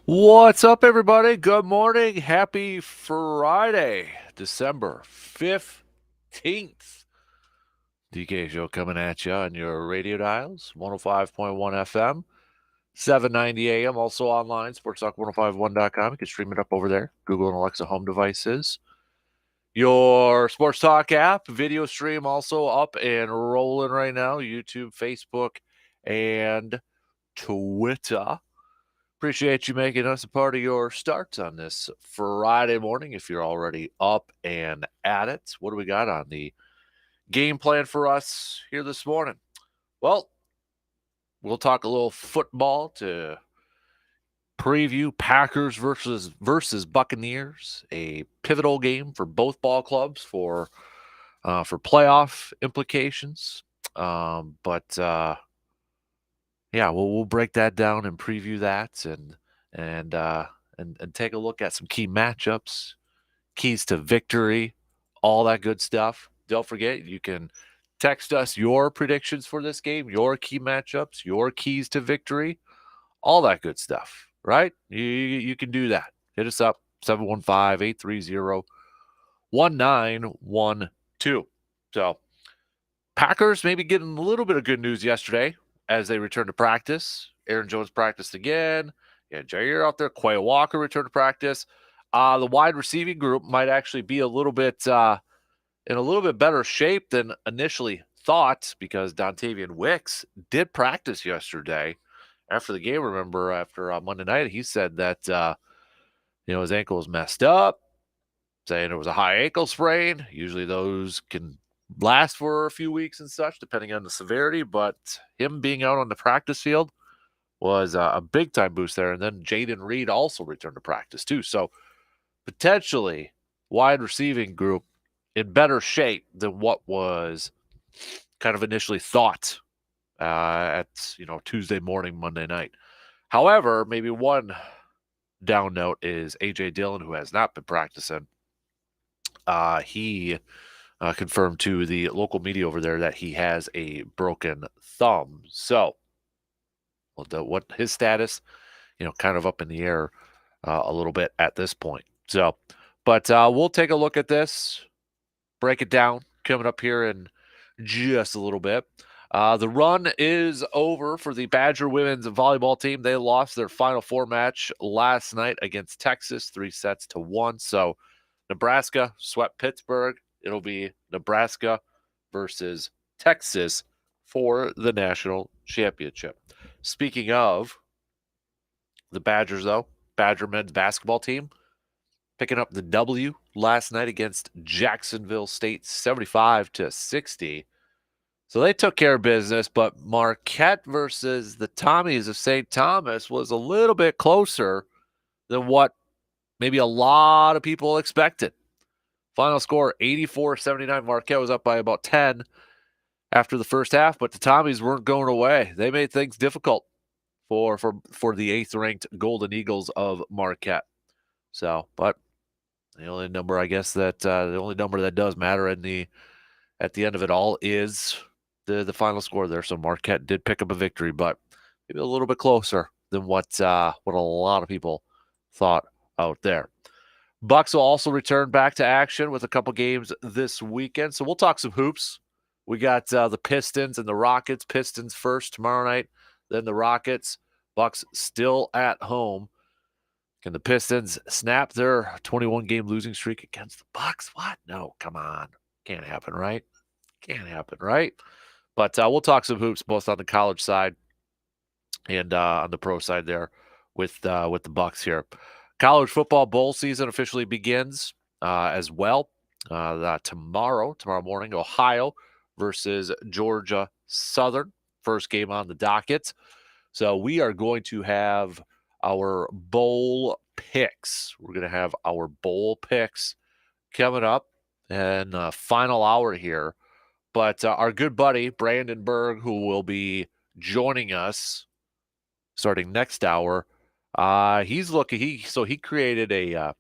What's up, everybody? Good morning. Happy Friday, December 15th. DK Show coming at you on your radio dials, 105.1 FM, 790 AM, also online, sportstalk1051.com. You can stream it up over there, Google and Alexa home devices. Your Sports Talk app, video stream also up and rolling right now, YouTube, Facebook, and Twitter. Appreciate you making us a part of your start on this Friday morning. If you're already up and at it, what do we got on the game plan for us here this morning? Well, we'll talk a little football to preview Packers versus Buccaneers, a pivotal game for both ball clubs for playoff implications. But yeah, we'll break that down and preview that and and take a look at some key matchups, keys to victory, all that good stuff. Don't forget, you can text us your predictions for this game, your key matchups, your keys to victory, all that good stuff, right? You can do that. Hit us up 715-830-1912. So, Packers maybe getting a little bit of good news yesterday as they return to practice. Aaron Jones practiced again. Yeah, Jair out there. Quay Walker returned to practice. The wide receiving group might actually be a little bit in a little bit better shape than initially thought because Dontavian Wicks did practice yesterday after the game. Remember, after Monday night, he said that his ankle was messed up, saying it was a high ankle sprain. Usually those can last for a few weeks and such, depending on the severity. But him being out on the practice field was a big time boost there. And then Jaden Reed also returned to practice too. So potentially wide receiving group in better shape than what was kind of initially thought at Tuesday morning, Monday night. However, maybe one down note is AJ Dillon, who has not been practicing. He confirmed to the local media over there that he has a broken thumb. So, what his status, kind of up in the air a little bit at this point. So, but we'll take a look at this, break it down, coming up here in just a little bit. The run is over for the Badger women's volleyball team. They lost their Final Four match last night against Texas, 3-1. So Nebraska swept Pittsburgh. It'll be Nebraska versus Texas for the national championship. Speaking of the Badgers, though, Badger men's basketball team picking up the W last night against Jacksonville State, 75-60. So they took care of business, but Marquette versus the Tommies of St. Thomas was a little bit closer than what maybe a lot of people expected. Final score 84-79. Marquette was up by about 10 after the first half, but the Tommies weren't going away. They made things difficult for the 8th-ranked Golden Eagles of Marquette. So, but the only number, I guess, that the only number that does matter at the end of it all is the final score there. So Marquette did pick up a victory, but maybe a little bit closer than what a lot of people thought out there. Bucks will also return back to action with a couple games this weekend. So we'll talk some hoops. We got the Pistons and the Rockets. Pistons first tomorrow night, then the Rockets. Bucks still at home. Can the Pistons snap their 21-game losing streak against the Bucks? What? No, come on. Can't happen, right? Can't happen, right? But we'll talk some hoops both on the college side and on the pro side there with the Bucks here. College football bowl season officially begins as well tomorrow morning. Ohio versus Georgia Southern, first game on the docket. So we are going to have our bowl picks. We're going to have our bowl picks coming up in the final hour here. But our good buddy, Brandon Berg, who will be joining us starting next hour, he's looking. He created an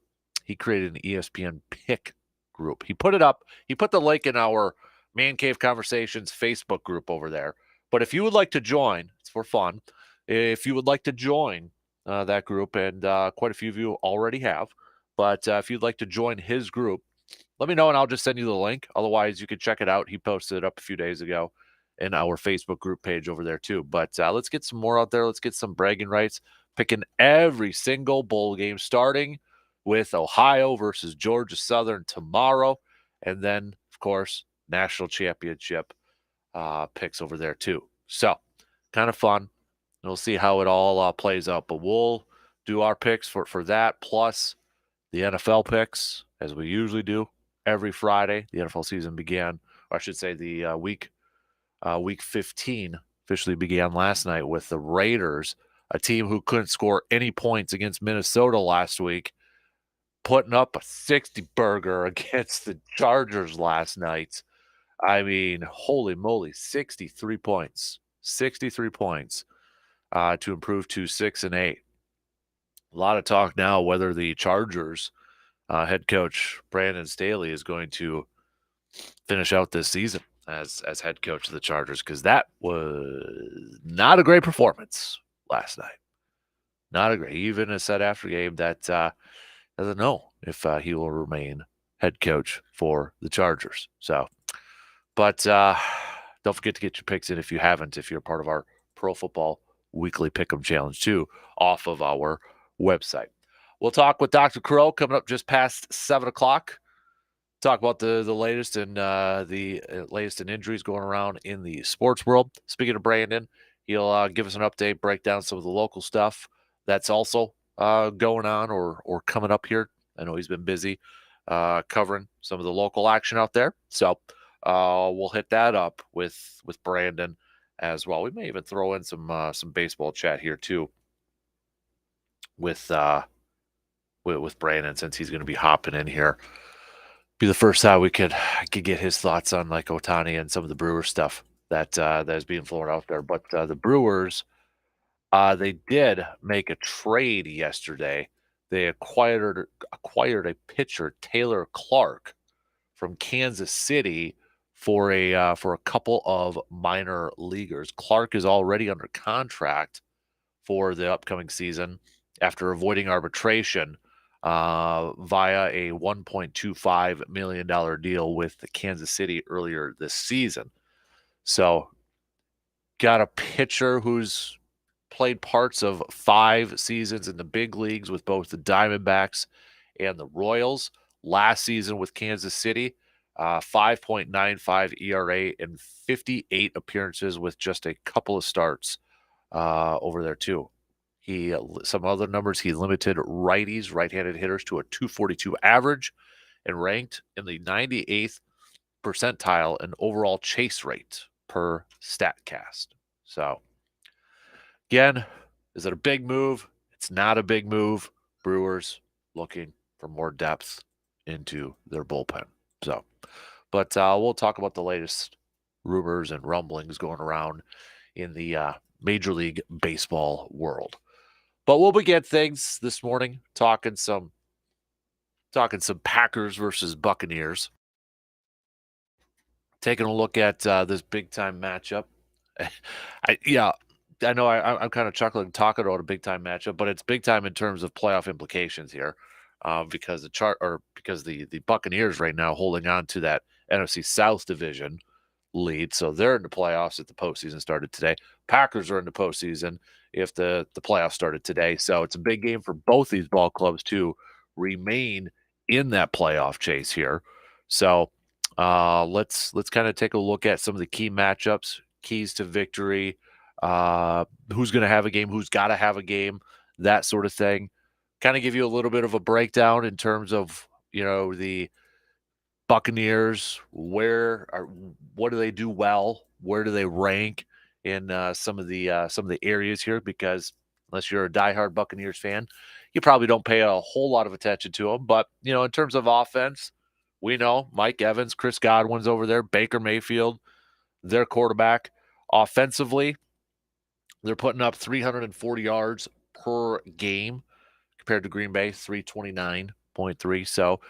ESPN pick group. He put it up. He put the link in our Man Cave Conversations Facebook group over there. But if you would like to join, it's for fun. If you would like to join that group, and quite a few of you already have. But if you'd like to join his group, let me know and I'll just send you the link. Otherwise, you can check it out. He posted it up a few days ago in our Facebook group page over there too. But let's get some more out there. Let's get some bragging rights, picking every single bowl game, starting with Ohio versus Georgia Southern tomorrow. And then, of course, national championship picks over there too. So kind of fun. We'll see how it all plays out. But we'll do our picks for that, plus the NFL picks, as we usually do every Friday. The NFL season began, or I should say the week 15 officially began last night with the Raiders, a team who couldn't score any points against Minnesota last week, putting up a 60 burger against the Chargers last night. I mean, holy moly, 63 points. 63 points to improve to 6-8. A lot of talk now whether the Chargers head coach Brandon Staley is going to finish out this season as head coach of the Chargers, because that was not a great performance last night. Not a great. He even said after game that doesn't know if he will remain head coach for the Chargers. So, but don't forget to get your picks in if you haven't, if you're part of our Pro Football Weekly Pick'em Challenge too, off of our website. We'll talk with Dr. Crow coming up just past 7 o'clock. Talk about the latest and the latest in injuries going around in the sports world. Speaking of Brandon, he'll give us an update, break down some of the local stuff that's also going on or coming up here. I know he's been busy covering some of the local action out there, so we'll hit that up with Brandon as well. We may even throw in some baseball chat here too with Brandon, since he's going to be hopping in here. Be the first time we could get his thoughts on like Otani and some of the Brewers stuff that is being floated out there. But the Brewers, they did make a trade yesterday. They acquired a pitcher, Taylor Clark, from Kansas City for a couple of minor leaguers. Clark is already under contract for the upcoming season after avoiding arbitration via a $1.25 million deal with the Kansas City earlier this season. So got a pitcher who's played parts of 5 seasons in the big leagues with both the Diamondbacks and the Royals. Last season with Kansas City, 5.95 ERA and 58 appearances with just a couple of starts over there too. He some other numbers, he limited right-handed hitters to a 242 average and ranked in the 98th percentile in overall chase rate per StatCast. So again, is it a big move? It's not a big move. Brewers looking for more depth into their bullpen. So, but we'll talk about the latest rumors and rumblings going around in the Major League Baseball world. But we'll begin things this morning talking some Packers versus Buccaneers. Taking a look at this big time matchup. I know I'm kind of chuckling talking about a big time matchup, but it's big time in terms of playoff implications here, because the Buccaneers right now holding on to that NFC South division lead, so they're in the playoffs if the postseason started today. Packers are in the postseason if the playoffs started today. So it's a big game for both these ball clubs to remain in that playoff chase here. So let's kind of take a look at some of the key matchups, keys to victory, who's going to have a game, who's got to have a game, that sort of thing. Kind of give you a little bit of a breakdown in terms of, the Buccaneers, what do they do well? Where do they rank in some of the areas here? Because unless you're a diehard Buccaneers fan, you probably don't pay a whole lot of attention to them. But in terms of offense, we know Mike Evans, Chris Godwin's over there, Baker Mayfield, their quarterback. Offensively, they're putting up 340 yards per game compared to Green Bay, 329.3. So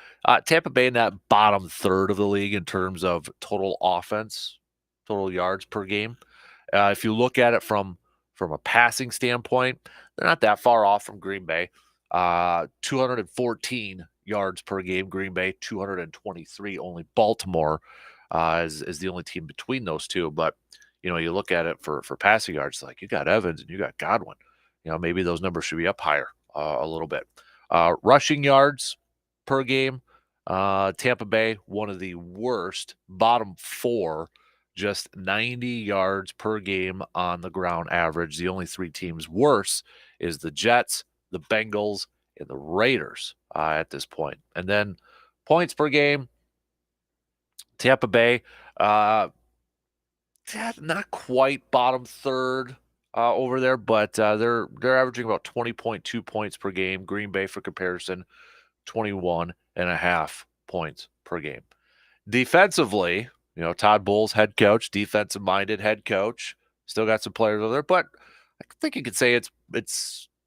Tampa Bay in that bottom third of the league in terms of total offense, total yards per game. If you look at it from from a passing standpoint, they're not that far off from Green Bay. 214 yards per game, Green Bay, 223. Only Baltimore is the only team between those two. But, you look at it for passing yards, like you got Evans and you got Godwin. Maybe those numbers should be up higher a little bit. Rushing yards per game, Tampa Bay, one of the worst, bottom four, just 90 yards per game on the ground average. The only three teams worse is the Jets, the Bengals, and the Raiders at this point. And then points per game, Tampa Bay, not quite bottom third over there, but they're averaging about 20.2 points per game. Green Bay, for comparison, 21.5 points per game. Defensively, Todd Bowles, head coach, defensive-minded head coach, still got some players over there, but I think you could say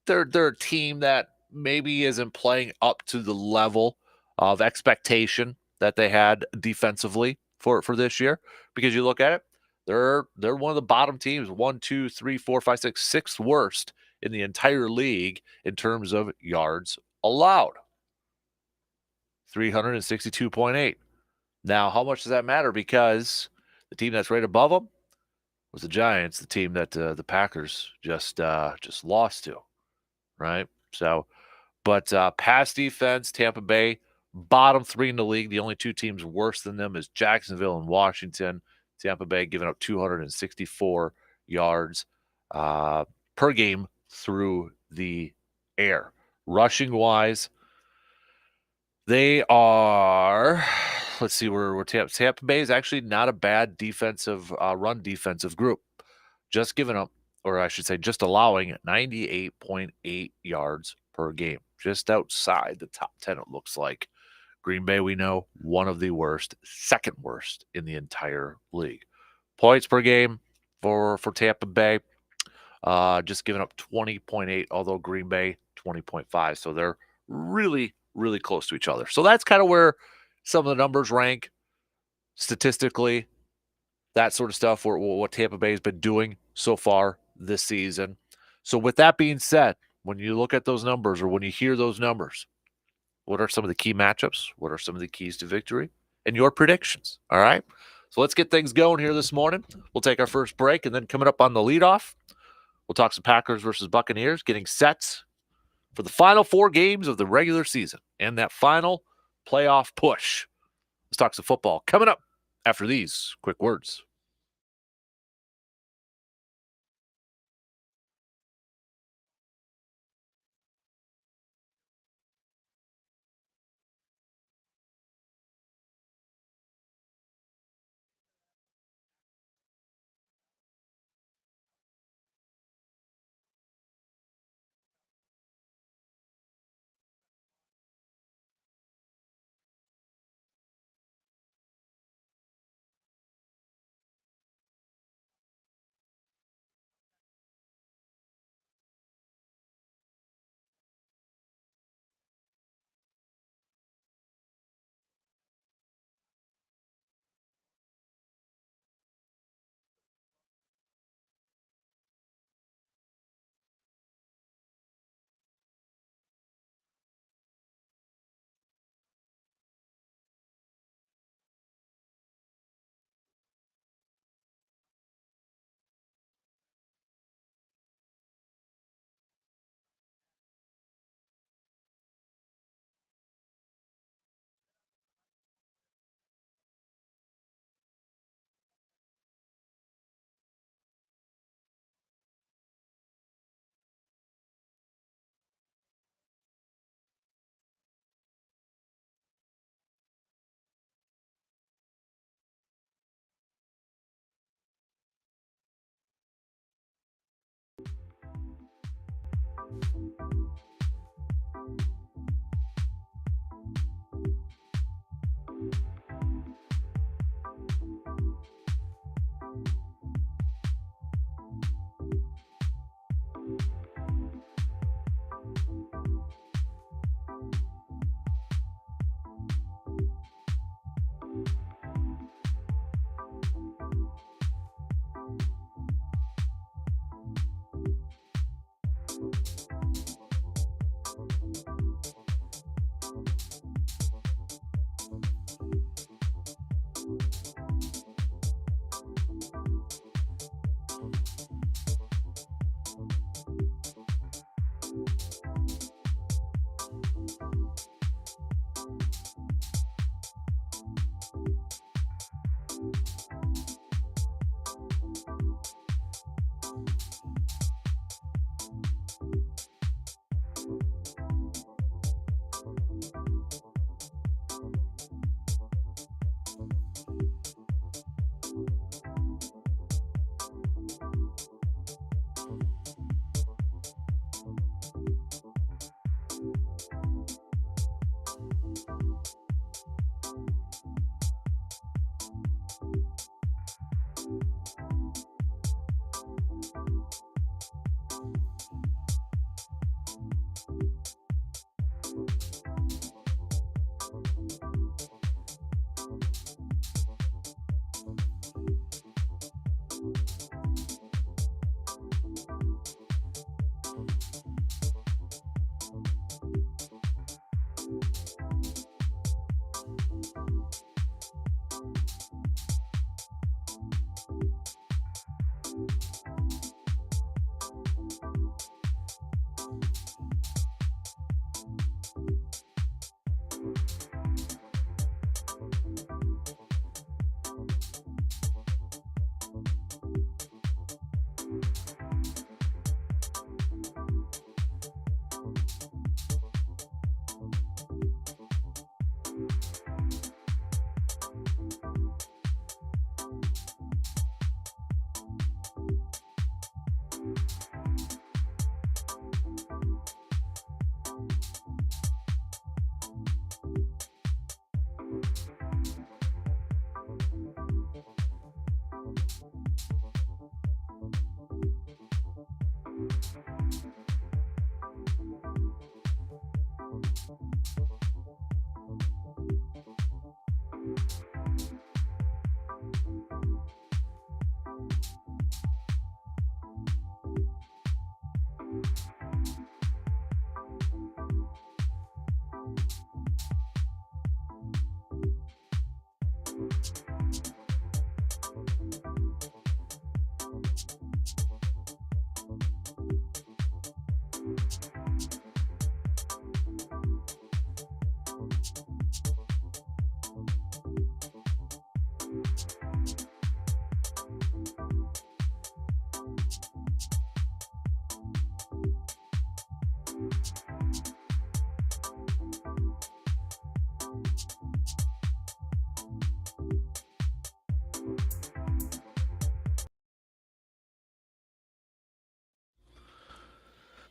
they're a team that maybe isn't playing up to the level of expectation that they had defensively for this year. Because you look at it, they're one of the bottom teams, 1, 2, 3, 4, 5, 6, sixth worst in the entire league in terms of yards allowed. 362.8. Now, how much does that matter? Because the team that's right above them was the Giants, the team that the Packers just lost to, right? So, but pass defense, Tampa Bay, bottom three in the league. The only two teams worse than them is Jacksonville and Washington. Tampa Bay giving up 264 yards per game through the air. Rushing wise, they are, let's see, where Tampa Bay is actually not a bad defensive run defensive group. Just giving up, or I should say, just allowing 98.8 yards per game, just outside the top 10, it looks like. Green Bay, we know, one of the worst, second worst in the entire league. Points per game for Tampa Bay, just giving up 20.8, although Green Bay 20.5. So they're really, really close to each other. So that's kind of where some of the numbers rank statistically, that sort of stuff, what Tampa Bay has been doing so far this season. So with that being said, when you look at those numbers or when you hear those numbers, what are some of the key matchups? What are some of the keys to victory? And your predictions, all right? So let's get things going here this morning. We'll take our first break, and then coming up on the leadoff, we'll talk some Packers versus Buccaneers, getting set for the final 4 games of the regular season and that final playoff push. Let's talk some football coming up after these quick words.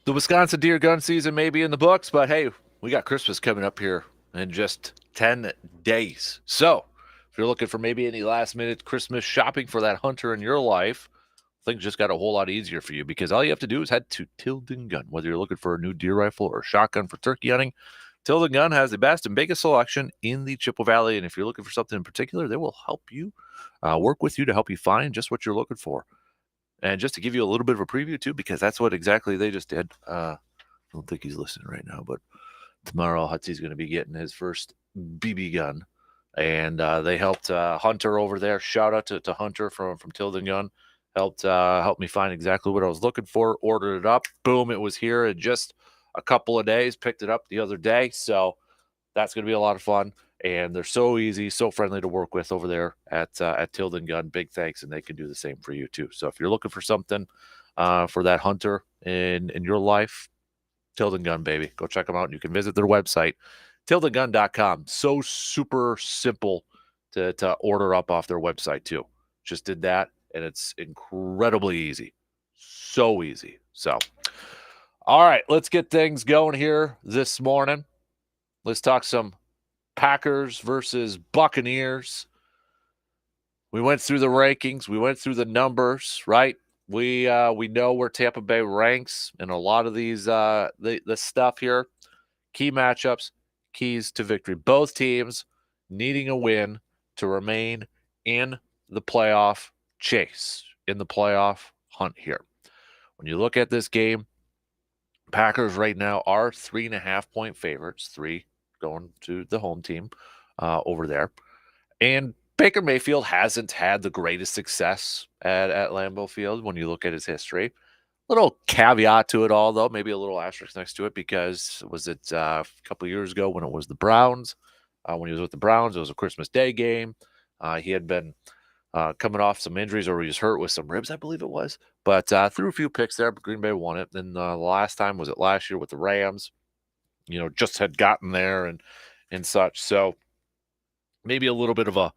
The Wisconsin deer gun season may be in the books, but hey, we got Christmas coming up here in just 10 days. So if you're looking for maybe any last minute Christmas shopping for that hunter in your life, things just got a whole lot easier for you because all you have to do is head to Tilden Gun. Whether you're looking for a new deer rifle or a shotgun for turkey hunting, Tilden Gun has the best and biggest selection in the Chippewa Valley. And if you're looking for something in particular, they will help you, work with you to help you find just what you're looking for. And just to give you a little bit of a preview too, because that's what exactly they just did. I don't think he's listening right now, but tomorrow Hutsy's going to be getting his first BB gun. And they helped Hunter over there. Shout out to Hunter from Tilden Gun. Helped me find exactly what I was looking for. Ordered it up. Boom, it was here in just a couple of days. Picked it up the other day. So that's going to be a lot of fun. And they're so easy, so friendly to work with over there at Tilden Gun. Big thanks, and they can do the same for you too. So if you're looking for something for that hunter in your life, Tilden Gun, baby. Go check them out. And you can visit their website, tildengun.com. So super simple to order up off their website too. Just did that, and it's incredibly easy. So easy. So, all right, let's get things going here this morning. Let's talk some Packers versus Buccaneers. We went through the rankings. We went through the numbers, right? We know where Tampa Bay ranks in a lot of these the stuff here. Key matchups, keys to victory. Both teams needing a win to remain in the playoff chase, in the playoff hunt here. When you look at this game, Packers right now are 3.5-point favorites, 3 going to the home team over there. And Baker Mayfield hasn't had the greatest success at Lambeau Field when you look at his history. Little caveat to it all, though, maybe a little asterisk next to it, because was it a couple of years ago when it was the Browns? When he was with the Browns, it was a Christmas Day game. He had been coming off some injuries, or he was hurt with some ribs, I believe it was. But threw a few picks there, but Green Bay won it. Then the last time was it last year with the Rams. Just had gotten there and such. So maybe a little bit of a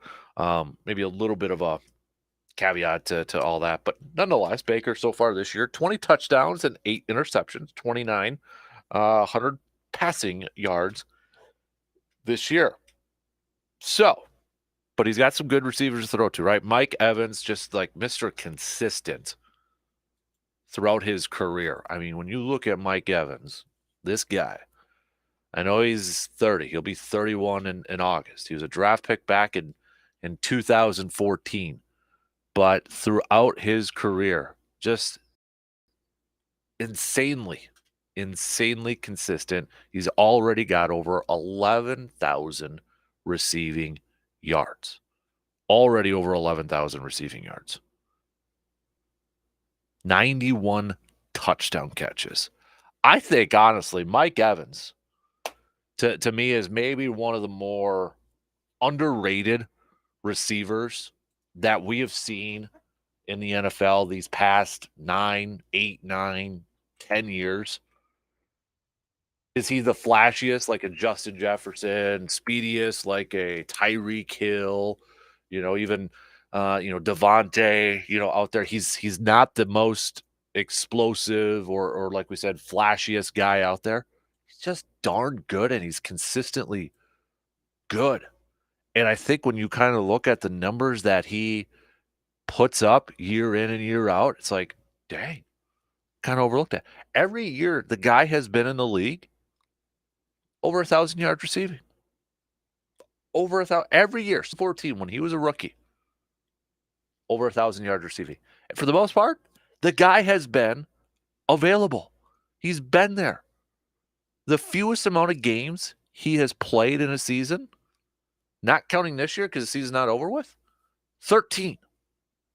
caveat to all that. But nonetheless, Baker so far this year, 20 touchdowns and 8 interceptions, 29, 100 passing yards this year. So, but he's got some good receivers to throw to, right? Mike Evans, just like Mr. Consistent throughout his career. I mean, when you look at Mike Evans, this guy, I know he's 30. He'll be 31 in August. He was a draft pick back in 2014. But throughout his career, just insanely consistent. He's already got over 11,000 receiving yards. Already over 11,000 receiving yards. 91 touchdown catches. I think, honestly, Mike Evans, to me, is maybe one of the more underrated receivers that we have seen in the NFL these past 9, 8, 9, 10 years. Is he the flashiest, like a Justin Jefferson, speediest, like a Tyreek Hill, even Devontae, out there? He's not the most explosive or like we said, flashiest guy out there. He's just darn good, and he's consistently good. And I think when you kind of look at the numbers that he puts up year in and year out, it's like, dang, kind of overlooked that. Every year the guy has been in the league over 1,000 yards receiving. Over 1,000 every year. 14 when he was a rookie. Over 1,000 yards receiving. And for the most part, the guy has been available. He's been there. The fewest amount of games he has played in a season, not counting this year because the season's not over with, 13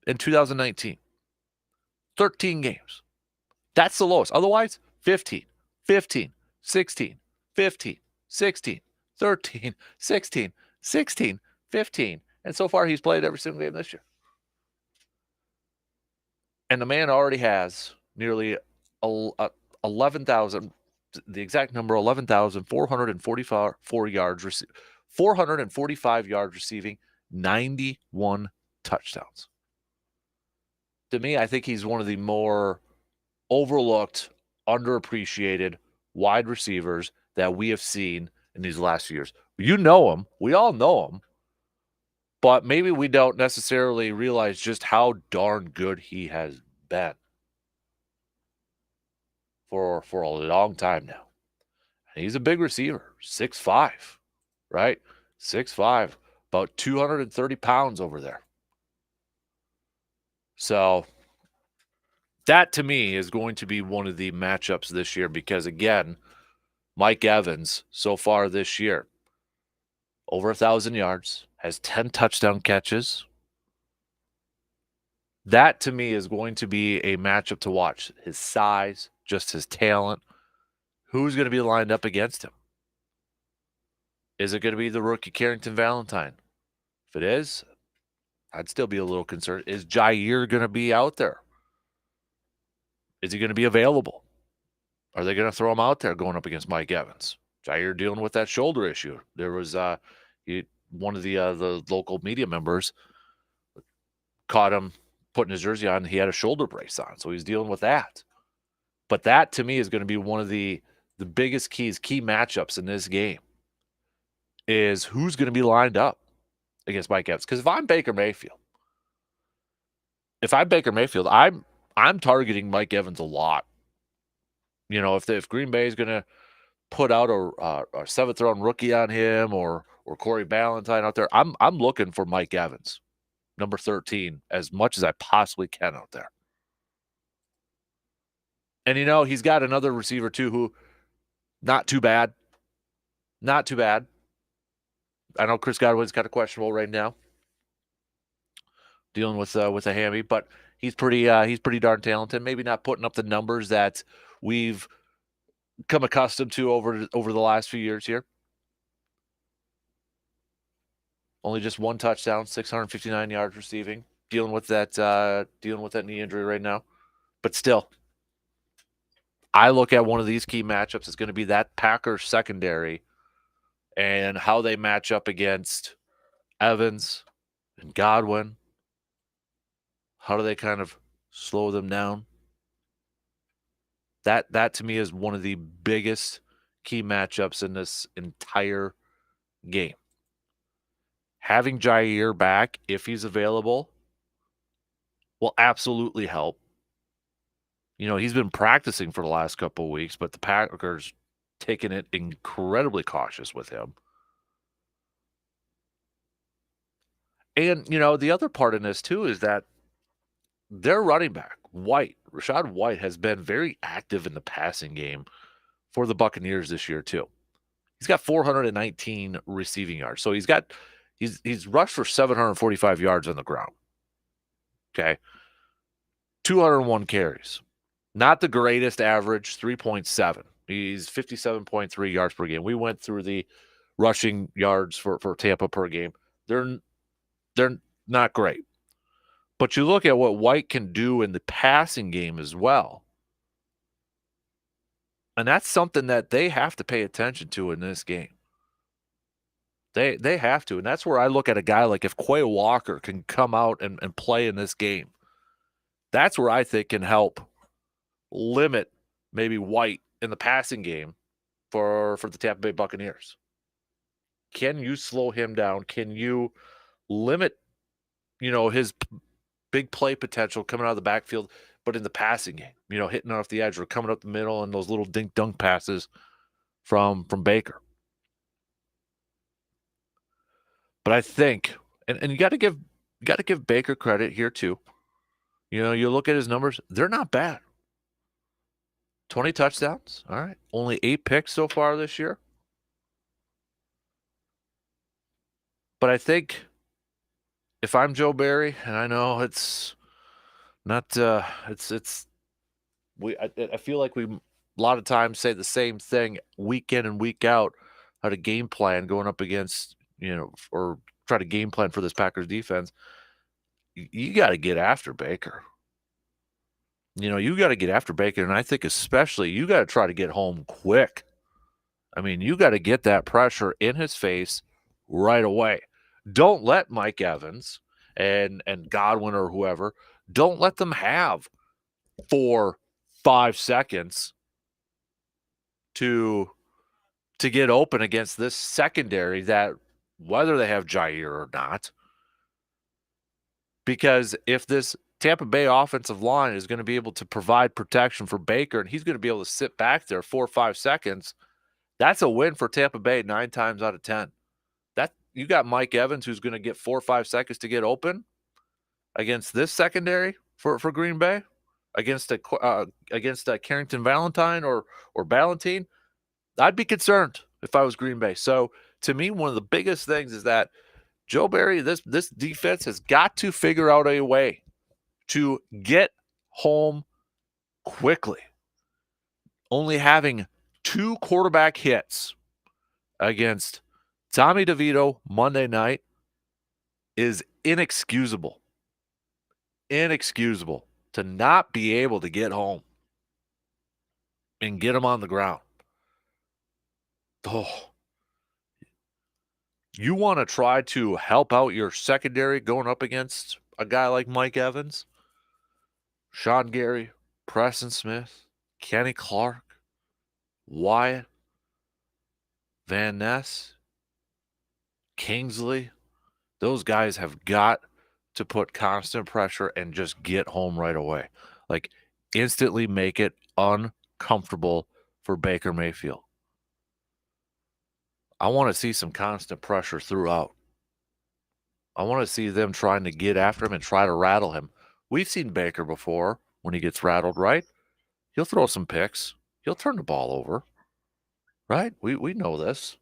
in 2019. 13 games. That's the lowest. Otherwise, 15, 15, 16, 15, 16, 13, 16, 16, 15. And so far, he's played every single game this year. And the man already has nearly 11,000, the exact number, 11,444 yards, 445 yards receiving, 91 touchdowns. To me, I think he's one of the more overlooked, underappreciated wide receivers that we have seen in these last few years. You know him. We all know him. But maybe we don't necessarily realize just how darn good he has been for a long time now. And he's a big receiver, 6'5", right? 6'5", about 230 pounds over there. So that to me is going to be one of the matchups this year because, again, Mike Evans so far this year, over 1,000 yards, has 10 touchdown catches. That to me is going to be a matchup to watch. His size, just his talent. Who's going to be lined up against him? Is it going to be the rookie Carrington Valentine? If it is, I'd still be a little concerned. Is Jair going to be out there? Is he going to be available? Are they going to throw him out there going up against Mike Evans? Jair dealing with that shoulder issue. There was one of the local media members caught him putting his jersey on. He had a shoulder brace on, so he's dealing with that. But that, to me, is going to be one of the biggest key matchups in this game is who's going to be lined up against Mike Evans. Because if I'm Baker Mayfield, I'm targeting Mike Evans a lot. You know, if Green Bay is going to put out a seventh-round rookie on him or Corey Ballantyne out there, I'm looking for Mike Evans, number 13, as much as I possibly can out there. And, you know, he's got another receiver, too, who not too bad. Not too bad. I know Chris Godwin's kind of questionable right now, dealing with a hammy, but he's pretty darn talented. Maybe not putting up the numbers that we've come accustomed to over the last few years here. Only just one touchdown, 659 yards receiving. Dealing with that knee injury right now, but still, I look at one of these key matchups. It's going to be that Packers secondary and how they match up against Evans and Godwin. How do they kind of slow them down? That to me is one of the biggest key matchups in this entire game. Having Jair back, if he's available, will absolutely help. You know, he's been practicing for the last couple of weeks, but the Packers taking it incredibly cautious with him. And, you know, the other part in this, too, is that their running back, Rachaad White, has been very active in the passing game for the Buccaneers this year, too. He's got 419 receiving yards. So he's rushed for 745 yards on the ground. Okay. 201 carries. Not the greatest average, 3.7. He's 57.3 yards per game. We went through the rushing yards for Tampa per game. They're not great. But you look at what White can do in the passing game as well. And that's something that they have to pay attention to in this game. They have to. And that's where I look at a guy like if Quay Walker can come out and play in this game, that's where I think can help limit maybe White in the passing game for the Tampa Bay Buccaneers. Can you slow him down? Can you limit, you know, his big play potential coming out of the backfield, but in the passing game, you know, hitting off the edge or coming up the middle and those little dink-dunk passes from Baker. But I think, and you got to give Baker credit here too. You know, you look at his numbers; they're not bad. 20 touchdowns, all right. Only 8 picks so far this year. But I think if I'm Joe Barry, and I know it's not, I feel like we a lot of times say the same thing week in and week out, how to game plan going up against, you know, or try to game plan for this Packers defense. You got to get after Baker. You know, you got to get after Baker, and I think especially you got to try to get home quick. I mean, you got to get that pressure in his face right away. Don't let Mike Evans and Godwin or whoever, don't let them have 4-5 seconds to get open against this secondary that whether they have Jair or not. Because if this Tampa Bay offensive line is going to be able to provide protection for Baker and he's going to be able to sit back there 4 or 5 seconds, that's a win for Tampa Bay 9 times out of 10. That you got Mike Evans who's going to get 4 or 5 seconds to get open against this secondary for Green Bay against a Carrington Valentine or Ballantine. I'd be concerned if I was Green Bay. So to me, one of the biggest things is that Joe Barry, this defense has got to figure out a way to get home quickly. Only having 2 quarterback hits against Tommy DeVito Monday night is inexcusable. Inexcusable to not be able to get home and get him on the ground. Oh, you want to try to help out your secondary going up against a guy like Mike Evans, Sean Gary, Preston Smith, Kenny Clark, Wyatt, Van Ness, Kingsley. Those guys have got to put constant pressure and just get home right away. Like instantly make it uncomfortable for Baker Mayfield. I want to see some constant pressure throughout. I want to see them trying to get after him and try to rattle him. We've seen Baker before when he gets rattled, right? He'll throw some picks. He'll turn the ball over, right? We know this.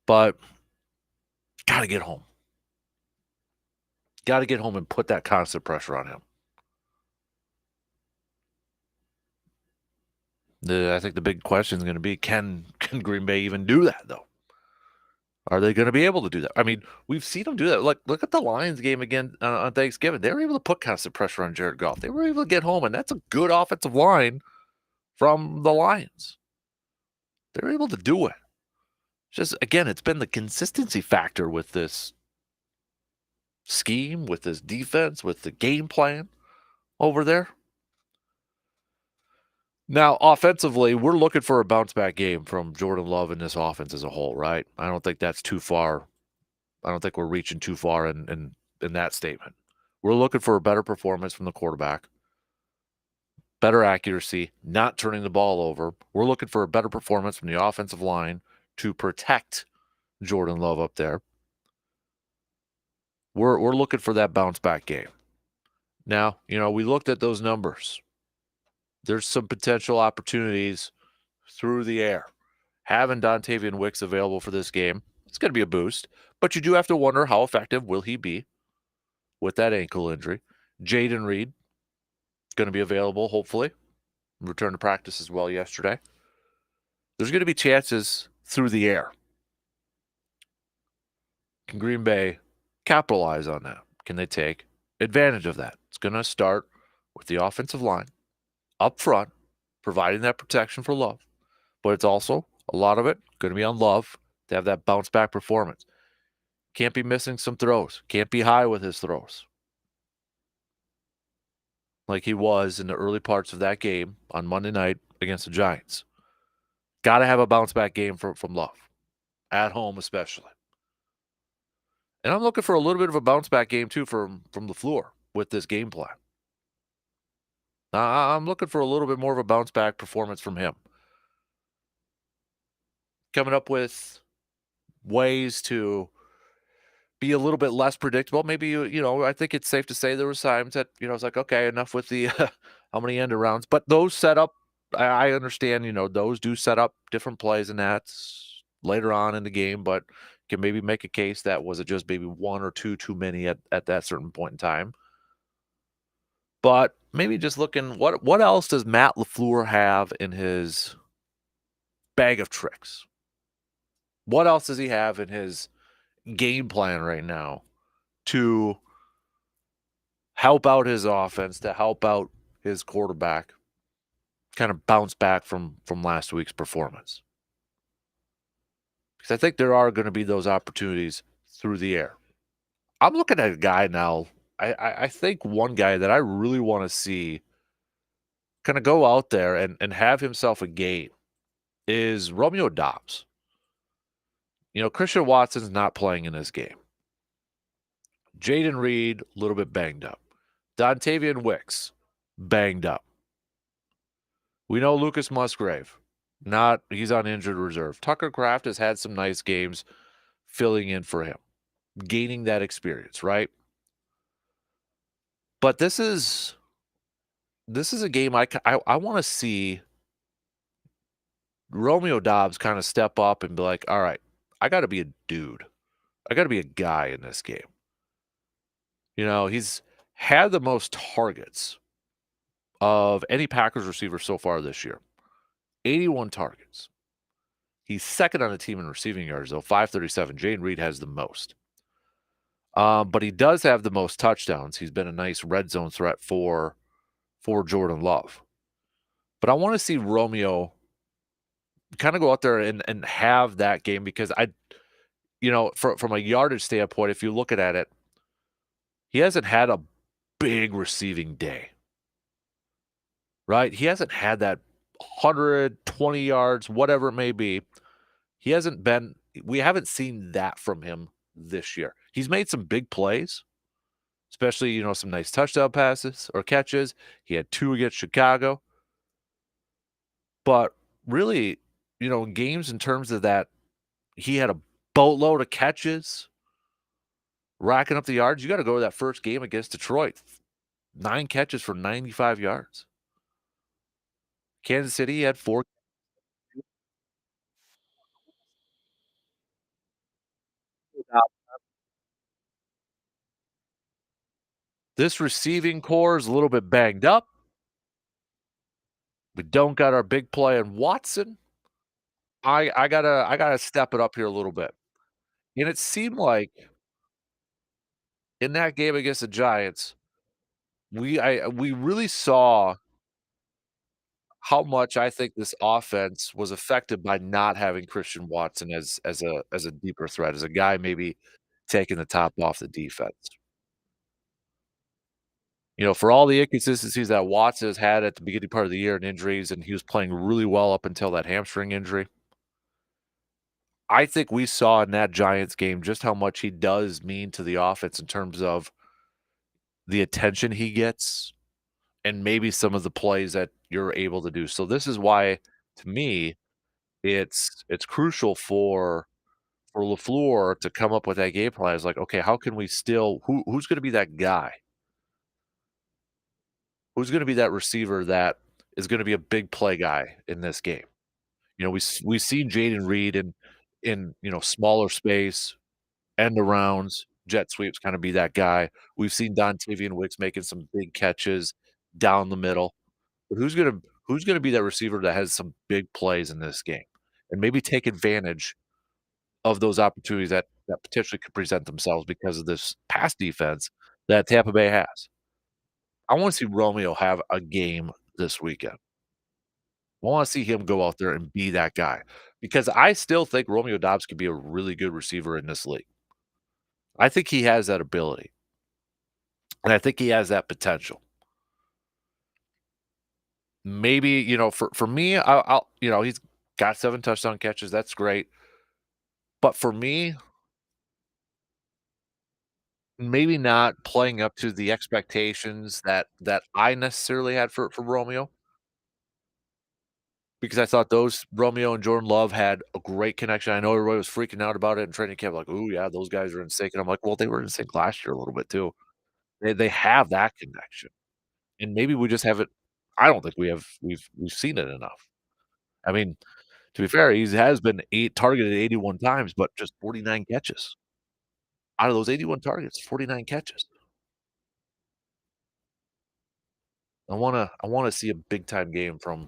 But got to get home. Got to get home and put that constant pressure on him. I think the big question is going to be, can Green Bay even do that, though? Are they going to be able to do that? I mean, we've seen them do that. Look at the Lions game again on Thanksgiving. They were able to put constant pressure on Jared Goff. They were able to get home, and that's a good offensive line from the Lions. They're able to do it. Just, again, it's been the consistency factor with this scheme, with this defense, with the game plan over there. Now, offensively, we're looking for a bounce-back game from Jordan Love and this offense as a whole, right? I don't think that's too far. I don't think we're reaching too far in that statement. We're looking for a better performance from the quarterback, better accuracy, not turning the ball over. We're looking for a better performance from the offensive line to protect Jordan Love up there. We're looking for that bounce-back game. Now, we looked at those numbers. There's some potential opportunities through the air. Having Dontavian Wicks available for this game, it's going to be a boost. But you do have to wonder how effective will he be with that ankle injury. Jaden Reed going to be available, hopefully. Returned to practice as well yesterday. There's going to be chances through the air. Can Green Bay capitalize on that? Can they take advantage of that? It's going to start with the offensive line up front, providing that protection for Love. But it's also, a lot of it, going to be on Love to have that bounce-back performance. Can't be missing some throws. Can't be high with his throws. Like he was in the early parts of that game on Monday night against the Giants. Got to have a bounce-back game from Love. At home especially. And I'm looking for a little bit of a bounce-back game too from LaFleur with this game plan. I'm looking for a little bit more of a bounce-back performance from him. Coming up with ways to be a little bit less predictable. Maybe, I think it's safe to say there was times that, it's like, okay, enough with the how many end arounds. But those set up, I understand, those do set up different plays and that's later on in the game, but can maybe make a case that was it just maybe one or two too many at that certain point in time. But maybe just looking, what else does Matt LaFleur have in his bag of tricks? What else does he have in his game plan right now to help out his offense, to help out his quarterback, kind of bounce back from last week's performance? Because I think there are going to be those opportunities through the air. I'm looking at a guy now. I think one guy that I really want to see kinda go out there and have himself a game is Romeo Dobbs. Christian Watson's not playing in this game. Jaden Reed, a little bit banged up. Dontavian Wicks, banged up. We know Lucas Musgrave, not he's on injured reserve. Tucker Kraft has had some nice games filling in for him, gaining that experience, right? But this is a game I want to see Romeo Dobbs kind of step up and be like, all right, I got to be a dude. I got to be a guy in this game. He's had the most targets of any Packers receiver so far this year. 81 targets. He's second on the team in receiving yards, though, 537. Jane Reed has the most. But he does have the most touchdowns. He's been a nice red zone threat for Jordan Love. But I want to see Romeo kind of go out there and have that game because from a yardage standpoint, if you look at it, he hasn't had a big receiving day, right? He hasn't had that 120 yards, whatever it may be. We haven't seen that from him this year. He's made some big plays, especially, some nice touchdown passes or catches. He had 2 against Chicago. But really, games in terms of that, he had a boatload of catches, racking up the yards. You got to go to that first game against Detroit. 9 catches for 95 yards. Kansas City had 4. This receiving core is a little bit banged up. We don't got our big play in Watson. I gotta step it up here a little bit. And it seemed like in that game against the Giants, we really saw how much I think this offense was affected by not having Christian Watson as a deeper threat, as a guy maybe taking the top off the defense. For all the inconsistencies that Watson has had at the beginning part of the year and injuries, and he was playing really well up until that hamstring injury. I think we saw in that Giants game just how much he does mean to the offense in terms of the attention he gets and maybe some of the plays that you're able to do. So this is why, to me, it's crucial for LaFleur to come up with that game plan. It's like, okay, how can we still who's gonna be that guy? Who's gonna be that receiver that is gonna be a big play guy in this game? We've seen Jaden Reed in smaller space, end arounds, jet sweeps kinda be that guy. We've seen Dontavian Wicks making some big catches down the middle. But who's gonna be that receiver that has some big plays in this game? And maybe take advantage of those opportunities that potentially could present themselves because of this pass defense that Tampa Bay has. I wanna see Romeo have a game this weekend. I wanna see him go out there and be that guy because I still think Romeo Dobbs could be a really good receiver in this league. I think he has that ability, and I think he has that potential. Maybe, for me, he's got 7 touchdown catches, that's great. But for me, maybe not playing up to the expectations that I necessarily had for Romeo, because I thought those Romeo and Jordan Love had a great connection. I know everybody was freaking out about it in training camp, like, "Ooh, yeah, those guys are in sync," and I'm like, "Well, they were in sync last year a little bit too." They have that connection, and maybe we just haven't I don't think we've seen it enough. I mean, to be fair, he has been targeted 81 times, but just 49 catches. Out of those 81 targets, 49 catches. I wanna see a big time game from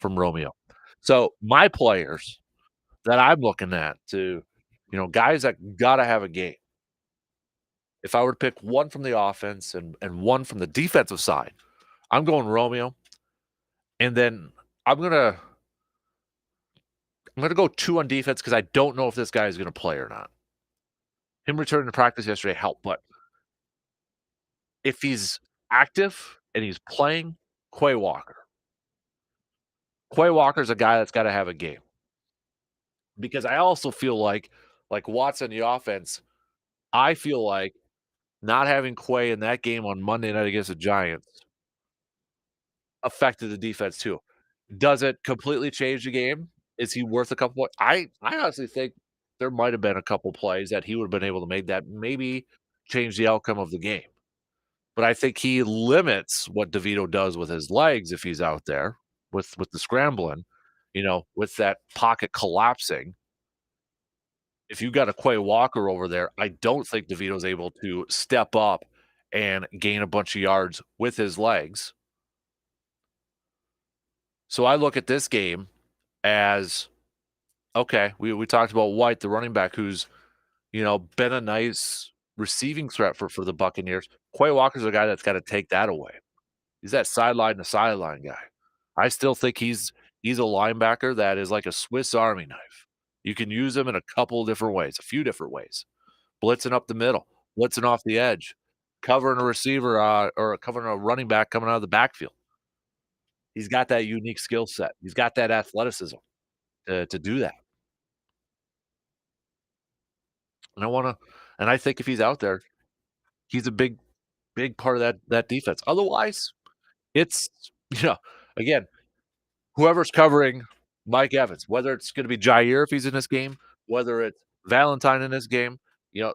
Romeo. So, my players that I'm looking at to guys that gotta have a game. If I were to pick one from the offense and one from the defensive side, I'm going Romeo, and then I'm gonna I'm gonna go 2 on defense because I don't know if this guy is gonna play or not. Him returning to practice yesterday helped, but if he's active and he's playing, Quay Walker. Quay Walker's a guy that's gotta have a game because I also feel like Watson, the offense, I feel like not having Quay in that game on Monday night against the Giants affected the defense too. Does it completely change the game? Is he worth a couple more? I honestly think there might have been a couple plays that he would have been able to make that maybe change the outcome of the game. But I think he limits what DeVito does with his legs if he's out there with the scrambling, with that pocket collapsing. If you got a Quay Walker over there, I don't think DeVito's able to step up and gain a bunch of yards with his legs. So I look at this game as okay, we talked about White, the running back, who's been a nice receiving threat for the Buccaneers. Quay Walker's a guy that's got to take that away. He's that sideline to sideline guy. I still think he's a linebacker that is like a Swiss Army knife. You can use him in a couple different ways, a few different ways. Blitzing up the middle, blitzing off the edge, covering a receiver or covering a running back coming out of the backfield. He's got that unique skill set. He's got that athleticism to do that. And I think if he's out there, he's a big part of that defense. Otherwise, it's you know, again, whoever's covering Mike Evans, whether it's gonna be Jair if he's in this game, whether it's Valentine in this game,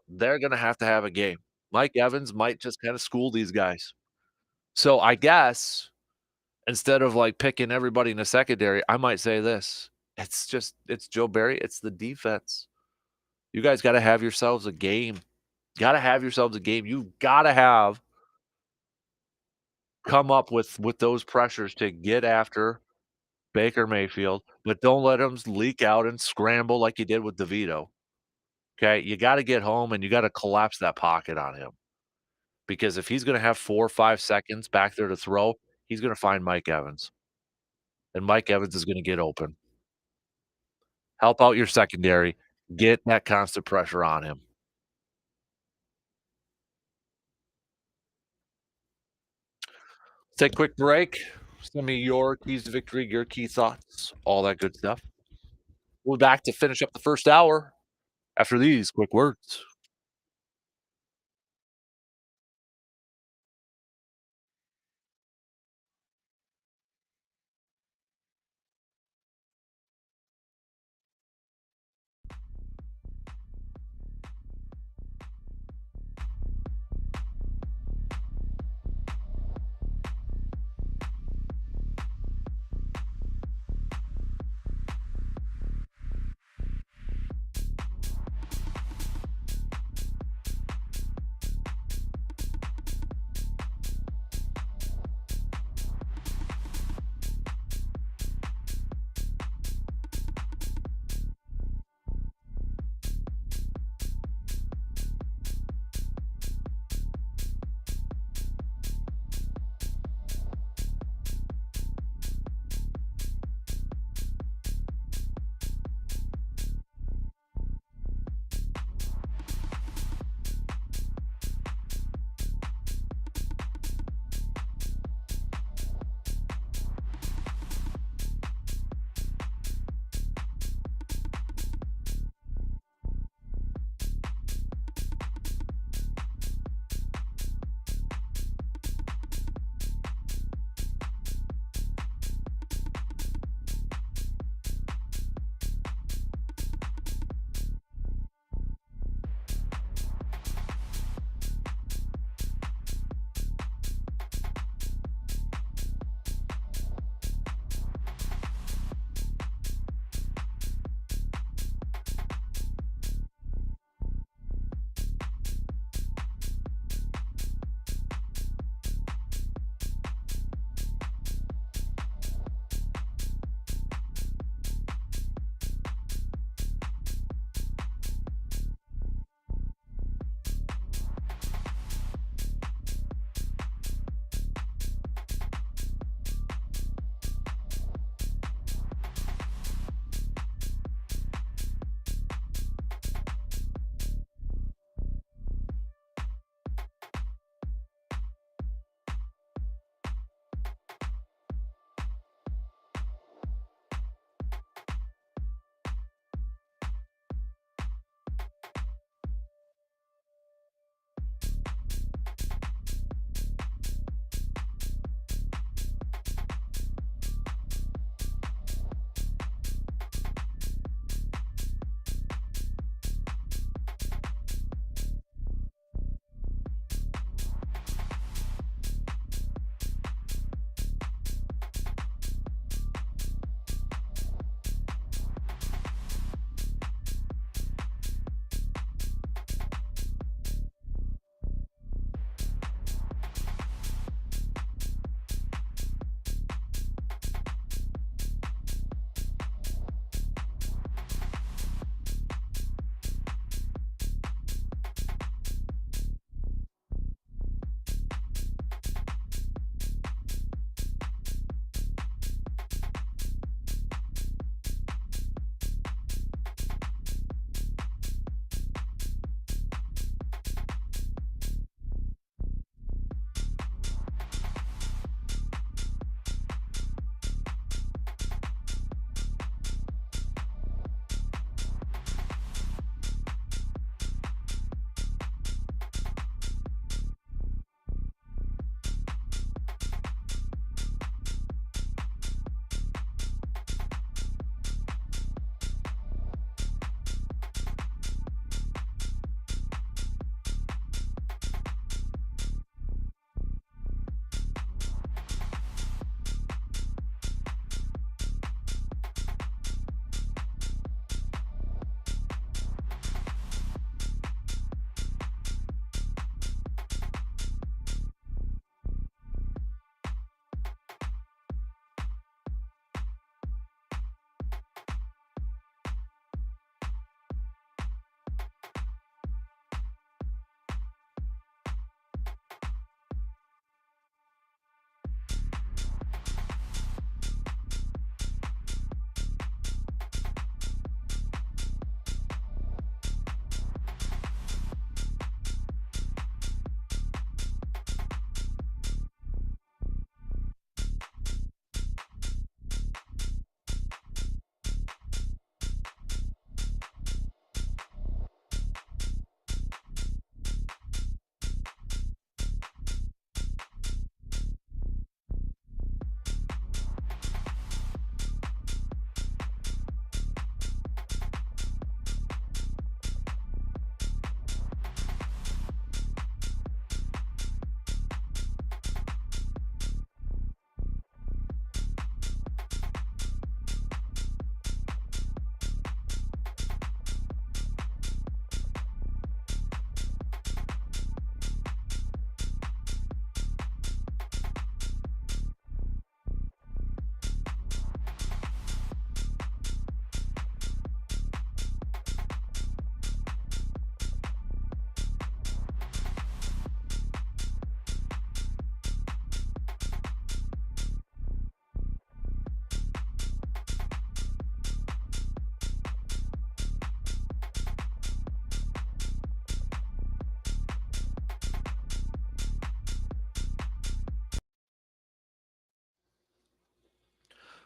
they're gonna have to have a game. Mike Evans might just kinda school these guys. So I guess instead of, like, picking everybody in the secondary, I might say this: it's Joe Barry, it's the defense. You guys gotta have yourselves a game. Gotta have yourselves a game. You gotta have come up with those pressures to get after Baker Mayfield, but don't let him leak out and scramble like he did with DeVito. Okay, you got to get home and you got to collapse that pocket on him because if he's going to have 4 or 5 seconds back there to throw, he's going to find Mike Evans, and Mike Evans is going to get open. Help out your secondary, get that constant pressure on him. Take a quick break. Send me your keys to victory, your key thoughts, all that good stuff. We'll be back to finish up the first hour after these quick words.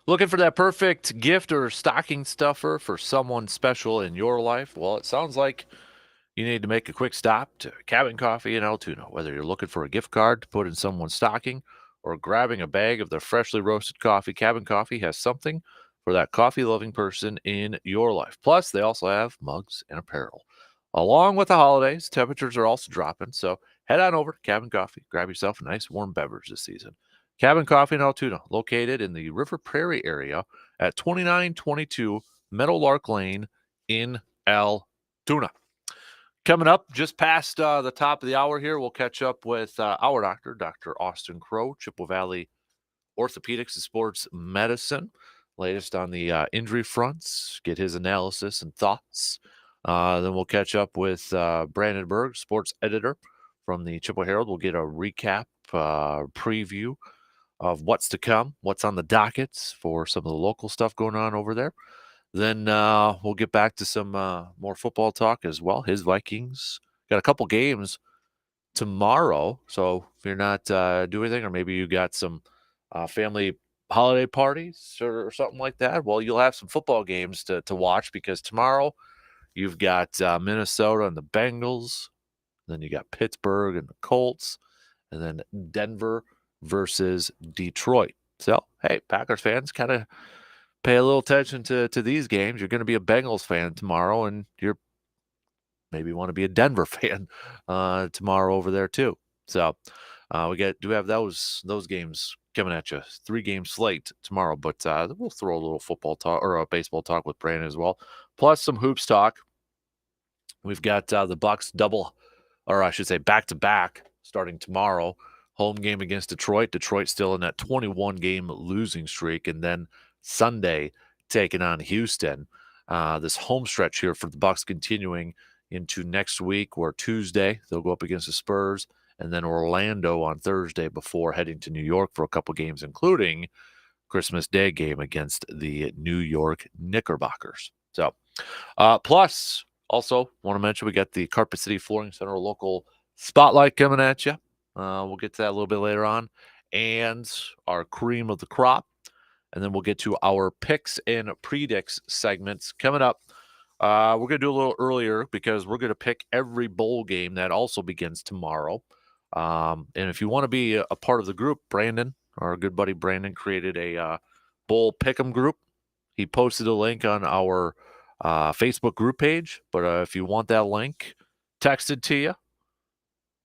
Looking for that perfect gift or stocking stuffer for someone special in your life? Well, it sounds like you need to make a quick stop to Cabin Coffee in Altoona. Whether you're looking for a gift card to put in someone's stocking or grabbing a bag of their freshly roasted coffee, Cabin Coffee has something for that coffee loving person in your life. Plus, they also have mugs and apparel. Along with the holidays, temperatures are also dropping, so head on over to Cabin Coffee. Grab yourself a nice warm beverage this season. Cabin Coffee in Altoona, located in the River Prairie area at 2922 Meadowlark Lane in Altoona. Coming up just past the top of the hour here, we'll catch up with our doctor, Dr. Austin Crow, Chippewa Valley Orthopedics and Sports Medicine. Latest on the injury fronts, get his analysis and thoughts. Then we'll catch up with Brandon Berg, sports editor from the Chippewa Herald. We'll get a recap, preview of what's to come, what's on the dockets for some of the local stuff going on over there. Then we'll get back to some more football talk as well. His Vikings got a couple games tomorrow. So if you're not doing anything, or maybe you got some family holiday parties or something like that, well, you'll have some football games to watch because tomorrow you've got Minnesota and the Bengals. Then you got Pittsburgh and the Colts, and then Denver versus Detroit. So, hey, Packers fans, kind of pay a little attention to these games. You're going to be a Bengals fan tomorrow, and you're maybe want to be a Denver fan tomorrow over there too. So we do have those games coming at you. 3-game slate tomorrow, but we'll throw a little football talk or a baseball talk with Brandon as well, plus some hoops talk. We've got the Bucks double, or I should say back to back, starting tomorrow. Home game against Detroit. Detroit still in that 21-game losing streak, and then Sunday taking on Houston. This home stretch here for the Bucks continuing into next week, where Tuesday they'll go up against the Spurs, and then Orlando on Thursday before heading to New York for a couple games, including Christmas Day game against the New York Knickerbockers. So, plus also want to mention we got the Carpet City Flooring Center local spotlight coming at you. We'll get to that a little bit later on, and our cream of the crop. And then we'll get to our picks and predicts segments coming up. We're going to do a little earlier because we're going to pick every bowl game that also begins tomorrow. And if you want to be a part of the group, Brandon, our good buddy Brandon, created a bowl pick'em group. He posted a link on our Facebook group page. But if you want that link texted to you,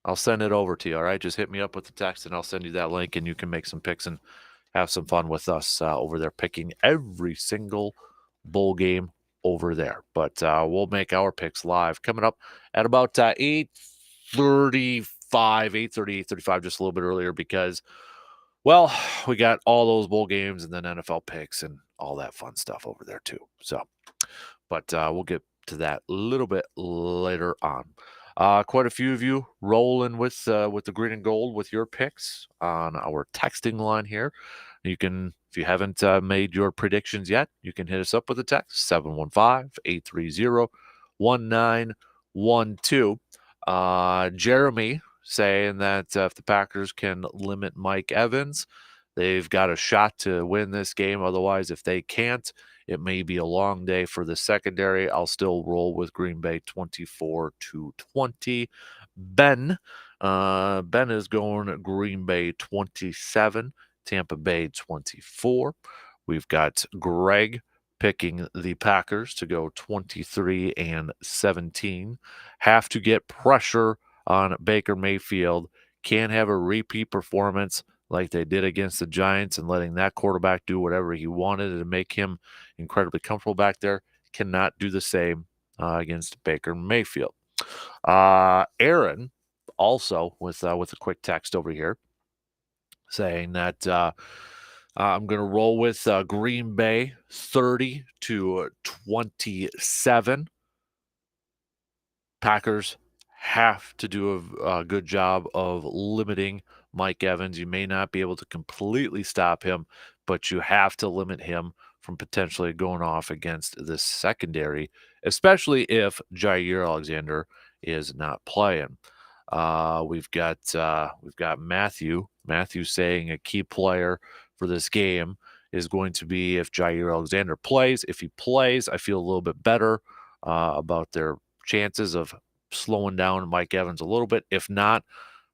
I'll send it over to you. All right, just hit me up with the text, and I'll send you that link, and you can make some picks and have some fun with us over there, picking every single bowl game over there. But we'll make our picks live coming up at about 8:35, 8:35, just a little bit earlier because, well, we got all those bowl games and then NFL picks and all that fun stuff over there too. So, but we'll get to that a little bit later on. Quite a few of you rolling with the green and gold with your picks on our texting line here. You can, if you haven't made your predictions yet, you can hit us up with a text 715-830-1912. Jeremy saying that if the Packers can limit Mike Evans, they've got a shot to win this game. Otherwise, if they can't, it may be a long day for the secondary. I'll still roll with Green Bay 24-20. Ben is going Green Bay 27, Tampa Bay 24. We've got Greg picking the Packers to go 23-17. Have to get pressure on Baker Mayfield. Can't have a repeat performance like they did against the Giants and letting that quarterback do whatever he wanted to make him incredibly comfortable back there. Cannot do the same against Baker Mayfield. Aaron also with a quick text over here saying that I'm going to roll with Green Bay 30-27. Packers have to do a good job of limiting Mike Evans. You may not be able to completely stop him, but you have to limit him from potentially going off against the secondary, especially if Jair Alexander is not playing. We've got Matthew saying a key player for this game is going to be if Jair Alexander plays. If he plays, I feel a little bit better about their chances of slowing down Mike Evans a little bit. If not,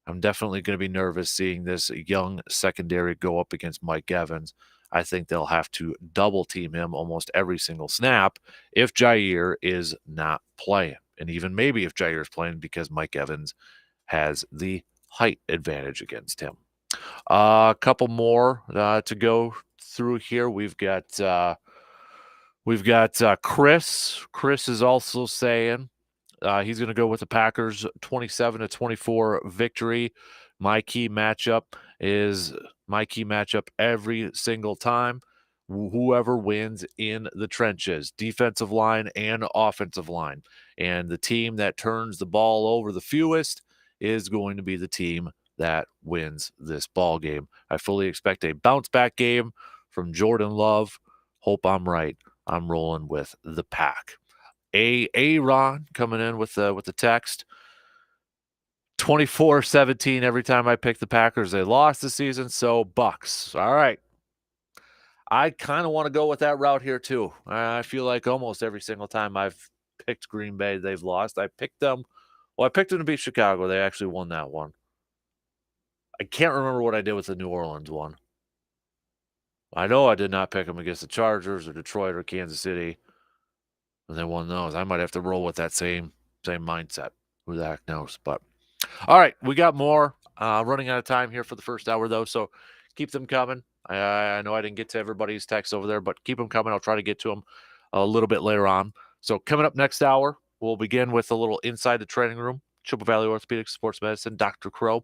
I'm definitely going to be nervous seeing this young secondary go up against Mike Evans. I think they'll have to double team him almost every single snap if Jair is not playing. And even maybe if Jair is playing because Mike Evans has the height advantage against him. A couple more to go through here. We've got Chris. Chris is also saying he's going to go with the Packers 27-24 victory. My key matchup is my key matchup every single time. Whoever wins in the trenches, defensive line and offensive line. And the team that turns the ball over the fewest is going to be the team that wins this ball game. I fully expect a bounce back game from Jordan Love. Hope I'm right. I'm rolling with the Pack. Ron coming in with the text. 24-17 every time I pick the Packers. They lost this season, so Bucks. All right. I kind of want to go with that route here too. I feel like almost every single time I've picked Green Bay, they've lost. I picked them. Well, I picked them to beat Chicago. They actually won that one. I can't remember what I did with the New Orleans one. I know I did not pick them against the Chargers or Detroit or Kansas City, and they won those. I might have to roll with that same mindset. Who the heck knows? But all right, we got more. Running out of time here for the first hour, though, so keep them coming. I know I didn't get to everybody's text over there, but keep them coming. I'll try to get to them a little bit later on. So coming up next hour, we'll begin with a little inside the training room. Chippewa Valley Orthopedic Sports Medicine, Dr. Crow.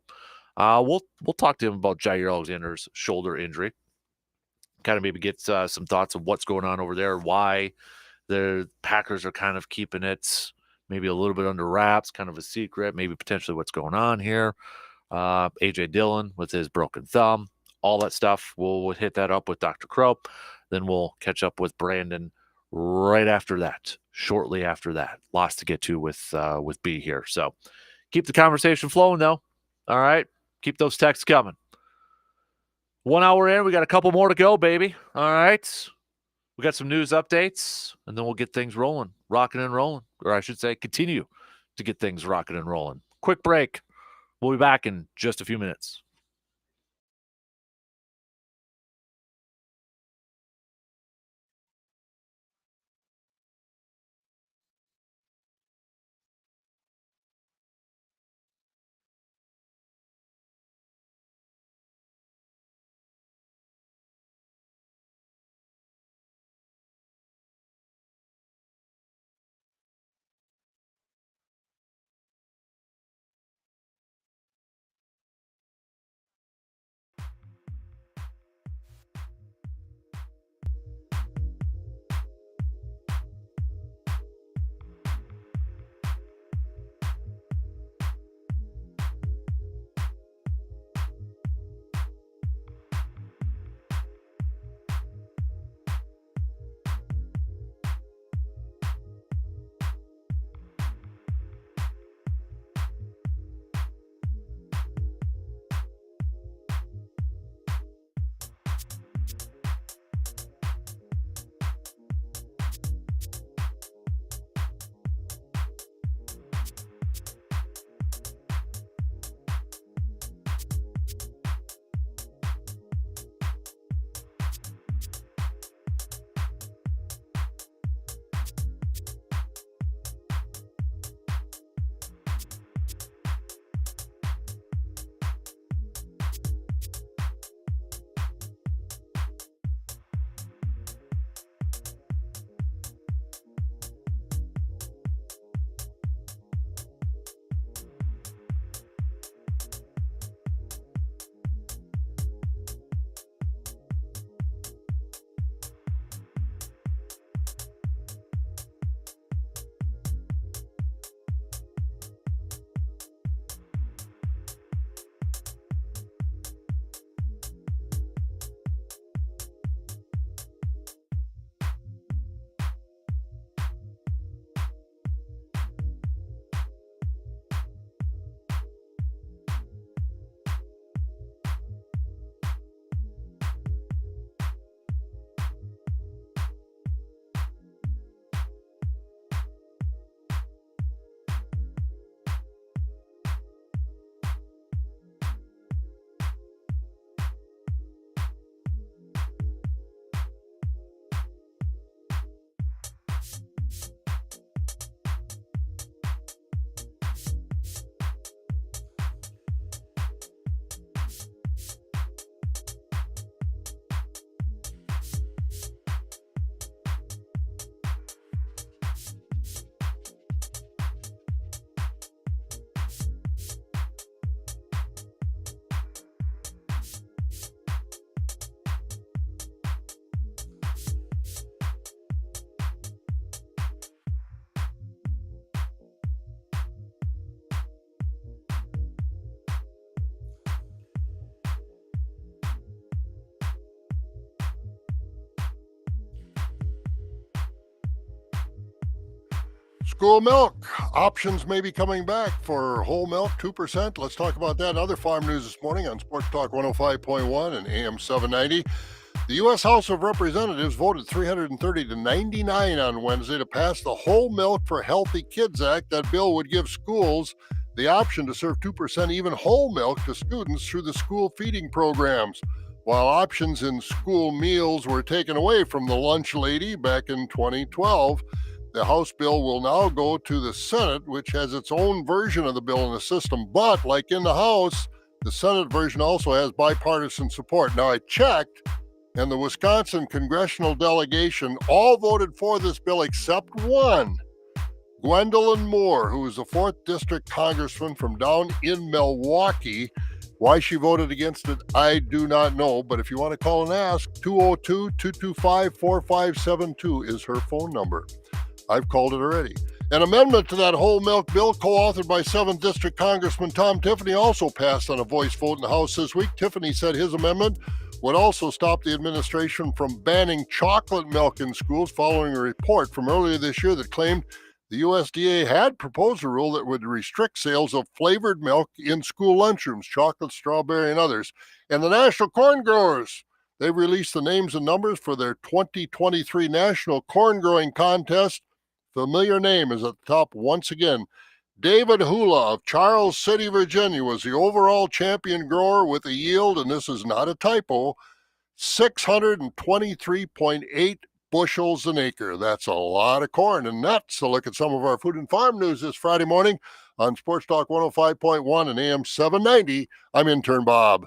We'll talk to him about Jair Alexander's shoulder injury. Kind of maybe get some thoughts of what's going on over there, why the Packers are kind of keeping it maybe a little bit under wraps, kind of a secret, maybe potentially what's going on here. AJ Dillon with his broken thumb, all that stuff. We'll hit that up with Dr. Crow. Then we'll catch up with Brandon right after that, shortly after that. Lots to get to with B here. So keep the conversation flowing, though. All right. Keep those texts coming. 1 hour in, we got a couple more to go, baby. All right. We got some news updates, and then we'll get things rolling, rocking and rolling. Or I should say, continue to get things rocking and rolling. Quick break. We'll be back in just a few minutes. School milk. Options may be coming back for whole milk, 2%. Let's talk about that and other farm news this morning on Sports Talk 105.1 and AM 790. The U.S. House of Representatives voted 330 to 99 on Wednesday to pass the Whole Milk for Healthy Kids Act. That bill would give schools the option to serve 2% even whole milk to students through the school feeding programs. While options in school meals were taken away from the lunch lady back in 2012, the House bill will now go to the Senate, which has its own version of the bill in the system. But like in the House, the Senate version also has bipartisan support. Now, I checked, and the Wisconsin congressional delegation all voted for this bill except one. Gwendolyn Moore, who is a 4th District Congressman from down in Milwaukee. Why she voted against it, I do not know. But if you want to call and ask, 202-225-4572 is her phone number. I've called it already. An amendment to that whole milk bill, co-authored by 7th District Congressman Tom Tiffany, also passed on a voice vote in the House this week. Tiffany said his amendment would also stop the administration from banning chocolate milk in schools following a report from earlier this year that claimed the USDA had proposed a rule that would restrict sales of flavored milk in school lunchrooms, chocolate, strawberry, and others. And the National Corn Growers, they've released the names and numbers for their 2023 National Corn Growing Contest. Familiar name is at the top once again. David Hula of Charles City, Virginia, was the overall champion grower with a yield, and this is not a typo, 623.8 bushels an acre. That's a lot of corn and nuts. A look at some of our food and farm news this Friday morning on Sports Talk 105.1 and AM 790. I'm intern Bob.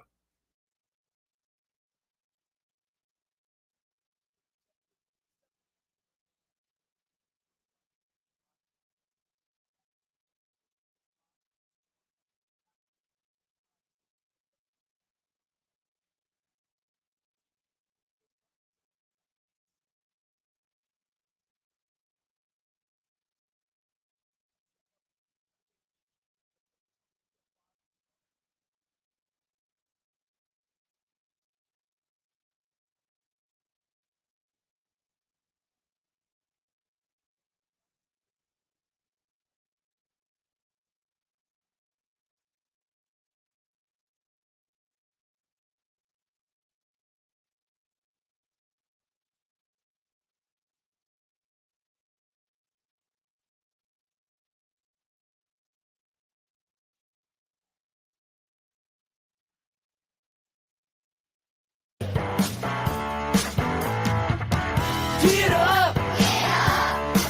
Get up!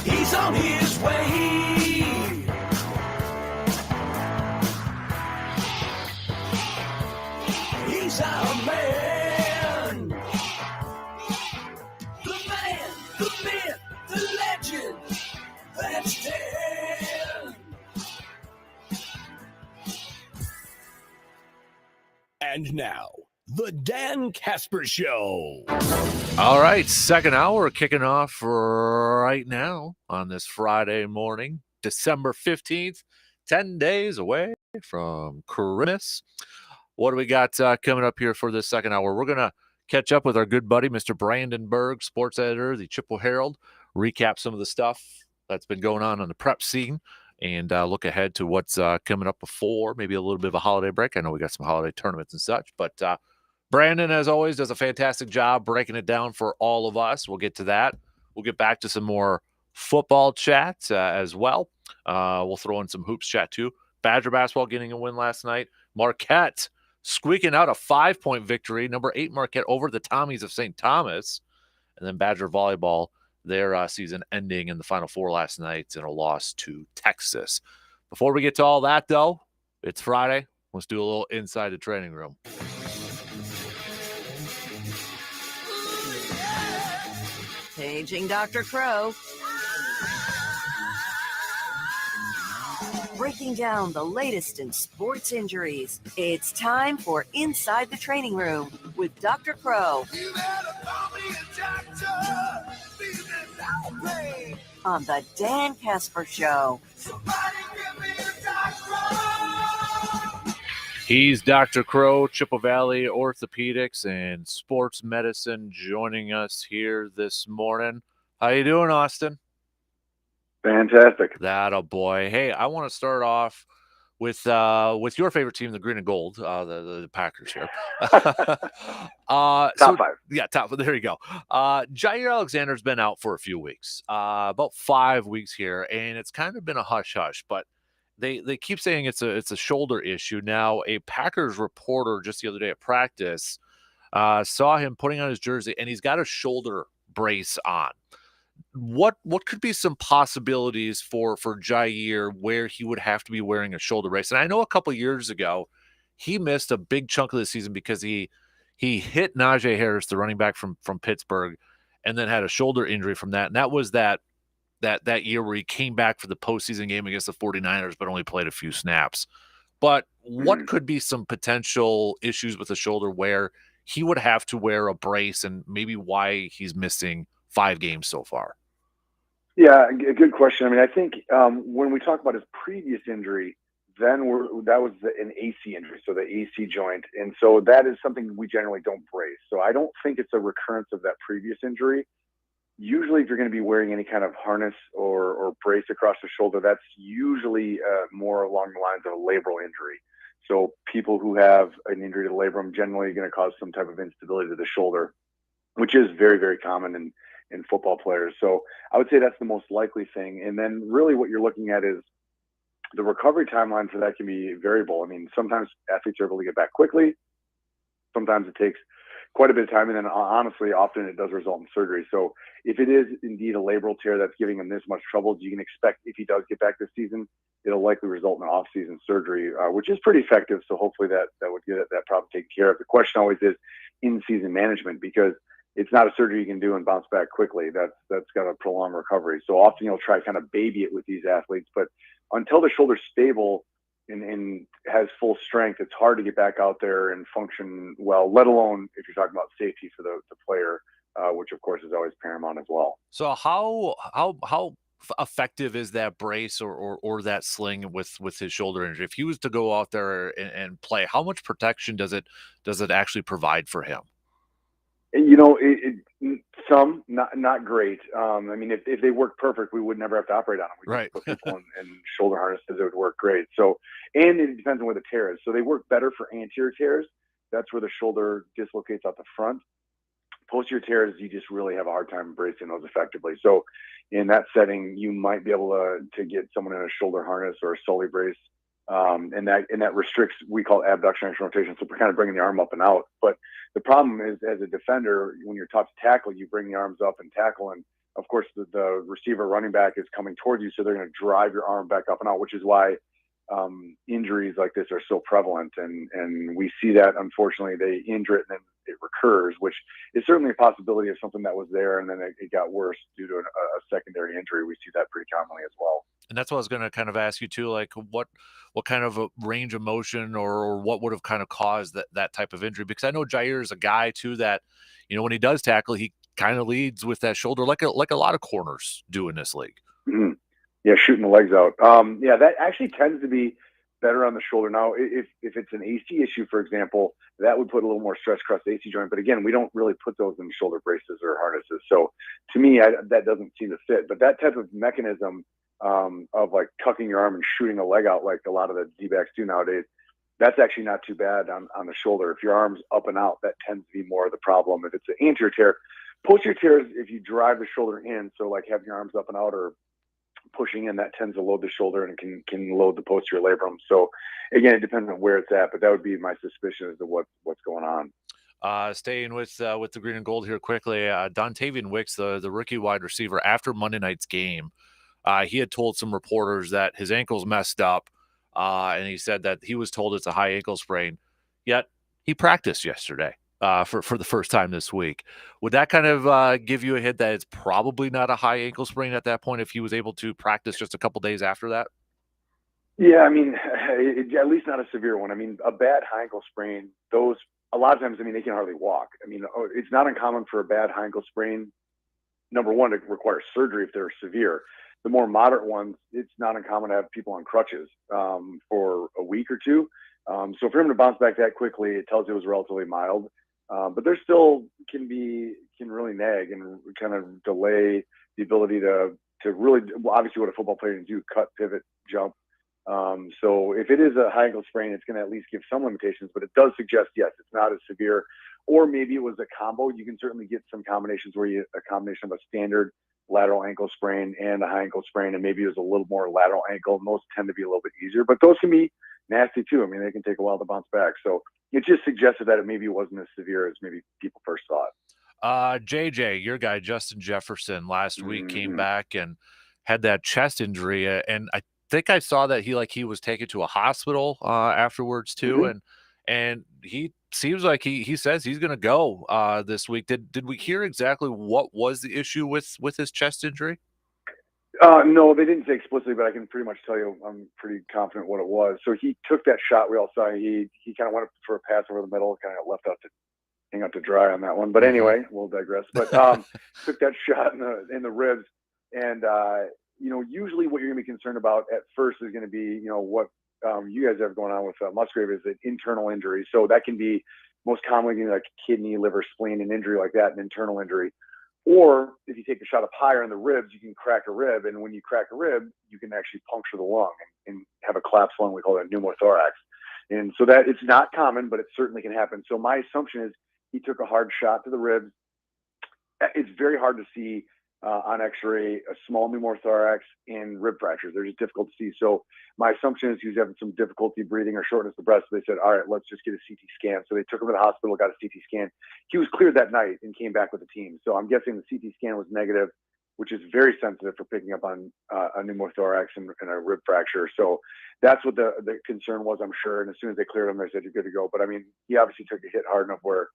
He's on his way. He's our man. The man, the myth, the legend. That's Dan. And now, the Dan Kasper Show. All right, second hour kicking off right now on this Friday morning, December 15th, 10 days away from Christmas. What do we got coming up here for this second hour? We're going to catch up with our good buddy, Mr. Brandon Berg, sports editor, the Chippewa Herald, recap some of the stuff that's been going on the prep scene, and look ahead to what's coming up before, maybe a little bit of a holiday break. I know we got some holiday tournaments and such, but Brandon, as always, does a fantastic job breaking it down for all of us. We'll get to that. We'll get back to some more football chat as well. We'll throw in some hoops chat too. Badger basketball getting a win last night. Marquette squeaking out a 5-point victory. Number 8 Marquette over the Tommies of St. Thomas. And then Badger volleyball, their season ending in the Final Four last night in a loss to Texas. Before we get to all that, though, it's Friday. Let's do a little inside the training room. Paging Dr. Crow. Breaking down the latest in sports injuries. It's time for Inside the Training Room with Dr. Crow. You better call me a doctor. On the Dan Kasper Show. Somebody give me a doctor. He's Dr. Crow, Chippewa Valley Orthopedics and Sports Medicine, joining us here this morning. How you doing, Austin? Fantastic. That a boy. Hey, I want to start off with your favorite team, the green and gold, the Packers here. Top five. Yeah, top. There you go. Jair Alexander's been out for a few weeks, about 5 weeks here, and it's kind of been a hush hush. But they keep saying it's a shoulder issue. Now, a Packers reporter just the other day at practice saw him putting on his jersey, and he's got a shoulder brace on. What could be some possibilities for Jair where he would have to be wearing a shoulder brace? And I know a couple years ago he missed a big chunk of the season because he hit Najee Harris, the running back from Pittsburgh, and then had a shoulder injury from that. And that was that year where he came back for the postseason game against the 49ers, but only played a few snaps. But what could be some potential issues with the shoulder where he would have to wear a brace, and maybe why he's missing 5 games so far? Yeah, a good question. I mean, I think when we talk about his previous injury, then that was an AC injury, so the AC joint. And so that is something we generally don't brace. So I don't think it's a recurrence of that previous injury. Usually, if you're going to be wearing any kind of harness or brace across the shoulder, that's usually more along the lines of a labral injury. So people who have an injury to the labrum generally are going to cause some type of instability to the shoulder, which is very, very common in football players. So I would say that's the most likely thing. And then really what you're looking at is the recovery timeline for that can be variable. I mean, sometimes athletes are able to get back quickly. Sometimes it takes quite a bit of time. And then honestly, often it does result in surgery. So if it is indeed a labral tear that's giving him this much trouble, you can expect if he does get back this season, it'll likely result in an off-season surgery, which is pretty effective. So hopefully that would get that problem taken care of. The question always is in-season management, because it's not a surgery you can do and bounce back quickly. That's got a prolonged recovery. So often you'll try kind of baby it with these athletes, but until the shoulder's stable and has full strength, it's hard to get back out there and function well, let alone if you're talking about safety for the player, which of course is always paramount as well. So how effective is that brace or that sling with his shoulder injury? If he was to go out there and play, how much protection does it actually provide for him? You know, some not great. I mean, if they work perfect, we would never have to operate on them. We Right. just put people in shoulder harnesses; it would work great. So, and it depends on where the tear is. So they work better for anterior tears. That's where the shoulder dislocates out the front. Posterior tears, you just really have a hard time bracing those effectively. So, in that setting, you might be able to get someone in a shoulder harness or a Sully brace. And that restricts, we call abduction action rotation. So we're kind of bringing the arm up and out. But the problem is, as a defender, when you're taught to tackle, you bring the arms up and tackle. And of course, the receiver running back is coming towards you. So they're going to drive your arm back up and out, which is why injuries like this are so prevalent. And we see that, unfortunately, they injure it and then it recurs, which is certainly a possibility of something that was there and then it got worse due to a secondary injury. We see that pretty commonly as well. And that's what I was going to kind of ask you too, like what kind of a range of motion or what would have kind of caused that type of injury? Because I know Jair is a guy too that, you know, when he does tackle, he kind of leads with that shoulder like a lot of corners do in this league. Mm-hmm. Yeah, shooting the legs out. Yeah, that actually tends to be better on the shoulder. Now, if it's an AC issue, for example, that would put a little more stress across the AC joint. But again, we don't really put those in shoulder braces or harnesses. So to me, that doesn't seem to fit. But that type of mechanism of like tucking your arm and shooting a leg out like a lot of the D-backs do nowadays, that's actually not too bad on the shoulder. If your arm's up and out, that tends to be more of the problem. If it's an anterior tear, posterior tears, if you drive the shoulder in, so like having your arms up and out or pushing in, that tends to load the shoulder and can load the posterior labrum. So again, it depends on where it's at, but that would be my suspicion as to what's going on. Staying with the green and gold here quickly, Dontavian Wicks, the rookie wide receiver, after Monday night's game, he had told some reporters that his ankle's messed up, and he said that he was told it's a high ankle sprain, yet he practiced yesterday for the first time this week. Would that kind of give you a hint that it's probably not a high ankle sprain at that point if he was able to practice just a couple days after that? Yeah, I mean, at least not a severe one. I mean, a bad high ankle sprain, those a lot of times, I mean, they can hardly walk. I mean, it's not uncommon for a bad high ankle sprain, number one, to require surgery if they're severe. The more moderate ones, it's not uncommon to have people on crutches for a week or two. So for him to bounce back that quickly, it tells you it was relatively mild. But there still can really nag and kind of delay the ability to really, well, obviously what a football player can do, cut, pivot, jump. So if it is a high ankle sprain, it's going to at least give some limitations, but it does suggest, yes, it's not as severe. Or maybe it was a combo. You can certainly get some combinations where a combination of a standard lateral ankle sprain and a high ankle sprain, and maybe it was a little more lateral ankle, and those tend to be a little bit easier, but those can be nasty too. I mean, they can take a while to bounce back. So it just suggested that it maybe wasn't as severe as maybe people first thought. JJ, your guy, Justin Jefferson, last week came Mm-hmm. back and had that chest injury. And I think I saw that he was taken to a hospital afterwards too. Mm-hmm. And he seems like he says he's going to go this week. Did we hear exactly what was the issue with his chest injury? No, they didn't say explicitly, but I can pretty much tell you I'm pretty confident what it was. So he took that shot. We all saw he kind of went up for a pass over the middle, kind of left out to hang out to dry on that one. But anyway, we'll digress. But took that shot in the ribs, and usually what you're going to be concerned about at first is going to be what you guys have going on with Musgrave is an internal injury. So that can be most commonly like kidney, liver, spleen, an injury like that, an internal injury. Or if you take the shot up higher in the ribs, you can crack a rib, and when you crack a rib, you can actually puncture the lung and have a collapsed lung. We call it a pneumothorax. And so that it's not common, but it certainly can happen. So my assumption is he took a hard shot to the ribs. It's very hard to see on X-ray a small pneumothorax and rib fractures. They're just difficult to see. So my assumption is he was having some difficulty breathing or shortness of breath. So they said, all right, let's just get a CT scan. So they took him to the hospital, got a CT scan. He was cleared that night and came back with the team. So I'm guessing the CT scan was negative, which is very sensitive for picking up on a pneumothorax and a rib fracture. So that's what the concern was, I'm sure. And as soon as they cleared him, they said, you're good to go. But I mean, he obviously took a hit hard enough where,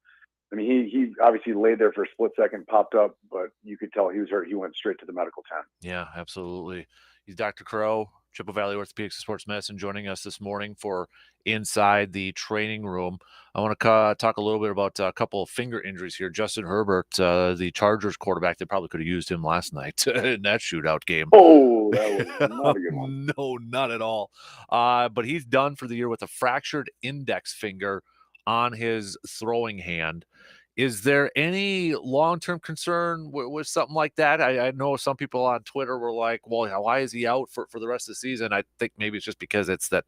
I mean, he obviously laid there for a split second, popped up, but you could tell he was hurt. He went straight to the medical tent. Yeah, absolutely. He's Dr. Crow, Chippewa Valley Orthopedics and Sports Medicine, joining us this morning for Inside the Training Room. I want to talk a little bit about a couple of finger injuries here. Justin Herbert, the Chargers quarterback, they probably could have used him last night in that shootout game. Oh, that was not a good one. No, not at all. But he's done for the year with a fractured index finger on his throwing hand. Is there any long-term concern with something like that? I know some people on Twitter were like, well, why is he out for the rest of the season? I think maybe it's just because it's in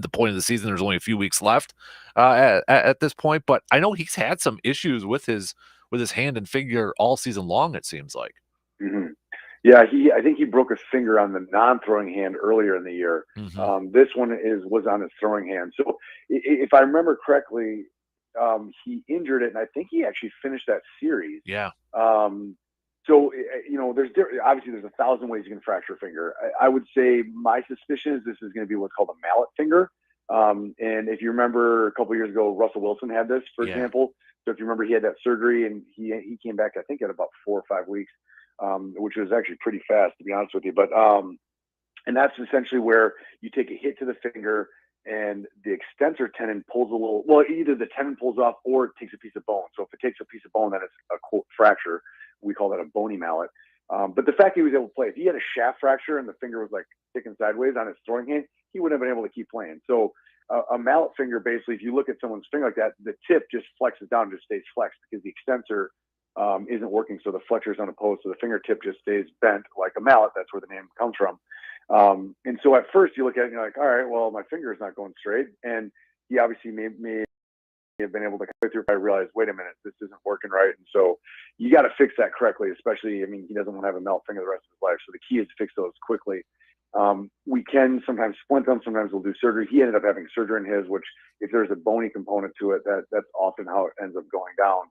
the point of the season. There's only a few weeks left at this point. But I know he's had some issues with his hand and finger all season long, it seems like. Mm-hmm. Yeah, I think he broke his finger on the non-throwing hand earlier in the year. Mm-hmm. This one was on his throwing hand. So if I remember correctly, he injured it, and I think he actually finished that series. Yeah. So obviously there's 1,000 ways you can fracture a finger. I would say my suspicion is this is going to be what's called a mallet finger. And if you remember a couple of years ago, Russell Wilson had this, for example. So if you remember, he had that surgery, and he came back, I think, at about 4 or 5 weeks. Which was actually pretty fast, to be honest with you. But and that's essentially where you take a hit to the finger and the extensor tendon pulls a little. Well, either the tendon pulls off or it takes a piece of bone. So if it takes a piece of bone, then it's a quote fracture. We call that a bony mallet. But the fact he was able to play, if he had a shaft fracture and the finger was like sticking sideways on his throwing hand, he wouldn't have been able to keep playing. So a mallet finger, basically, if you look at someone's finger like that, the tip just flexes down, just stays flexed because the extensor isn't working, so the flexor is unopposed, so the fingertip just stays bent like a mallet. That's where the name comes from. And so at first you look at it and you're like, all right, well, my finger is not going straight. And he obviously may have been able to go through. I realized, wait a minute, this isn't working right. And so you got to fix that correctly, especially, I mean, he doesn't want to have a mallet finger the rest of his life. So the key is to fix those quickly. We can sometimes splint them, sometimes we'll do surgery. He ended up having surgery in his, which if there's a bony component to it, that's often how it ends up going down.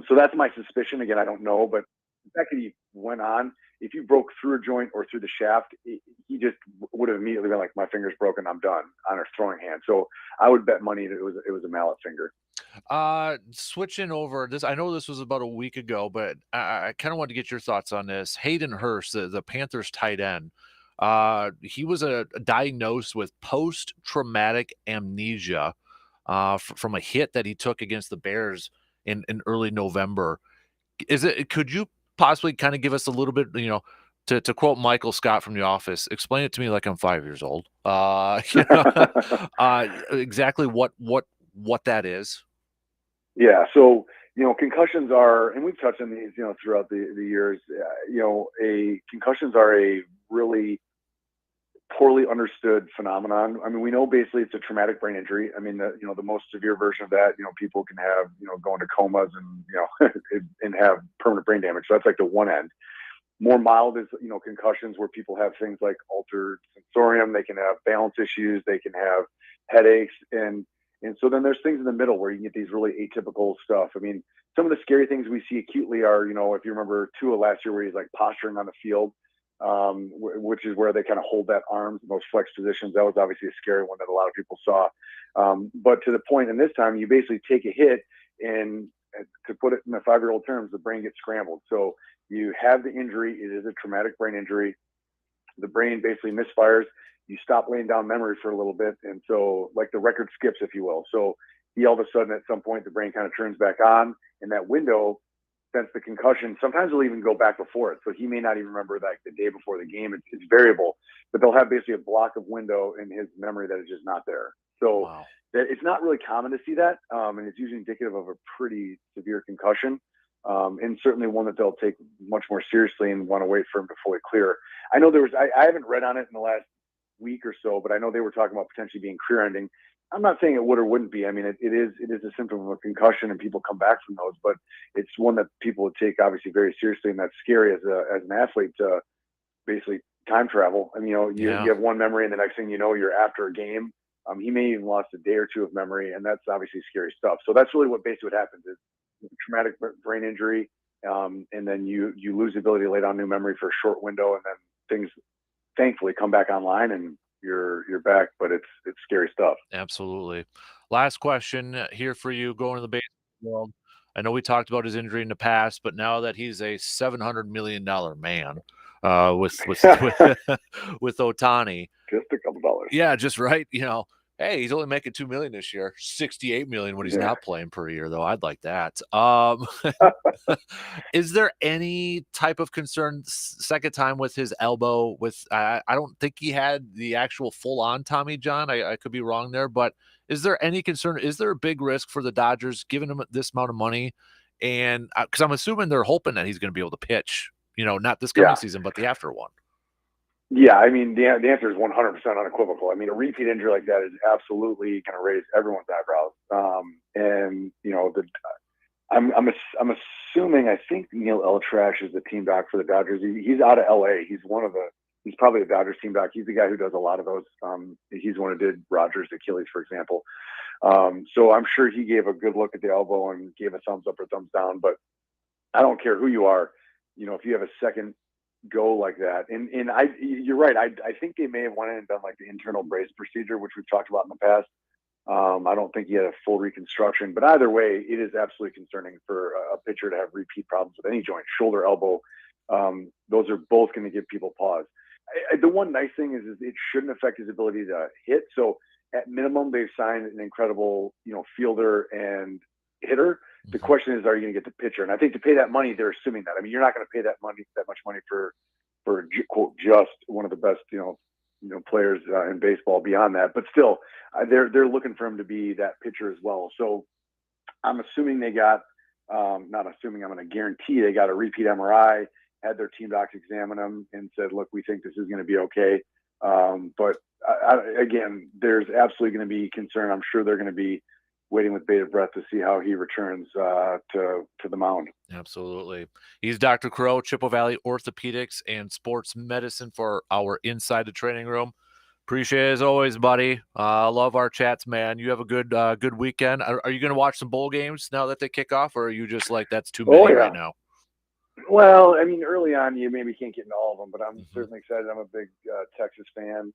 So that's my suspicion. Again, I don't know, but the fact that he went on, if you broke through a joint or through the shaft, he just would have immediately been like, my finger's broken, I'm done, on a throwing hand. So I would bet money that it was a mallet finger. Switching over this, I know this was about a week ago, but I kind of wanted to get your thoughts on this. Hayden Hurst, the Panthers tight end, he was diagnosed with post-traumatic amnesia from a hit that he took against the Bears in early November. Could you possibly kind of give us a little bit, to quote Michael Scott from The Office, explain it to me like I'm 5 years old. Exactly what that is. Yeah. So concussions are, and we've touched on these, throughout the years, concussions are a really poorly understood phenomenon. I mean, we know basically it's a traumatic brain injury. I mean, the most severe version of that, people can have, go into comas and, and have permanent brain damage. So that's like the one end. More mild is, concussions where people have things like altered sensorium. They can have balance issues. They can have headaches. And so then there's things in the middle where you can get these really atypical stuff. I mean, some of the scary things we see acutely are, if you remember Tua last year where he's like posturing on the field, which is where they kind of hold that arms in those flex positions. That was obviously a scary one that a lot of people saw. But to the point, and this time you basically take a hit, and to put it in the 5-year-old terms, the brain gets scrambled. So you have the injury. It is a traumatic brain injury. The brain basically misfires. You stop laying down memory for a little bit. And so like the record skips, if you will. So all of a sudden at some point, the brain kind of turns back on, and that window, since the concussion, sometimes they'll even go back before it. So he may not even remember like the day before the game. It's variable, but they'll have basically a block of window in his memory that is just not there. So Wow. it's not really common to see that. And it's usually indicative of a pretty severe concussion. And certainly one that they'll take much more seriously and want to wait for him to fully clear. I know I haven't read on it in the last week or so, but I know they were talking about potentially being career ending. I'm not saying it would or wouldn't be. I mean, it is a symptom of a concussion, and people come back from those, but it's one that people would take obviously very seriously, and that's scary as an athlete to basically time travel. I mean, you have one memory, and the next thing you know, you're after a game. He may even lost a day or two of memory, and that's obviously scary stuff. So that's really what basically what happens is traumatic brain injury, and then you lose the ability to lay down new memory for a short window, and then things thankfully come back online, and you're back, but it's scary stuff. Absolutely. Last question here for you, going to the baseball world. I know we talked about his injury in the past, but now that he's a $700 million man with with Ohtani, Just a couple dollars. yeah, just right. Hey, he's only making $2 million this year, $68 million when he's not playing per year, though. I'd like that. Is there any type of concern second time with his elbow? I don't think he had the actual full-on Tommy John. I could be wrong there, but is there any concern? Is there a big risk for the Dodgers giving him this amount of money? And because I'm assuming they're hoping that he's going to be able to pitch, not this coming season, but the after one. Yeah, I mean, the answer is 100% unequivocal. I mean, a repeat injury like that is absolutely going to raise everyone's eyebrows. And I'm assuming, I think Neil Eltrash is the team doc for the Dodgers. He's out of LA. He's probably the Dodgers team doc. He's the guy who does a lot of those. He's the one who did Rogers' Achilles, for example. So I'm sure he gave a good look at the elbow and gave a thumbs up or thumbs down. But I don't care who you are, if you have a second go like that, and you're right. I think they may have went in and done like the internal brace procedure, which we've talked about in the past. I don't think he had a full reconstruction, but either way, it is absolutely concerning for a pitcher to have repeat problems with any joint, shoulder, elbow. Those are both going to give people pause. The one nice thing is it shouldn't affect his ability to hit. So at minimum, they've signed an incredible, fielder and hitter. The question is, are you going to get the pitcher? And I think to pay that money, they're assuming that. I mean, you're not going to pay that much money for quote just one of the best, players in baseball beyond that. But still, they're looking for him to be that pitcher as well. So I'm assuming they got, not assuming, I'm going to guarantee they got a repeat MRI, had their team docs examine him and said, look, we think this is going to be okay. But again, there's absolutely going to be concern. I'm sure they're going to be waiting with bated breath to see how he returns to the mound. Absolutely. He's Dr. Crow, Chippewa Valley Orthopedics and Sports Medicine for our Inside the Training Room. Appreciate it as always, buddy. Love our chats, man. You have a good weekend. Are you going to watch some bowl games now that they kick off, or are you just like, that's too many right now? Well, I mean, early on, you maybe can't get into all of them, but I'm certainly excited. I'm a big Texas fan,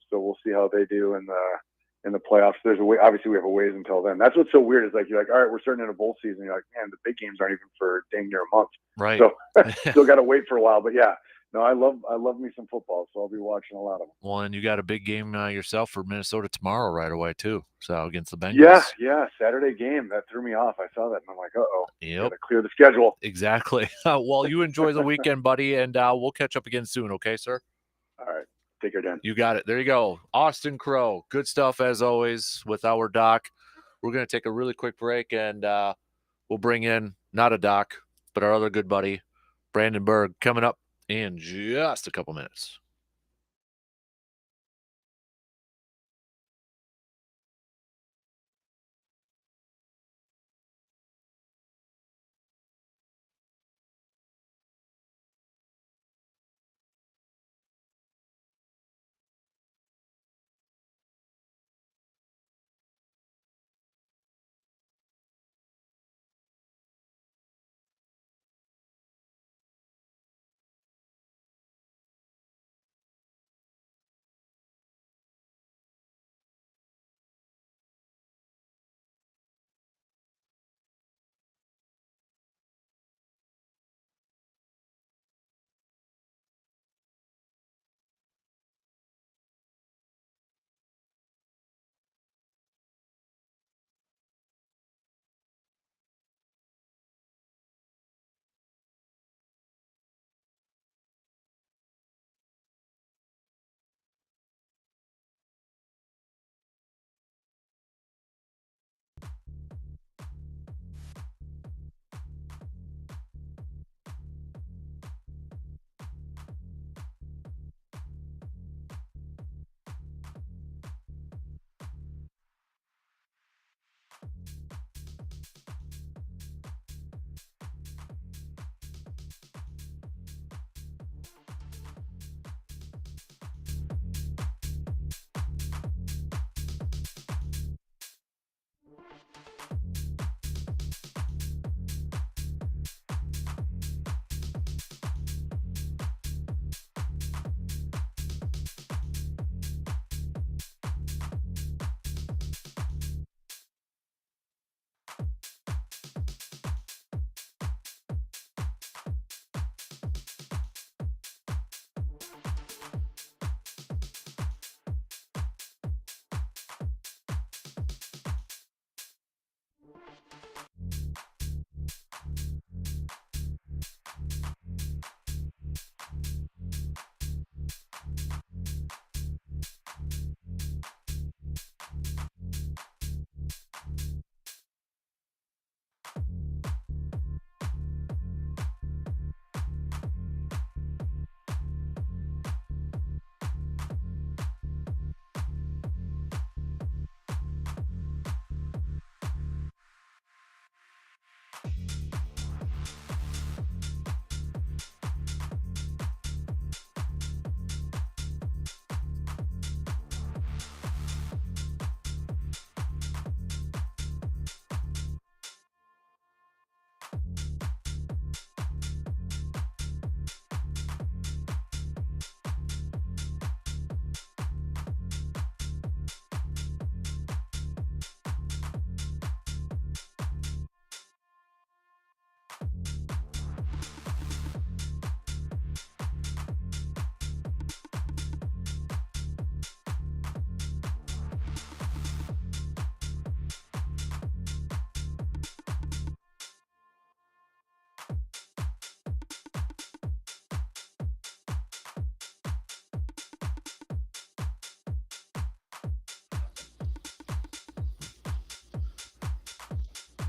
so we'll see how they do in the playoffs. Obviously we have a ways until then. That's what's so weird is like, you're like, all right, we're starting in a bowl season. You're like, man, the big games aren't even for dang near a month. Right. So still got to wait for a while, but yeah, no, I love me some football. So I'll be watching a lot of them. Well, and you got a big game yourself for Minnesota tomorrow right away too. So against the Bengals. Yeah. Saturday game. That threw me off. I saw that and I'm like, yep. Gotta clear the schedule. Exactly. Well, you enjoy the weekend, buddy. And we'll catch up again soon. Okay, sir? All right. Take care, Dan. You got it. There you go. Austin Crow. Good stuff as always with our doc. We're going to take a really quick break and we'll bring in not a doc, but our other good buddy, Brandon Berg, coming up in just a couple minutes.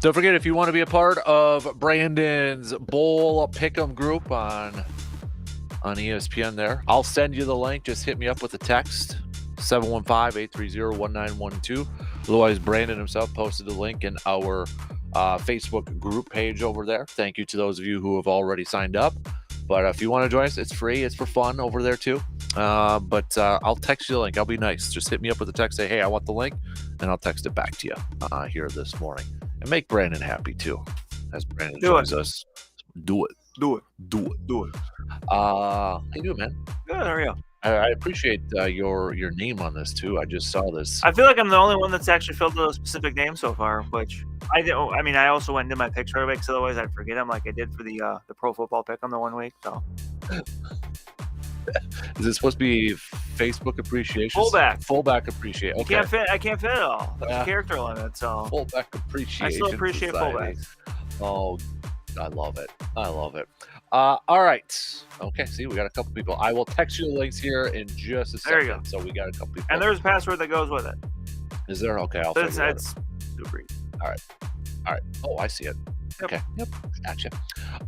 Don't forget, if you want to be a part of Brandon's Bowl Pick'em group on ESPN there, I'll send you the link. Just hit me up with a text, 715-830-1912. Otherwise, Brandon himself posted the link in our Facebook group page over there. Thank you to those of you who have already signed up. But if you want to join us, it's free. It's for fun over there too. But I'll text you the link. I'll be nice. Just hit me up with a text. Say, hey, I want the link. And I'll text it back to you here this morning. And make Brandon happy too, as Brandon joins us. Do it. How you doing, man? Good. How are you? I appreciate your name on this too. I just saw this. I feel like I'm the only one that's actually filled out a specific name so far, which I did. I mean, I also went and did my picks right away because otherwise I'd forget them, like I did for the pro football pick on the 1 week. So, is it supposed to be Facebook appreciation? Fullback appreciation. Okay. I can't fit it all. That's a character limit. So fullback appreciation. I still appreciate society. fullbacks. Oh, I love it. All right. Okay. See, we got a couple people. I will text you the links here in just a second. There you go. So we got a couple people. And there's a password that goes with it. Is there? Okay. I'll But figure it out. it's super easy. All right. Oh, I see it. Okay. Yep. Gotcha.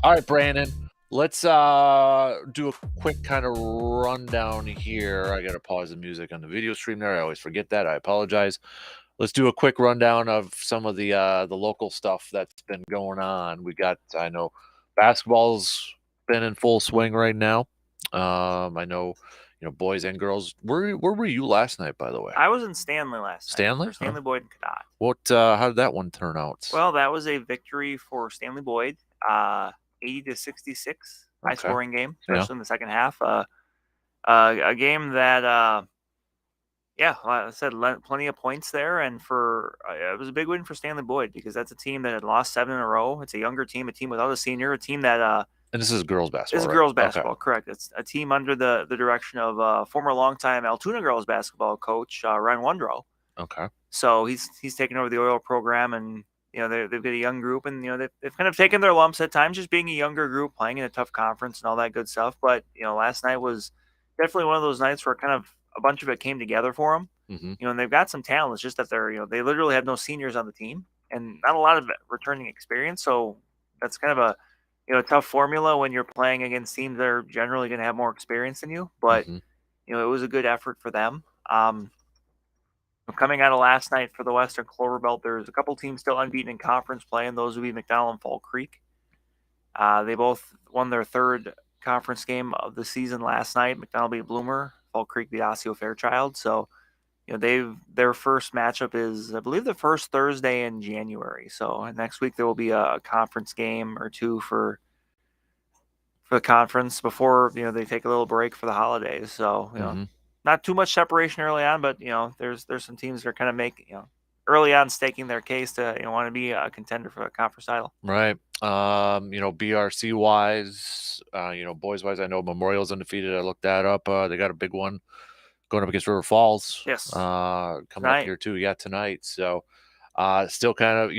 All right, Brandon. Let's do a quick kind of rundown here. I gotta pause the music on the video stream there. I always forget that. I apologize. Let's do a quick rundown of some of the local stuff that's been going on. I know basketball's been in full swing right now. I know, boys and girls. Where were you last night, by the way? I was in Stanley last night. Stanley? For Stanley Boyd and Cadott. What? How did that one turn out? Well, that was a victory for Stanley Boyd, 80-66, high Okay. scoring game, Yeah. especially in the second half. A game that, like I said, plenty of points there, and it was a big win for Stanley Boyd because that's a team that had lost 7 in a row. It's a younger team, a team without a senior, a team that And this is girls basketball. This is right? girls Okay. basketball, correct. It's a team under the direction of former longtime Altoona girls basketball coach Ryan Wondrow. Okay. So he's taken over the oil program, and they've got a young group, and they've kind of taken their lumps at times, just being a younger group playing in a tough conference and all that good stuff. But last night was definitely one of those nights where kind of a bunch of it came together for them. Mm-hmm. And they've got some talent. It's just that they literally have no seniors on the team and not a lot of returning experience. So that's kind of a tough formula when you're playing against teams that are generally going to have more experience than you. But it was a good effort for them. Coming out of last night for the Western Clover Belt, there's a couple teams still unbeaten in conference play, and those would be McDonald and Fall Creek. They both won their third conference game of the season last night. McDonald beat Bloomer, Fall Creek beat Osseo Fairchild. So, their first matchup is, I believe, the first Thursday in January. So next week there will be a conference game or two for the conference before they take a little break for the holidays. So not too much separation early on, but there's some teams that are kind of early on staking their case to want to be a contender for a conference title. Right. BRC wise, boys wise, I know Memorial's undefeated. I looked that up. They got a big one going up against River Falls. Yes. Coming Tonight. up here too. Yeah, tonight. So, still kind of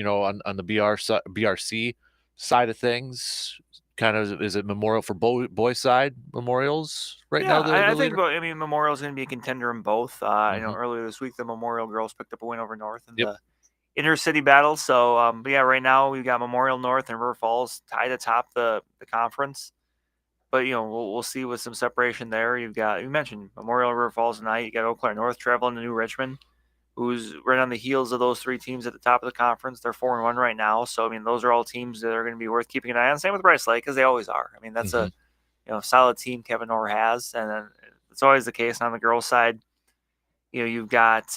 on the BRC side of things. Kind of, is it Memorial for boys side Memorials right now? I think Memorial's going to be a contender in both. Earlier this week the Memorial girls picked up a win over North in the intercity battle. So right now we've got Memorial, North, and River Falls tied atop the conference. But we'll see with some separation there. You mentioned Memorial, River Falls tonight. You got Eau Claire North traveling to New Richmond, who's right on the heels of those three teams at the top of the conference. They're 4-1 right now. So, those are all teams that are going to be worth keeping an eye on. Same with Rice Lake, because they always are. That's a solid team Kevin Orr has. And then it's always the case on the girls' side. You've got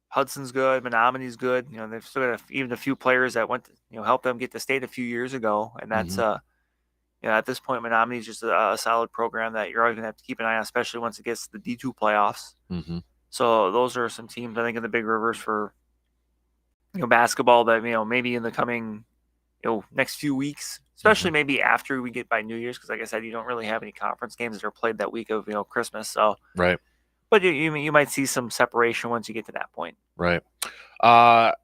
Hudson's good, Menominee's good. They've still got even a few players that went to, help them get to state a few years ago. And that's, at this point, Menominee's just a solid program that you're always going to have to keep an eye on, especially once it gets to the D2 playoffs. Mm-hmm. So those are some teams, I think, in the Big Rivers for basketball that maybe in the coming next few weeks, especially maybe after we get by New Year's, because like I said, you don't really have any conference games that are played that week of Christmas. So right, but you might see some separation once you get to that point. Right. Want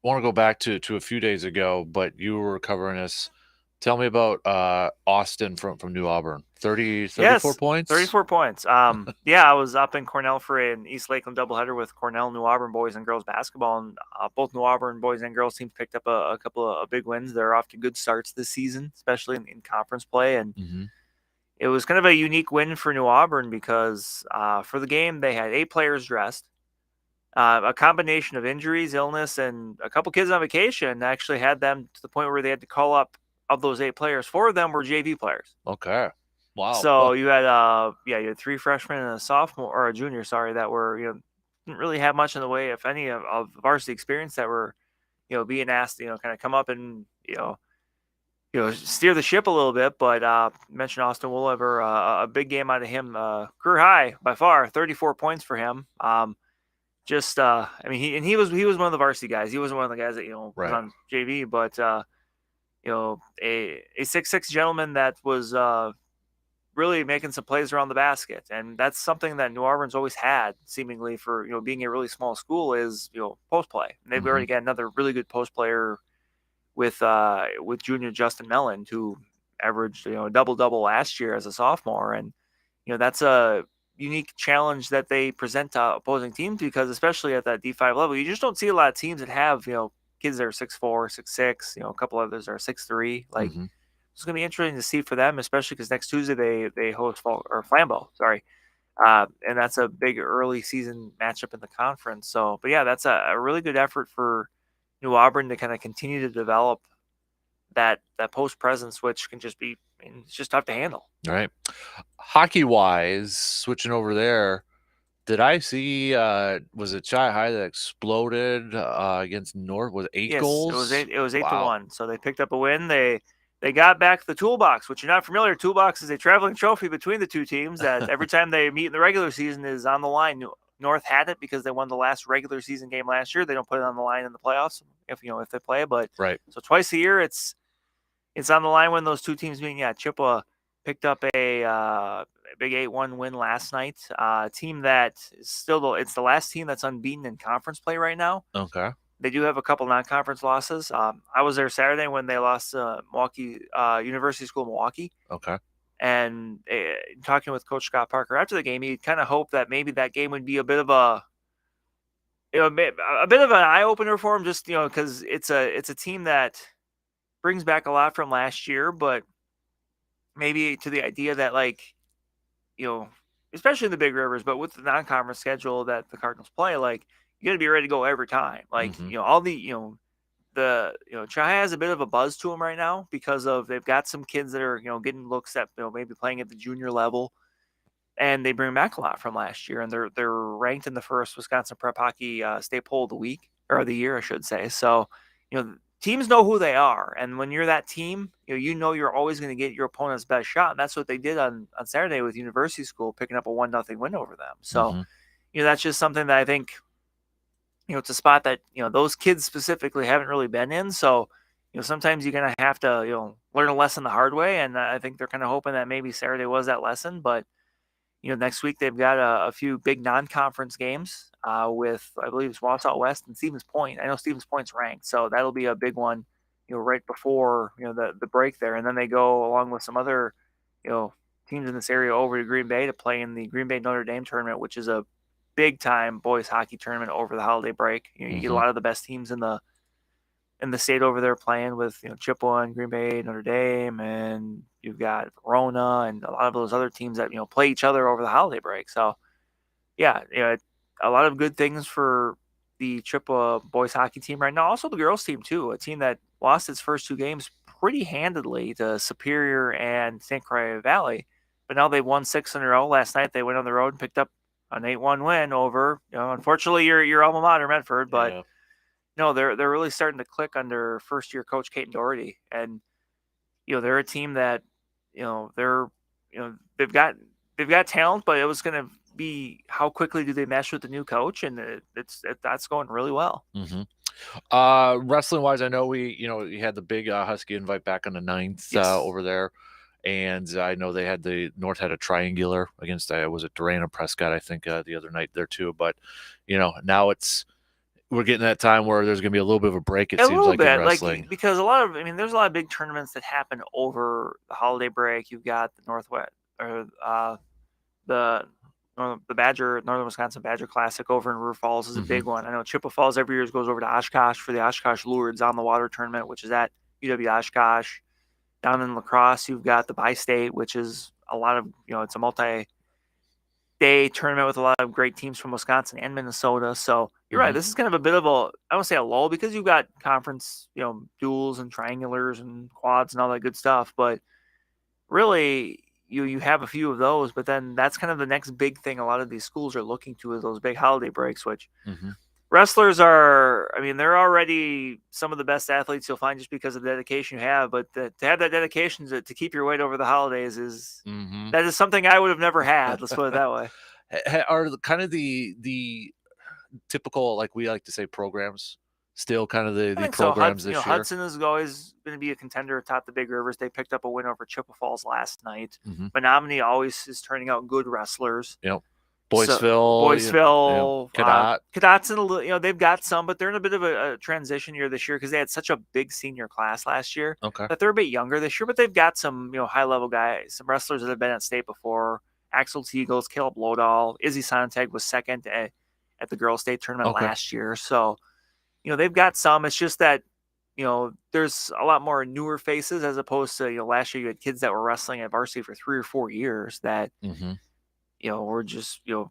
to go back to a few days ago, but you were covering us. Tell me about Austin from New Auburn. 34 points? 34 points. I was up in Cornell for an East Lakeland doubleheader with Cornell, New Auburn boys and girls basketball, and both New Auburn boys and girls teams picked up a couple of big wins. They're off to good starts this season, especially in conference play, and it was kind of a unique win for New Auburn because for the game they had 8 players dressed. A combination of injuries, illness, and a couple kids on vacation actually had them to the point where they had to call up. Of those 8 players, 4 of them were JV players. Okay. Wow. So you had you had 3 freshmen and a sophomore or a junior, that were didn't really have much in the way, if any, of varsity experience that were being asked kind of come up and steer the ship a little bit. But mentioned Austin Woolliver, a big game out of him, career high by far, 34 points for him. He was one of the varsity guys. He wasn't one of the guys that was on JV, but. A 6'6" gentleman that was really making some plays around the basket. And that's something that New Auburn's always had, seemingly, for being a really small school, is post play. And they've already got another really good post player with junior Justin Melland, who averaged a double last year as a sophomore. And that's a unique challenge that they present to opposing teams, because especially at that D5 level, you just don't see a lot of teams that have kids that are 6'4", 6'6", a couple others are 6'3". Like, Mhm. it's going to be interesting to see for them, especially because next Tuesday they host Flambeau, sorry. And that's a big early season matchup in the conference. So, but yeah, that's a really good effort for New Auburn to kind of continue to develop that post presence, which can just be, I mean, it's just tough to handle. All right. Hockey wise, switching over there, did I see was it Chi High that exploded against North with 8 Yes, goals? it was 8 to Wow. 1. So they picked up a win. They got back the toolbox, which you're not familiar. Toolbox is a traveling trophy between the two teams that every time they meet in the regular season is on the line. North had it because they won the last regular season game last year. They don't put it on the line in the playoffs if they play, but Right. so twice a year it's on the line when those two teams meet. Yeah, Chippewa picked up a big 8-1 win last night. Team that is it's the last team that's unbeaten in conference play right now. Okay. They do have a couple non-conference losses. I was there Saturday when they lost Milwaukee University School Milwaukee. Okay. And talking with Coach Scott Parker after the game, he kind of hoped that maybe that game would be a bit of a bit of an eye opener for him, just because it's a team that brings back a lot from last year, but maybe to the idea that especially in the big rivers, but with the non-conference schedule that the Cardinals play, like you got to be ready to go every time. Like Mhm. all the Chai has a bit of a buzz to them right now because of they've got some kids that are getting looks at maybe playing at the junior level, and they bring back a lot from last year, and they're ranked in the first Wisconsin Prep Hockey State Poll of the week or the year, I should say. So teams know who they are, and when you're that team, you're always going to get your opponent's best shot, and that's what they did on Saturday with University School, picking up a 1-0 win over them. So Mhm. that's just something that I think it's a spot that those kids specifically haven't really been in. So sometimes you're gonna have to learn a lesson the hard way, and I think they're kind of hoping that maybe Saturday was that lesson. But next week they've got a few big non-conference games with I believe it's Wausau West and Stevens Point. I know Stevens Point's ranked, so that'll be a big one. Right before the break there, and then they go along with some other teams in this area over to Green Bay to play in the Green Bay Notre Dame tournament, which is a big time boys hockey tournament over the holiday break. You get a Mhm. lot of the best teams in the state over there playing with Chippewa and Green Bay, Notre Dame, and you've got Verona and a lot of those other teams that play each other over the holiday break. So yeah, a lot of good things for the Chippewa boys hockey team right now. Also the girls team too, a team that lost its first two games pretty handedly to Superior and St. Croix Valley, but now they've won 6 in a row. Last night they went on the road and picked up an 8-1 win over unfortunately your alma mater Medford, but Yeah. no, they're really starting to click under first year coach Kate Doherty, and they're a team that they're they've got talent, but it was going to be how quickly do they mesh with the new coach, and that's going really well. Mhm. Wrestling wise, I know we had the big Husky invite back on the 9th Yes. over there. And I know they had the North had a triangular against was it Durant and Prescott, I think, the other night there too. But now we're getting that time where there's gonna be a little bit of a break, it A seems little like, in bit, wrestling. because there's a lot of big tournaments that happen over the holiday break. You've got the Northwest or the Northern Wisconsin Badger Classic over in River Falls is a big Mhm. one. I know Chippewa Falls every year goes over to Oshkosh for the Oshkosh Lourdes on the Water tournament, which is at UW Oshkosh. Down in La Crosse, you've got the Bi-State, which is a lot of it's a multi-day tournament with a lot of great teams from Wisconsin and Minnesota. So you're right. Mhm. This is kind of a bit of I won't say a lull because you've got conference duels and triangulars and quads and all that good stuff, but really you have a few of those, but then that's kind of the next big thing a lot of these schools are looking to is those big holiday breaks, which Mhm. wrestlers are, I mean, they're already some of the best athletes you'll find just because of the dedication you have, but to have that dedication to keep your weight over the holidays Mhm. that is something I would have never had. Let's put it that way. Are kind of the typical, like we like to say, programs still kind of the I think so. programs this year? Hudson is always going to be a contender atop the big rivers. They picked up a win over Chippewa Falls last night. Mhm. Menominee always is turning out good wrestlers. Yep. So Boyceville, Boyceville, Cadott. Cadott's in a little, they've got some, but they're in a bit of a transition year this year because they had such a big senior class last year Okay. that they're a bit younger this year, but they've got some, high level guys, some wrestlers that have been at state before. Axel Teagles, Caleb Lodahl, Izzy Sontag was second at the girls' state tournament Okay. last year. So, they've got some. It's just that, there's a lot more newer faces as opposed to, last year you had kids that were wrestling at varsity for 3 or 4 years that, Mm-hmm. were just, you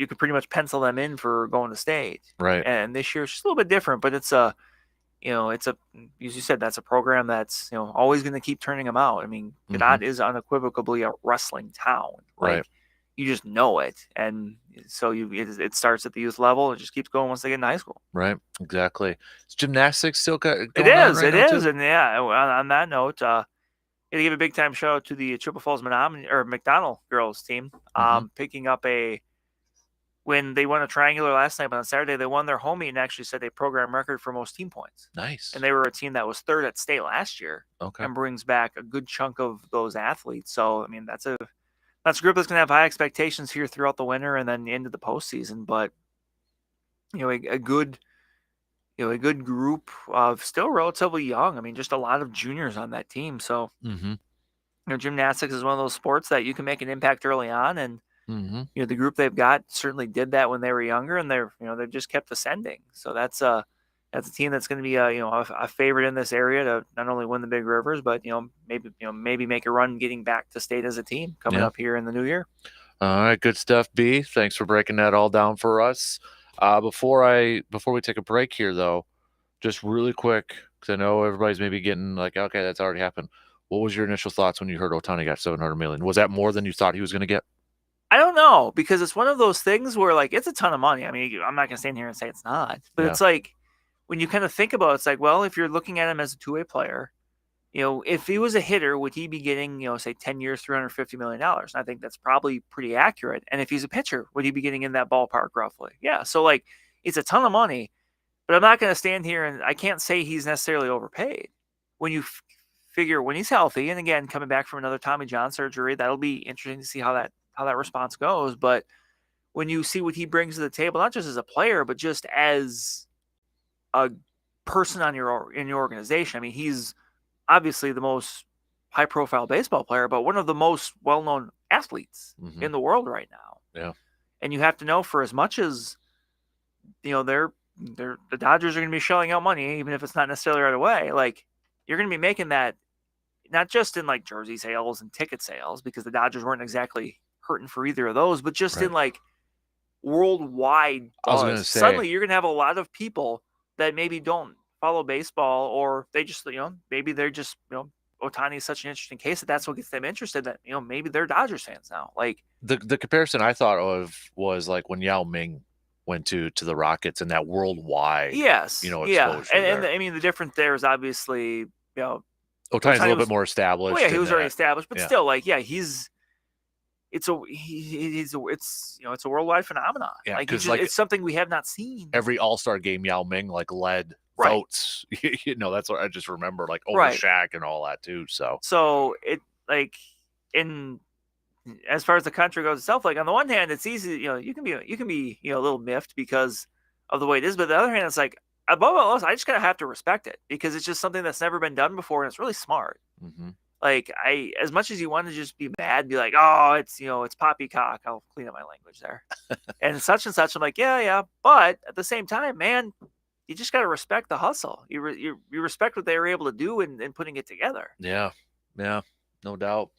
could pretty much pencil them in for going to state. Right. And this year it's just a little bit different, but it's as you said, that's a program that's, always going to keep turning them out. I mean, Gannett is unequivocally a wrestling town. Right. Like, you just know it. And so it starts at the youth level and just keeps going once they get in high school. Right. Exactly. Is gymnastics still going It on is. right It now is. too? And yeah, on that note, to give a big time shout out to the Triple Falls McDonald girls team, picking up when they won a triangular last night, but on Saturday they won their home meet and actually set a program record for most team points. Nice. And they were a team that was third at state last year. Okay. And brings back a good chunk of those athletes. So I mean, that's a group that's going to have high expectations here throughout the winter and then into the postseason. But a good group of still relatively young. I mean, just a lot of juniors on that team. So gymnastics is one of those sports that you can make an impact early on, and the group they've got certainly did that when they were younger, and they've just kept ascending. So that's a team that's going to be a favorite in this area to not only win the Big Rivers, but maybe make a run getting back to state as a team coming up here in the new year. All right, good stuff, B. Thanks for breaking that all down for us. Before we take a break here, though, just really quick, because I know everybody's maybe getting like, okay, that's already happened. What was your initial thoughts when you heard Otani got $700 million? Was that more than you thought he was going to get? I don't know, because it's one of those things where, like, it's a ton of money. I mean, I'm not going to stand here and say it's not, but it's like, when you kind of think about it, it's like, well, if you're looking at him as a two-way player, if he was a hitter, would he be getting, say 10 years, $350 million? And I think that's probably pretty accurate. And if he's a pitcher, would he be getting in that ballpark roughly? Yeah. So, like, it's a ton of money, but I'm not going to stand here and I can't say he's necessarily overpaid. When you figure when he's healthy, and again, coming back from another Tommy John surgery, that'll be interesting to see how that response goes. But when you see what he brings to the table, not just as a player, but just as a person in your organization. I mean, he's obviously the most high-profile baseball player, but one of the most well-known athletes in the world right now. Yeah. And you have to know, for as much as the Dodgers are going to be shelling out money, even if it's not necessarily right away, like, you're going to be making that not just in like jersey sales and ticket sales, because the Dodgers weren't exactly hurting for either of those, but just in like worldwide buzz. I was going to say, suddenly you're going to have a lot of people that maybe don't follow baseball, or they just, maybe they're just, Otani is such an interesting case that's what gets them interested, that, maybe they're Dodgers fans now. Like, the comparison I thought of was like when Yao Ming went to the Rockets and that worldwide, exposure. And I mean, the difference there is obviously, Otani's a little bit more established. Well, yeah, he was already established, but still, like, yeah, it's a worldwide phenomenon. Yeah, like, because it's something we have not seen. Every All-Star game, Yao Ming led votes. That's what I just remember, like over Shaq and all that too. So it, like, in as far as the country goes itself, like, on the one hand, it's easy, you can be a little miffed because of the way it is, but the other hand, it's like, above all else, I just gotta have to respect it, because it's just something that's never been done before, and it's really smart. Like, as much as you want to just be mad, be like, oh, it's poppycock. I'll clean up my language there, and such. I'm like, yeah, but at the same time, man, you just gotta respect the hustle. You respect what they were able to do in putting it together. Yeah, no doubt.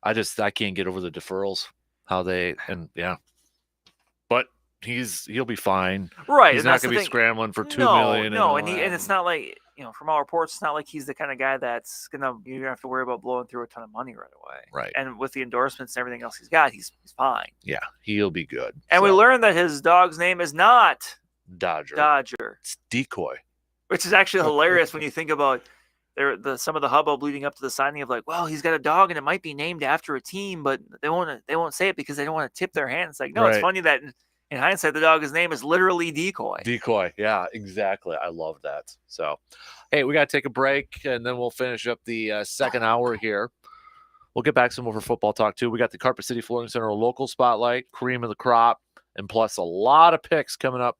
I can't get over the deferrals, but he'll be fine. Right. He's not going to be scrambling for $2 million. No, and it's not like, from all reports, it's not like he's the kind of guy that's you're gonna have to worry about blowing through a ton of money right away. Right. And with the endorsements and everything else he's got, he's fine. Yeah, he'll be good. And we learned that his dog's name is not Dodger. It's Decoy. Which is actually hilarious when you think about some of the hubbub leading up to the signing of, like, well, he's got a dog and it might be named after a team, but they won't say it because they don't want to tip their hand. It's like, no, It's funny that in hindsight, the dog's name is literally Decoy. Decoy. Yeah, exactly. I love that. So, hey, we got to take a break, and then we'll finish up the second hour here. We'll get back some more football talk, too. We got the Carpet City Flooring Center local spotlight, cream of the crop, and plus a lot of picks coming up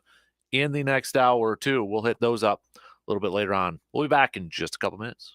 in the next hour or two. We'll hit those up a little bit later on. We'll be back in just a couple minutes.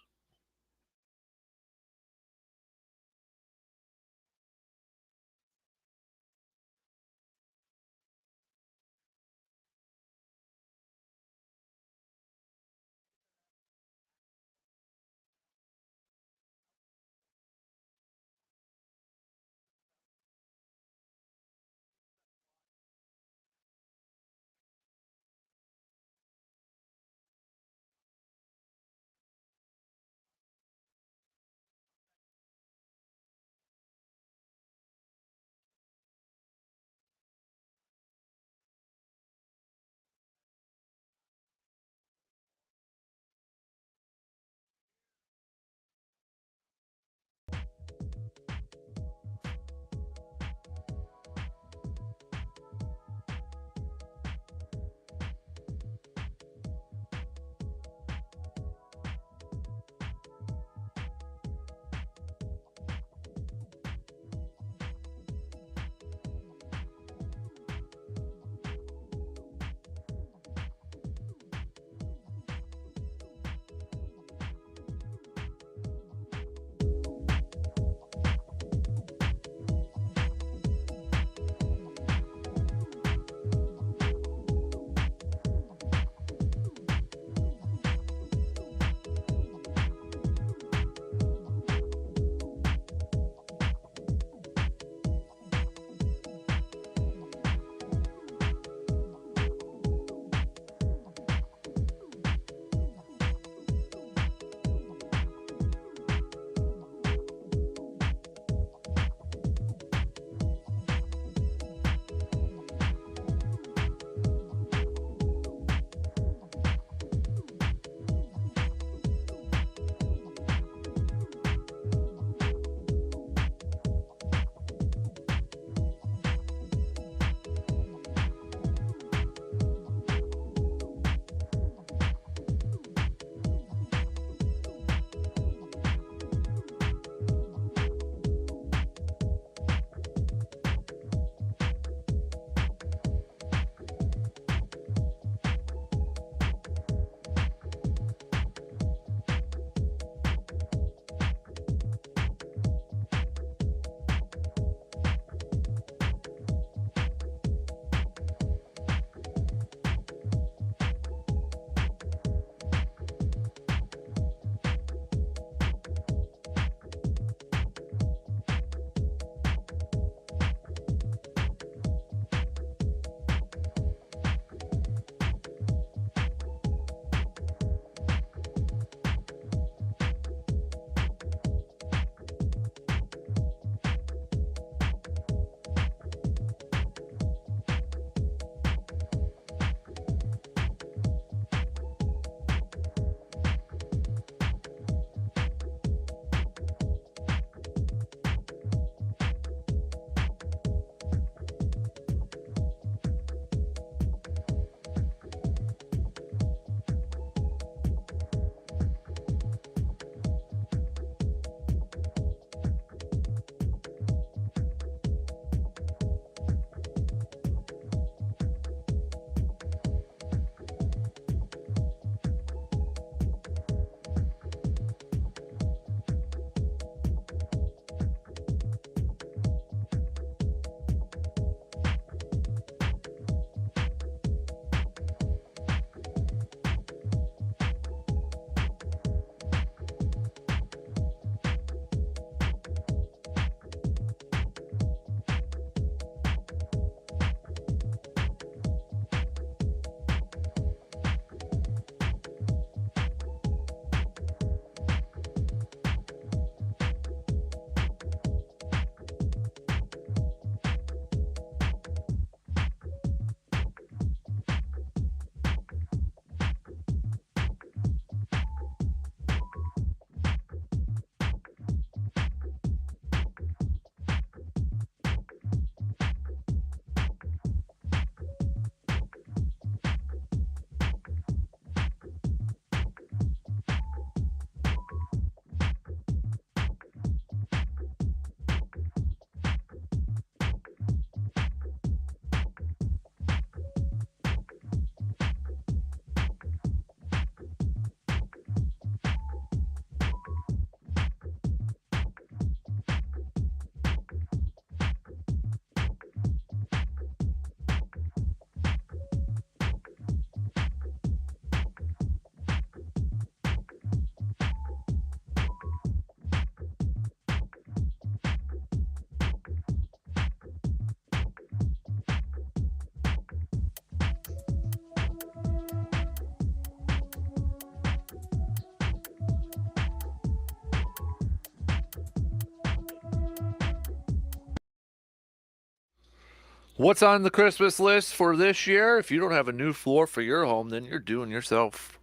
What's on the Christmas list for this year? If you don't have a new floor for your home, then you're doing yourself.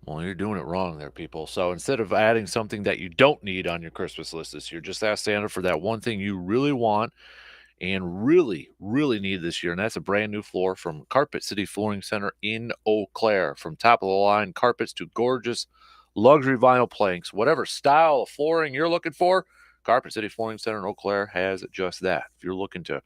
Well, you're doing it wrong there, people. So instead of adding something that you don't need on your Christmas list this year, just ask Santa for that one thing you really want and really, really need this year. And that's a brand new floor from Carpet City Flooring Center in Eau Claire. From top of the line carpets to gorgeous luxury vinyl planks, whatever style of flooring you're looking for, Carpet City Flooring Center in Eau Claire has just that. If you're looking to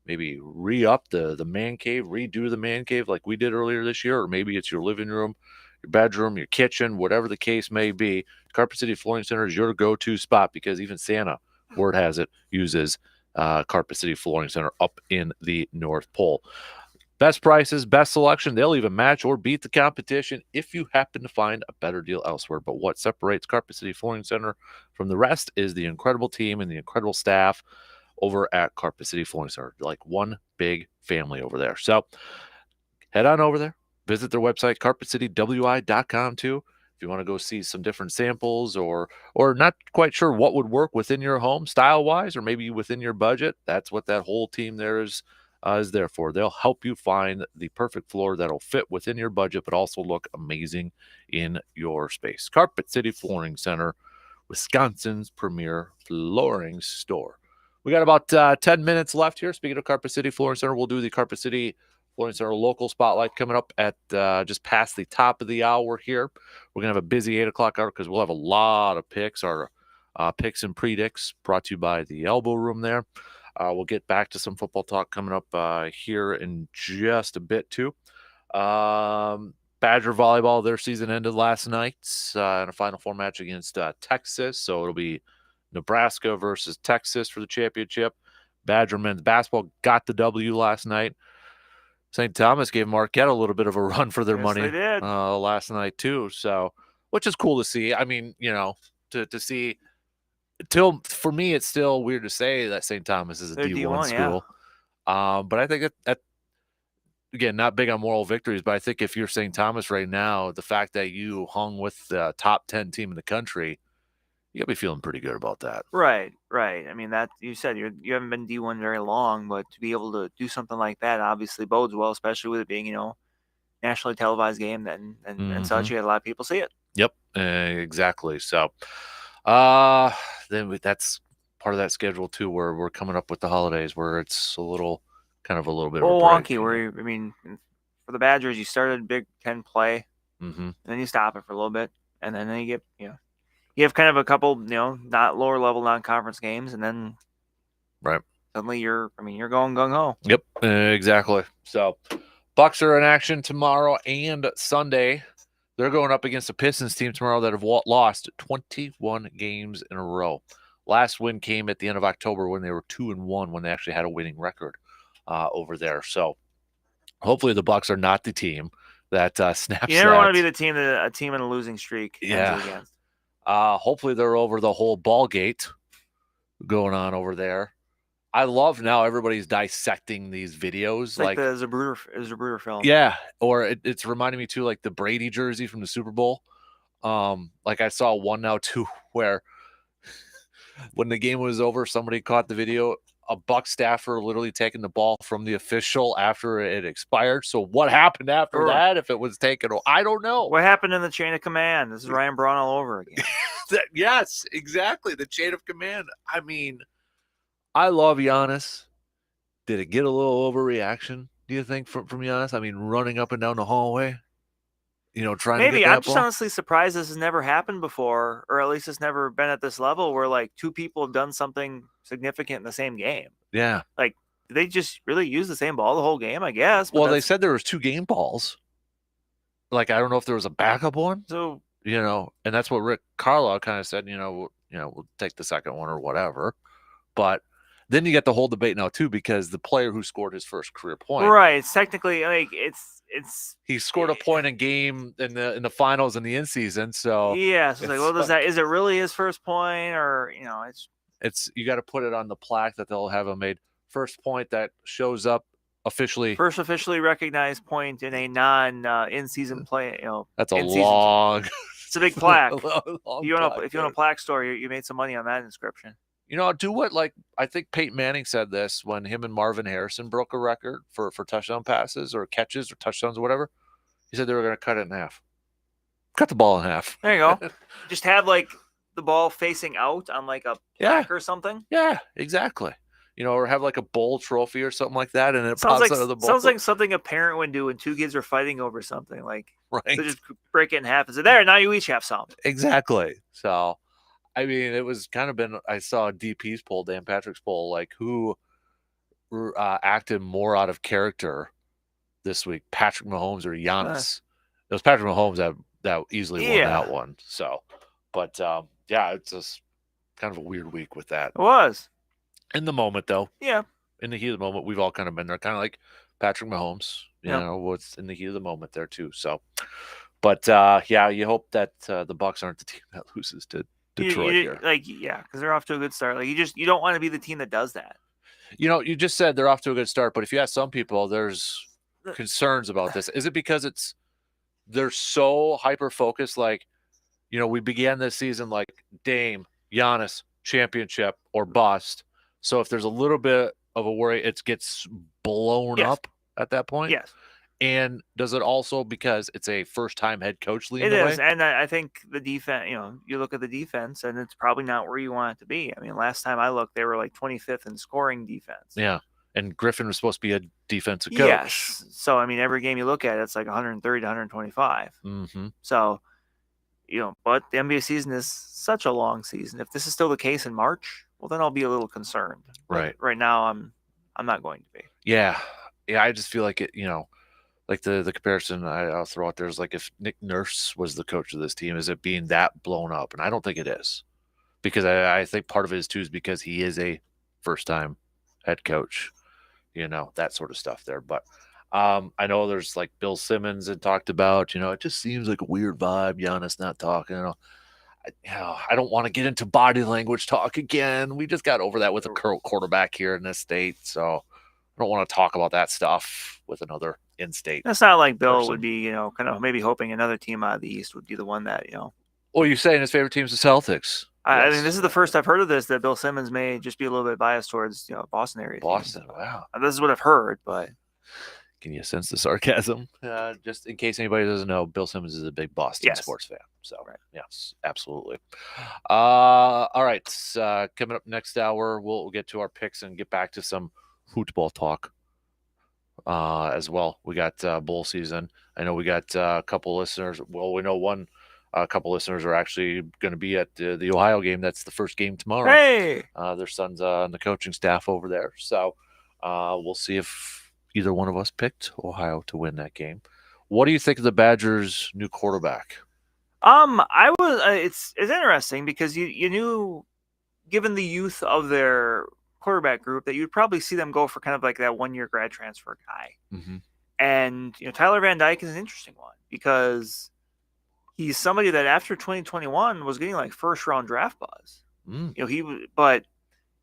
maybe re-up the man cave, redo the man cave like we did earlier this year, or maybe it's your living room, your bedroom, your kitchen, whatever the case may be, Carpet City Flooring Center is your go-to spot because even Santa, word has it, uses Carpet City Flooring Center up in the North Pole. Best prices, best selection. They'll even match or beat the competition if you happen to find a better deal elsewhere. But what separates Carpet City Flooring Center from the rest is the incredible team and the incredible staff over at Carpet City Flooring Center. Like one big family over there. So head on over there. Visit their website, carpetcitywi.com too. If you want to go see some different samples or not quite sure what would work within your home style-wise or maybe within your budget, that's what that whole team there is there for. They'll help you find the perfect floor that'll fit within your budget but also look amazing in your space. Carpet City Flooring Center, Wisconsin's premier flooring store. We got about 10 minutes left here. Speaking of Carpet City Flooring Center, we'll do the Carpet City Flooring Center local spotlight coming up at just past the top of the hour here. We're going to have a busy 8 o'clock hour because we'll have a lot of picks, our picks and predicts brought to you by the Elbow Room there. We'll get back to some football talk coming up here in just a bit too. Badger volleyball, their season ended last night in a Final Four match against Texas. So it'll be Nebraska versus Texas for the championship. Badger men's basketball got the W last night. St. Thomas gave Marquette a little bit of a run for their money last night too. So, which is cool to see. I mean, to see. For me, it's still weird to say that St. Thomas is a D1 school. Yeah. But I think that again, not big on moral victories, but I think if you're St. Thomas right now, the fact that you hung with the top 10 team in the country, you gotta be feeling pretty good about that. Right. I mean, that you said you haven't been D1 very long, but to be able to do something like that obviously bodes well, especially with it being, nationally televised game and such. You had a lot of people see it. Yep, exactly. So, then that's part of that schedule too, where we're coming up with the holidays, where it's a little bit of a wonky. For the Badgers, you started Big Ten play, and then you stop it for a little bit, and then you get you have kind of a couple not lower level non-conference games, and then suddenly you're going gung ho. Yep, exactly. So Bucks are in action tomorrow and Sunday. They're going up against a Pistons team tomorrow that have lost 21 games in a row. Last win came at the end of October when they were 2-1, when they actually had a winning record over there. So hopefully the Bucks are not the team that snaps. You never want to be the team that a team in a losing streak ends against. Hopefully they're over the whole ball gate going on over there. I love now everybody's dissecting these videos. Like the Zabruder film. Yeah, or it's reminding me too, like the Brady jersey from the Super Bowl. Like I saw one now too where when the game was over, somebody caught the video, a Buck staffer literally taking the ball from the official after it expired. So what happened after that if it was taken? I don't know. What happened in the chain of command? This is Ryan Braun all over again. Yes, exactly. The chain of command. I mean, I love Giannis. Did it get a little overreaction, do you think, from Giannis? I mean, running up and down the hallway, trying to get that I'm just honestly surprised this has never happened before, or at least it's never been at this level where, like, two people have done something significant in the same game. Yeah. Like, did they just really use the same ball the whole game, I guess? Well, they said there was 2 game balls. Like, I don't know if there was a backup one. So, and that's what Rick Carlisle kind of said, we'll take the second one or whatever. But then you get the whole debate now too, because the player who scored his first career point, right? It's technically like he scored a point a game in the finals in the in season. So yeah, so it's like, is it really his first point, or it's you got to put it on the plaque that they'll have him made first point that shows up first officially recognized point in a non in season play. That's a long. It's a big plaque. If you want a plaque store, you made some money on that inscription. Do what, like, I think Peyton Manning said this when him and Marvin Harrison broke a record for touchdown passes or catches or touchdowns or whatever. He said they were going to cut it in half. Cut the ball in half. There you go. Just have like the ball facing out on like a plaque or something. Yeah, exactly. Or have like a bowl trophy or something like that, and it Sounds pops like out of the bowl. sounds like something a parent would do when two kids are fighting over something. Like right. they just break it in half and say, "There, now you each have some." Exactly. So, I mean, it was kind of been. I saw DP's poll, Dan Patrick's poll, like who acted more out of character this week, Patrick Mahomes or Giannis. It was Patrick Mahomes that easily won that one. So, but yeah, it's just kind of a weird week with that. It was. In the moment, though. Yeah. In the heat of the moment, we've all kind of been there, kind of like Patrick Mahomes. You know, what's in the heat of the moment there too. So, but yeah, you hope that the Bucs aren't the team that loses to Detroit here. Because they're off to a good start. Like you don't want to be the team that does that. You just said they're off to a good start, but if you ask some people, there's concerns about this. Is it because they're so hyper focused? Like, we began this season like Dame, Giannis, championship or bust. So if there's a little bit of a worry, it gets blown up at that point. Yes. And does it also because it's a first-time head coach leading the way? It is, and I think the defense. You look at the defense, and it's probably not where you want it to be. I mean, last time I looked, they were like 25th in scoring defense. Yeah, and Griffin was supposed to be a defensive coach. Yes. So I mean, every game you look at, it's like 130 to 125. Mm-hmm. So, but the NBA season is such a long season. If this is still the case in March, well, then I'll be a little concerned. Right. But right now, I'm not going to be. Yeah. I just feel like it. Like the comparison I'll throw out there is like if Nick Nurse was the coach of this team, is it being that blown up? And I don't think it is, because I think part of it is too is because he is a first-time head coach, that sort of stuff there. But I know there's like Bill Simmons had talked about, it just seems like a weird vibe. Giannis not talking. I don't want to get into body language talk again. We just got over that with a quarterback here in this state, so I don't want to talk about that stuff with another in-state. It's not like Bill would be, kind of maybe hoping another team out of the East would be the one that, Well, you're saying his favorite team's the Celtics. I mean, this is the first I've heard of this, that Bill Simmons may just be a little bit biased towards, Boston area. Boston, teams. wow. This is what I've heard, but. Can you sense the sarcasm? Just in case anybody doesn't know, Bill Simmons is a big Boston sports fan. So, yes, absolutely. All right. Coming up next hour, we'll get to our picks and get back to some football talk as well. We got bowl season. I know we got a couple listeners. Well, we know a couple listeners are actually going to be at the Ohio game. That's the first game tomorrow. Hey! Their son's on the coaching staff over there. So we'll see if either one of us picked Ohio to win that game. What do you think of the Badgers' new quarterback? It's interesting because you knew, given the youth of their quarterback group, that you'd probably see them go for kind of like that 1-year grad transfer guy. Mm-hmm. And Tyler Van Dyke is an interesting one because he's somebody that after 2021 was getting like first round draft buzz. But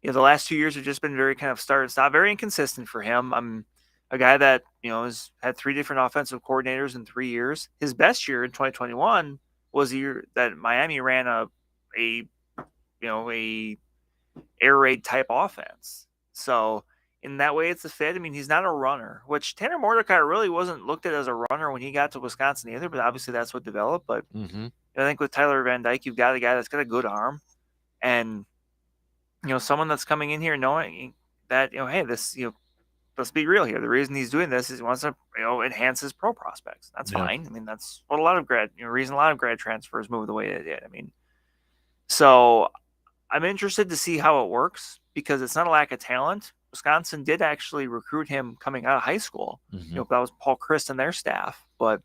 the last 2 years have just been very kind of start and stop, very inconsistent for him. I'm a guy that has had 3 different offensive coordinators in 3 years. His best year in 2021 was the year that Miami ran a air raid type offense. So in that way, it's a fit. I mean, he's not a runner, which Tanner Mordecai really wasn't looked at as a runner when he got to Wisconsin either, but obviously that's what developed. But I think with Tyler Van Dyke, you've got a guy that's got a good arm and, someone that's coming in here knowing that, hey, this, let's be real here. The reason he's doing this is he wants to, enhance his pro prospects. That's fine. I mean, that's what a lot of reason a lot of grad transfers move the way they did. I mean, so I'm interested to see how it works because it's not a lack of talent. Wisconsin did actually recruit him coming out of high school. That was Paul Christ and their staff, but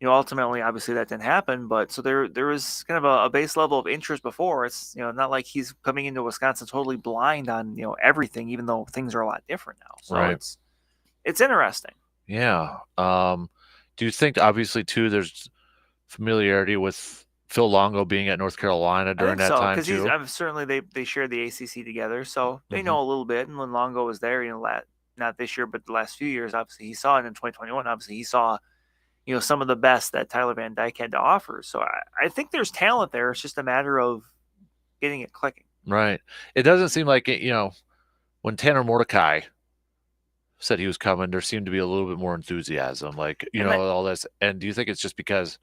ultimately, obviously that didn't happen. But so there was kind of a base level of interest before. It's not like he's coming into Wisconsin totally blind on everything, even though things are a lot different now. So it's interesting. Yeah. Do you think obviously too there's familiarity with Phil Longo being at North Carolina during that time too? Because certainly they shared the ACC together, so they know a little bit. And when Longo was there, not this year, but the last few years, obviously he saw it in 2021. Obviously he saw some of the best that Tyler Van Dyke had to offer. So I think there's talent there. It's just a matter of getting it clicking. Right. It doesn't seem like it, when Tanner Mordecai said he was coming, there seemed to be a little bit more enthusiasm, like, And that- all this. And do you think it's just because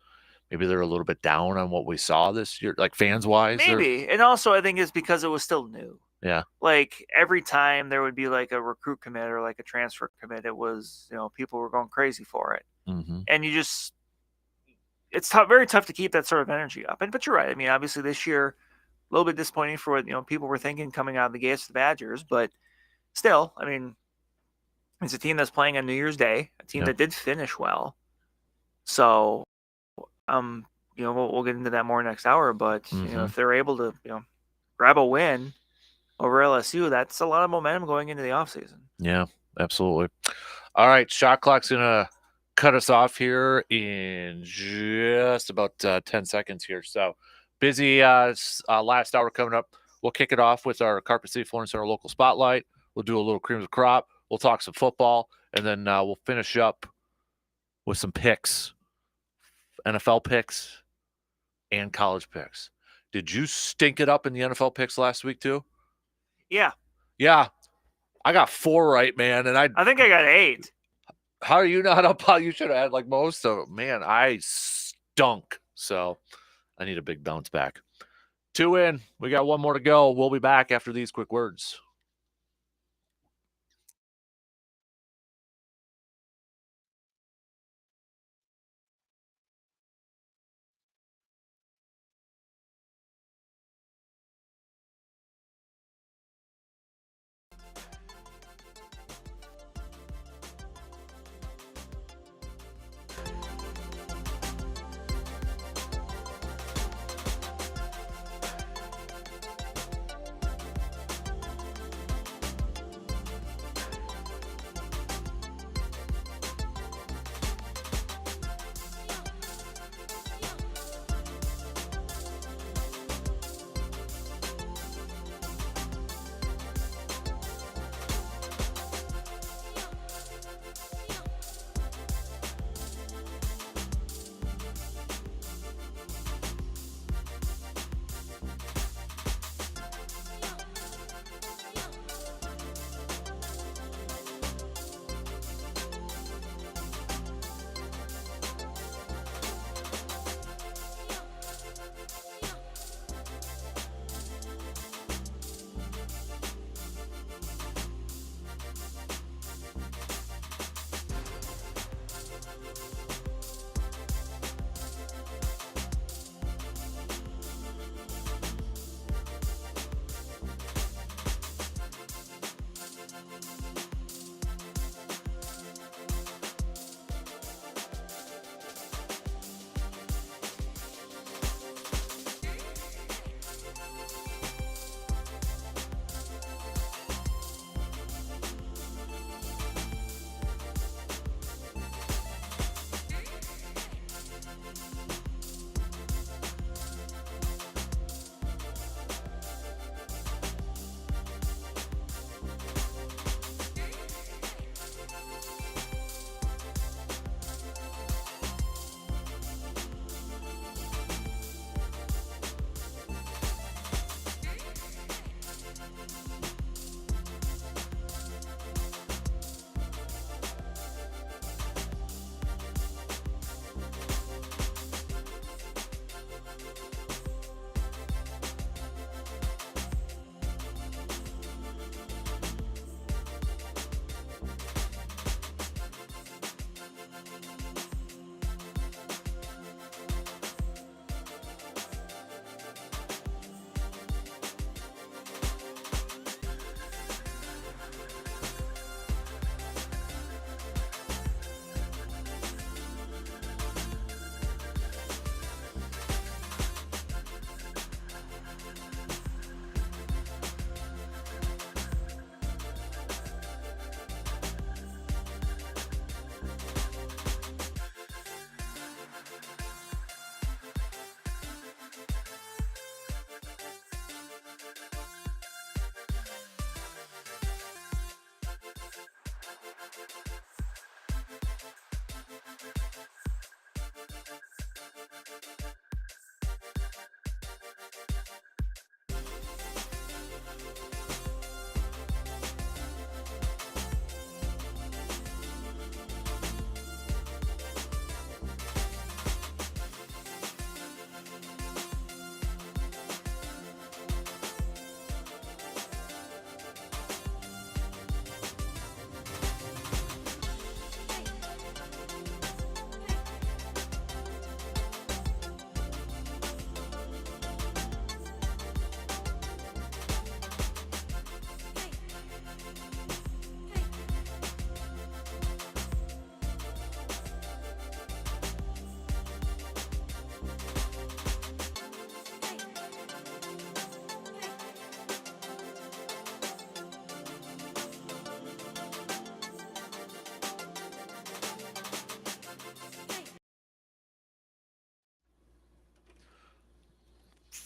maybe they're a little bit down on what we saw this year, like fans wise? Maybe. And also I think it's because it was still new. Yeah. Like every time there would be like a recruit commit or like a transfer commit, it was, people were going crazy for it. Mm-hmm. And it's very tough to keep that sort of energy up. But you're right. I mean, obviously this year, a little bit disappointing for what, people were thinking coming out of the gates for the Badgers, but still, I mean, it's a team that's playing on New Year's Day, a team that did finish well. So, we'll get into that more next hour, but if they're able to, grab a win over LSU, that's a lot of momentum going into the offseason. Yeah, absolutely. All right, shot clock's gonna cut us off here in just about 10 seconds here. So busy last hour coming up. We'll kick it off with our Carpet City Florence Center local spotlight. We'll do a little cream of the crop. We'll talk some football, and then we'll finish up with some picks, NFL picks, and college picks. Did you stink it up in the NFL picks last week too? Yeah. Yeah. I got 4 right, man, and I think I got 8. How are you not up? You should have had like most of them. Man, I stunk. So I need a big bounce back. 2 in. We got 1 more to go. We'll be back after these quick words.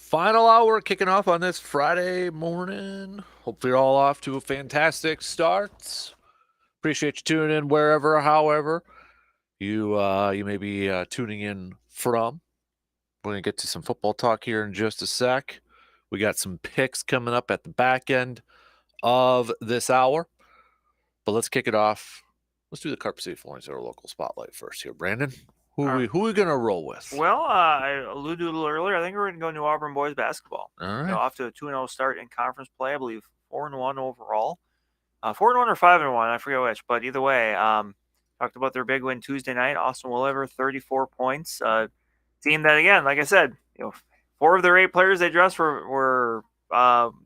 final hour kicking off on this Friday morning. Hopefully you're all off to a fantastic start. Appreciate you tuning in wherever, however you may be tuning in from. We're going to get to some football talk here in just a sec. We got some picks coming up at the back end of this hour. But let's kick it off. Let's do the Carpet City Flooring Center local spotlight first here. Brandon, who are we going to roll with? Well, I alluded to it a little earlier. I think we're going to go New Auburn boys basketball. All right. Off to a 2-0 start in conference play. I believe 4-1 overall. 4-1 or 5-1, I forget which. But either way, talked about their big win Tuesday night. Austin Williver, 34 points. Team that, again, like I said, 4 of their 8 players they dressed were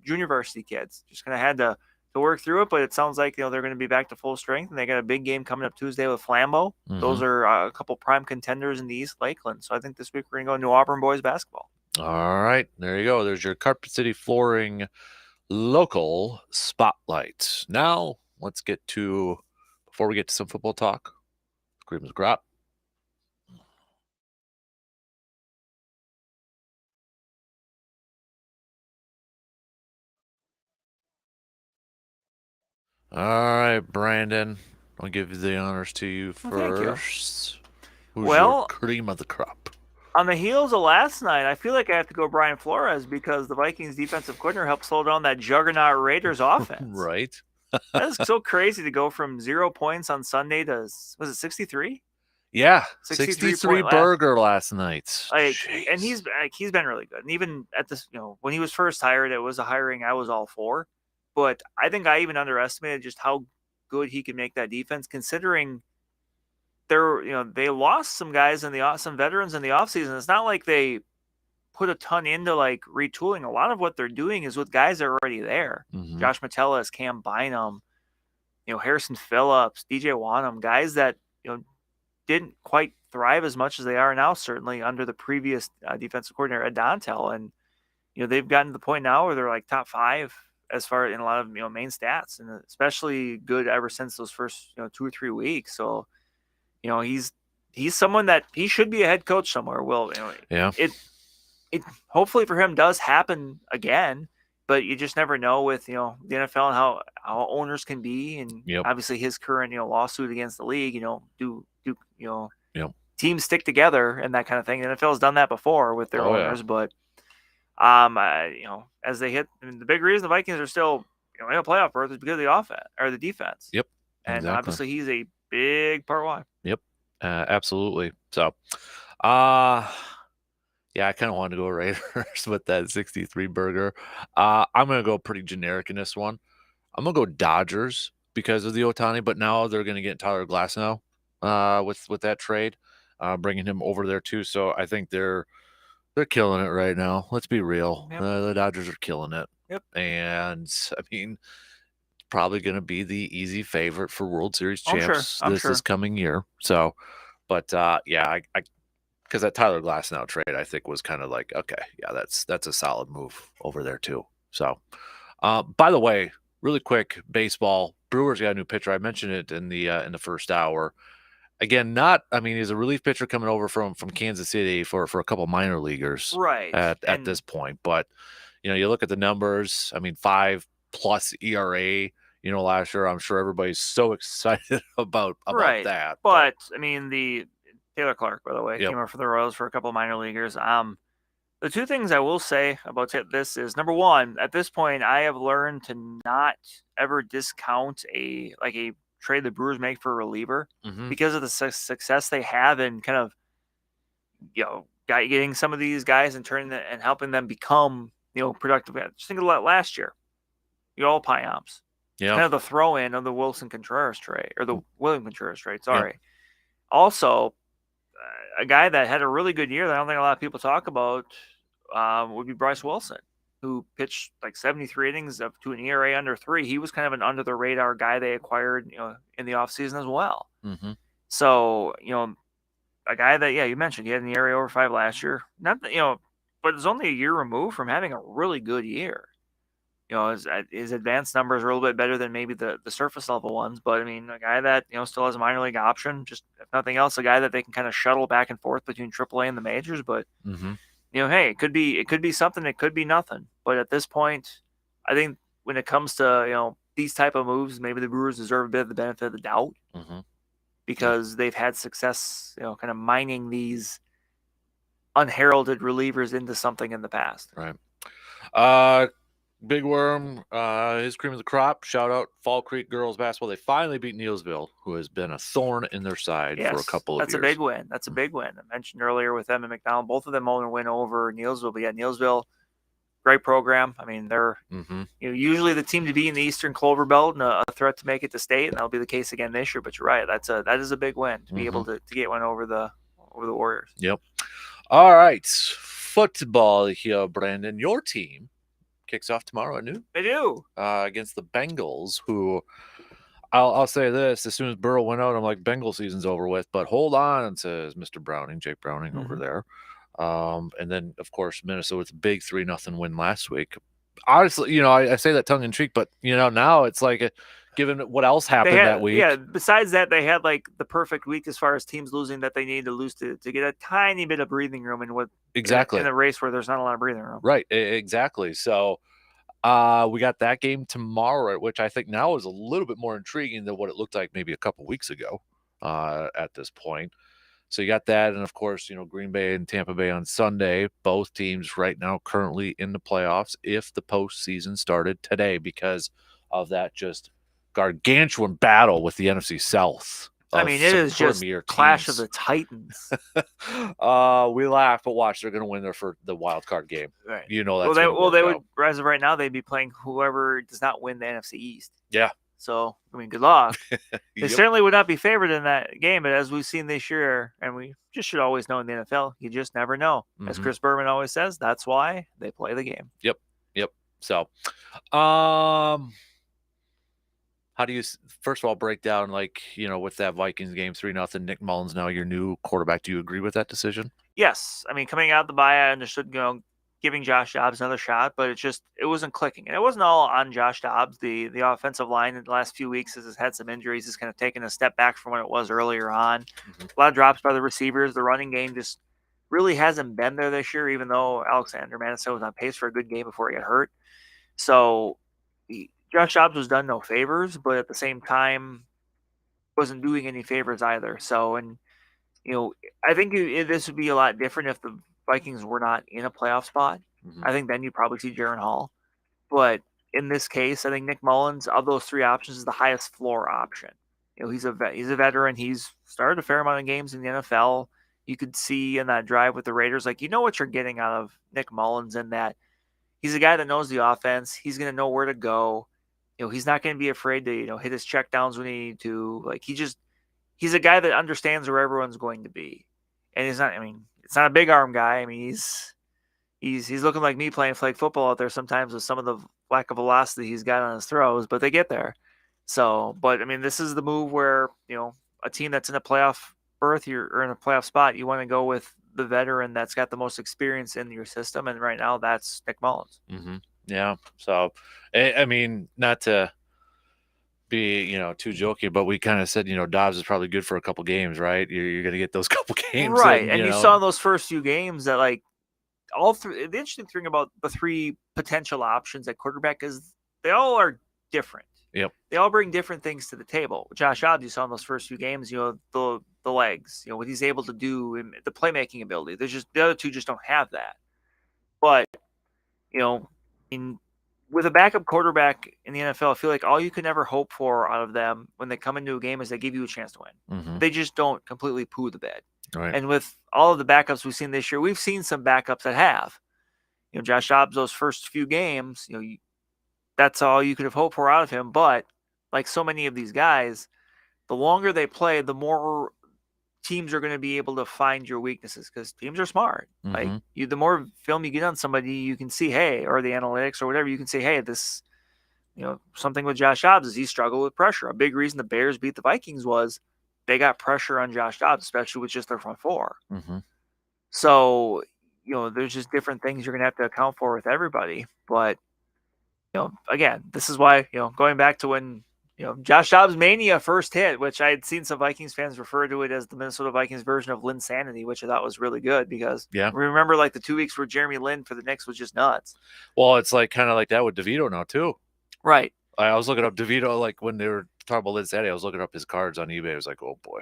junior varsity kids. Just kind of had to work through it, but it sounds like they're going to be back to full strength, and they got a big game coming up Tuesday with Flambeau. Mhm. Those are a couple prime contenders in the East Lakeland. So I think this week we're going to go New Auburn boys basketball. All right, there you go. There's your Carpet City Flooring local spotlight. Now let's get to, before we get to some football talk, Cream's Grot. All right, Brandon, I'll give the honors to you Well, thank you. first. Who's Well- your cream of the crop? On the heels of last night, I feel like I have to go Brian Flores because the Vikings defensive coordinator helped slow down that juggernaut Raiders offense. Right. That's so crazy to go from 0 points on Sunday to, was it 63? Yeah, 63 63 point burger last night. And Jeez. he's been really good. And even at this, when he was first hired, it was a hiring I was all for. But I think I even underestimated just how good he could make that defense, considering they lost some guys some veterans in the offseason. It's not like they put a ton into like retooling. A lot of what they're doing is with guys that are already there. Mhm. Josh Metellus, Cam Bynum, Harrison Phillips, DJ Wanham, guys that didn't quite thrive as much as they are now, certainly under the previous defensive coordinator Ed Dontel. And they've gotten to the point now where they're like top 5 as far in a lot of main stats, and especially good ever since those first 2 or 3 weeks. So he's someone that he should be a head coach somewhere. Will Yeah. It hopefully for him does happen again, but you just never know with the NFL and how owners can be, and Yep. obviously his current lawsuit against the league. Do Yep. teams stick together and that kind of thing. The NFL has done that before with their Oh, yeah. owners, but as they hit, the big reason the Vikings are still in a playoff berth is because of the offense or the defense. Yep. And Exactly. obviously he's a big part why. Absolutely. So, yeah, I kind of wanted to go Raiders with that 63 burger. I'm going to go pretty generic in this one. I'm going to go Dodgers because of the Ohtani, but now they're going to get Tyler Glasnow with that trade, bringing him over there too. So I think they're killing it right now. Let's be real. Yep. The Dodgers are killing it. Yep. And I mean, probably going to be the easy favorite for World Series I'm sure. champs I'm this sure. coming year. So, but yeah, I because that Tyler Glasnow trade, I think was kind of like, okay, yeah, that's a solid move over there too. So, by the way, really quick, baseball, Brewers got a new pitcher. I mentioned it in the first hour. Again, he's a relief pitcher coming over from Kansas City for a couple minor leaguers Right. at this point. But you look at the numbers. 5+ ERA. Last year, I'm sure everybody's so excited about Right. that. But the Taylor Clark, by the way, Yep. came over for the Royals for a couple of minor leaguers. The two things I will say about this is, number one, at this point, I have learned to not ever discount a trade the Brewers make for a reliever Mhm. because of the success they have in kind of getting some of these guys and and helping them become productive. Just think of that last year, all Pioms. Yeah. Kind of the throw in of the Wilson Contreras trade or the William Contreras trade. Sorry. Also, a guy that had a really good year that I don't think a lot of people talk about would be Bryce Wilson, who pitched like 73 innings to an ERA under 3. He was kind of an under the radar guy they acquired, in the offseason as well. Mm-hmm. So, a guy that, you mentioned he had an ERA over 5 last year. Not that, but it's only a year removed from having a really good year. His advanced numbers are a little bit better than maybe the surface level ones, but a guy that still has a minor league option. Just if nothing else, a guy that they can kind of shuttle back and forth between AAA and the majors. But Mm-hmm. hey, it could be something, it could be nothing. But at this point, I think when it comes to these type of moves, maybe the Brewers deserve a bit of the benefit of the doubt because they've had success, kind of mining these unheralded relievers into something in the past. Right. Big Worm, his cream of the crop. Shout out Fall Creek girls basketball. They finally beat Neilsville, who has been a thorn in their side for a couple of years. That's a big win. That's a big win. I mentioned earlier with them and McDonald, both of them own a win over Neilsville. But yeah, Neilsville, great program. I mean, they're usually the team to be in the Eastern Clover Belt and a threat to make it to state, and that'll be the case again this year. But you're right, that is a big win to be able to get one over the Warriors. Yep. All right, football here, Brandon. Your team kicks off tomorrow at noon. They do against the Bengals, who I'll say this: as soon as Burrow went out, I'm like, Bengal season's over with. But hold on, says Mr. Browning, Jake Browning over there. And then, of course, Minnesota with a big 3-0 win last week. Honestly, I say that tongue in cheek, but now it's like, given what else happened that week. Yeah, besides that, they had like the perfect week as far as teams losing that they needed to lose to get a tiny bit of breathing room in in a race where there's not a lot of breathing room. Right, exactly. So we got that game tomorrow, which I think now is a little bit more intriguing than what it looked like maybe a couple weeks ago at this point. So you got that, and of course, Green Bay and Tampa Bay on Sunday. Both teams right now currently in the playoffs if the postseason started today because of that just gargantuan battle with the NFC South. I mean, it is just clash of the Titans. We laugh, but watch, they're going to win the wild card game. Right. That's they would, as of right now, they'd be playing whoever does not win the NFC East. Yeah. So, I mean, good luck. They certainly would not be favored in that game, but as we've seen this year, and we just should always know in the NFL, you just never know. As Chris Berman always says, that's why they play the game. Yep. So, how do you, first of all, break down, with that Vikings game, 3-0, Nick Mullins now your new quarterback? Do you agree with that decision? Yes. I mean, coming out the bye, I understood, giving Josh Dobbs another shot, but it wasn't clicking. And it wasn't all on Josh Dobbs. The offensive line in the last few weeks has had some injuries, has kind of taken a step back from what it was earlier on. A lot of drops by the receivers. The running game just really hasn't been there this year, even though Alexander Manasseh was on pace for a good game before he got hurt. So Josh Dobbs was done no favors, but at the same time wasn't doing any favors either. So, and I think this would be a lot different if the Vikings were not in a playoff spot. I think then you'd probably see Jaron Hall. But in this case, I think Nick Mullins, of those three options, is the highest floor option. He's a veteran. He's started a fair amount of games in the NFL. You could see in that drive with the Raiders, what you're getting out of Nick Mullins in that he's a guy that knows the offense. He's going to know where to go. He's not going to be afraid to, hit his checkdowns when he need to. He's a guy that understands where everyone's going to be. And it's not a big arm guy. I mean, he's looking like me playing flag football out there sometimes with some of the lack of velocity he's got on his throws, but they get there. So, but I mean, this is the move where, a team that's in a playoff berth or in a playoff spot, you want to go with the veteran that's got the most experience in your system. And right now that's Nick Mullins. Yeah. So, I mean, not to be, too joking, but we kind of said, Dobbs is probably good for a couple games, right? You're going to get those couple games. Right. And you saw those first few games that all three, the interesting thing about the three potential options at quarterback is they all are different. Yep. They all bring different things to the table. Josh Dobbs, you saw in those first few games, the legs, what he's able to do, and the playmaking ability. There's just the other two just don't have that. But, with a backup quarterback in the NFL, I feel like all you can ever hope for out of them when they come into a game is they give you a chance to win. They just don't completely poo the bed. Right. And with all of the backups we've seen this year, we've seen some backups that have. Josh Dobbs, those first few games, that's all you could have hoped for out of him. But like so many of these guys, the longer they play, the more teams are going to be able to find your weaknesses because teams are smart. The more film you get on somebody, you can see, hey, or the analytics or whatever, you can say, hey, this, something with Josh Dobbs is he struggled with pressure. A big reason the Bears beat the Vikings was they got pressure on Josh Dobbs, especially with just their front four. So, there's just different things you're going to have to account for with everybody. But, again, this is why, going back to when, Josh Dobbs mania first hit, which I had seen some Vikings fans refer to it as the Minnesota Vikings version of Linsanity, which I thought was really good because remember like the 2 weeks where Jeremy Lin for the Knicks was just nuts. Well, it's like kind of like that with DeVito now too. Right. I was looking up DeVito, like when they were talking about Linsanity, I was looking up his cards on eBay. I was like, oh boy,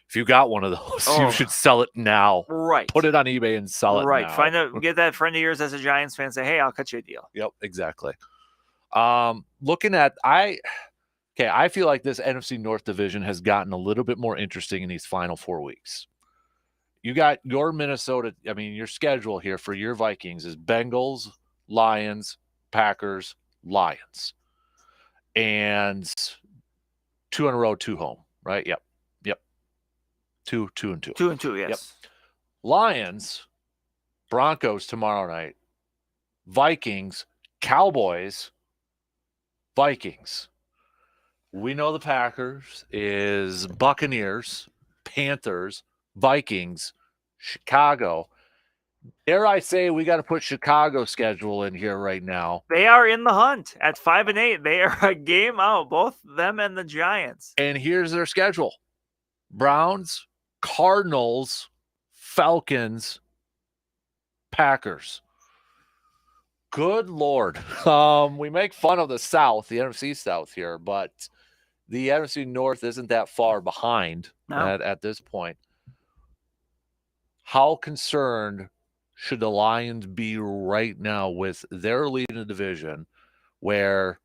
if you got one of those, you should sell it now. Right. Put it on eBay and sell it now. Right. Get that friend of yours as a Giants fan, say, hey, I'll cut you a deal. Yep, exactly. Looking at I feel like this NFC North division has gotten a little bit more interesting in these final 4 weeks. You got your Minnesota, your schedule here for your Vikings is Bengals, Lions, Packers, Lions. And 2 in a row, 2 home, right? Yep. 2 and 2. 2 and 2, yes. Yep. Lions, Broncos tomorrow night, Vikings, Cowboys, Vikings. We know the Packers is Buccaneers, Panthers, Vikings, Chicago. Dare I say we got to put Chicago's schedule in here right now. They are in the hunt at 5-8. They are a game out, both them and the Giants. And here's their schedule: Browns, Cardinals, Falcons, Packers. Good Lord. We make fun of the South, the NFC South here, but the NFC North isn't that far behind at this point. How concerned should the Lions be right now with their lead in the division, where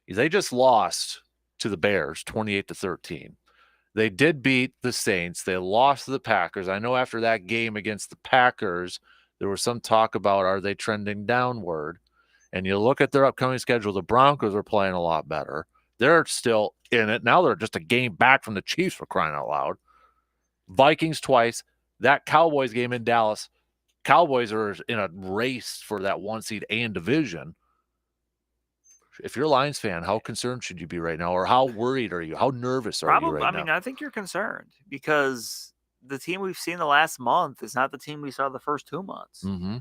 they just lost to the Bears 28-13? They did beat the Saints. They lost to the Packers. I know after that game against the Packers, there was some talk about, are they trending downward? And you look at their upcoming schedule, the Broncos are playing a lot better. They're still in it. Now they're just a game back from the Chiefs, for crying out loud. Vikings twice. That Cowboys game in Dallas, Cowboys are in a race for that 1 seed and division. If you're a Lions fan, how concerned should you be right now? Or how worried are you? How nervous are you right now? I think you're concerned because the team we've seen the last month is not the team we saw the first 2 months. Mm-hmm.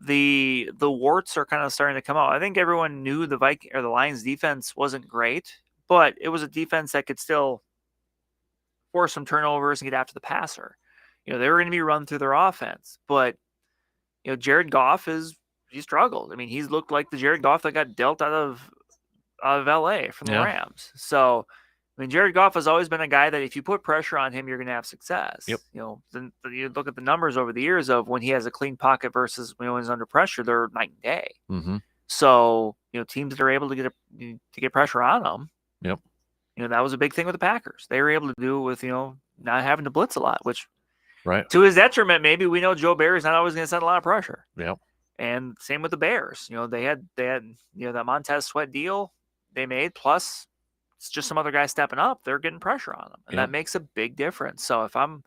The warts are kind of starting to come out. I think everyone knew the Lions defense wasn't great, but it was a defense that could still force some turnovers and get after the passer. They were going to be run through their offense, but Jared Goff he struggled. He's looked like the Jared Goff that got dealt out of LA from the Rams. So, Jared Goff has always been a guy that if you put pressure on him, you're going to have success. Yep. Then you look at the numbers over the years of when he has a clean pocket versus when he's under pressure, they're night and day. Mm-hmm. So, teams that are able to get pressure on him. Yep. That was a big thing with the Packers. They were able to do it with, not having to blitz a lot, which to his detriment, maybe we know Joe Barry's not always going to send a lot of pressure. Yep. And same with the Bears. They had that Montez Sweat deal they made, plus it's just some other guys stepping up. They're getting pressure on them, and that makes a big difference. So on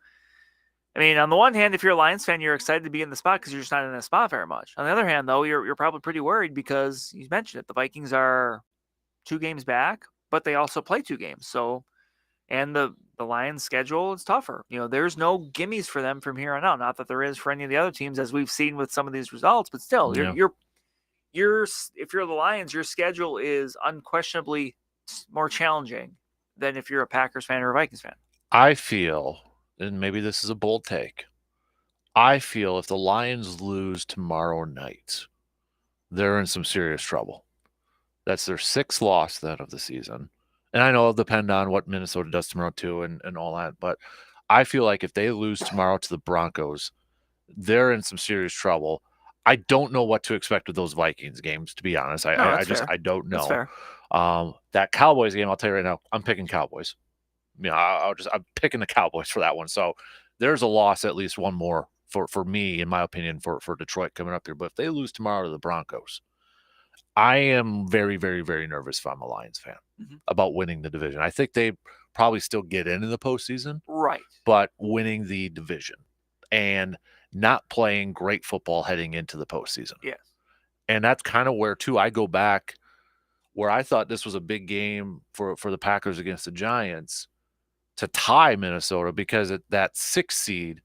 the one hand, if you're a Lions fan, you're excited to be in the spot because you're just not in that spot very much. On the other hand, though, you're probably pretty worried because you mentioned it. The Vikings are 2 games back, but they also play 2 games. So, and the Lions' schedule is tougher. There's no gimmies for them from here on out. Not that there is for any of the other teams, as we've seen with some of these results, but still, if you're the Lions, your schedule is unquestionably more challenging than if you're a Packers fan or a Vikings fan. I feel, and maybe this is a bold take, I feel if the Lions lose tomorrow night, they're in some serious trouble. That's their 6th loss then of the season. And I know it'll depend on what Minnesota does tomorrow too and all that. But I feel like if they lose tomorrow to the Broncos, they're in some serious trouble. I don't know what to expect with those Vikings games, to be honest. I don't know. That's fair. That Cowboys game, I'll tell you right now, I'm picking Cowboys. I'm picking the Cowboys for that one. So there's a loss, at least one more for me, in my opinion, for Detroit coming up here. But if they lose tomorrow to the Broncos, I am very, very, very nervous if I'm a Lions fan about winning the division. I think they probably still get into the postseason, right? But winning the division and not playing great football heading into the postseason. Yes. And that's kind of where, too, I go back where I thought this was a big game for the Packers against the Giants to tie Minnesota because that 6th seed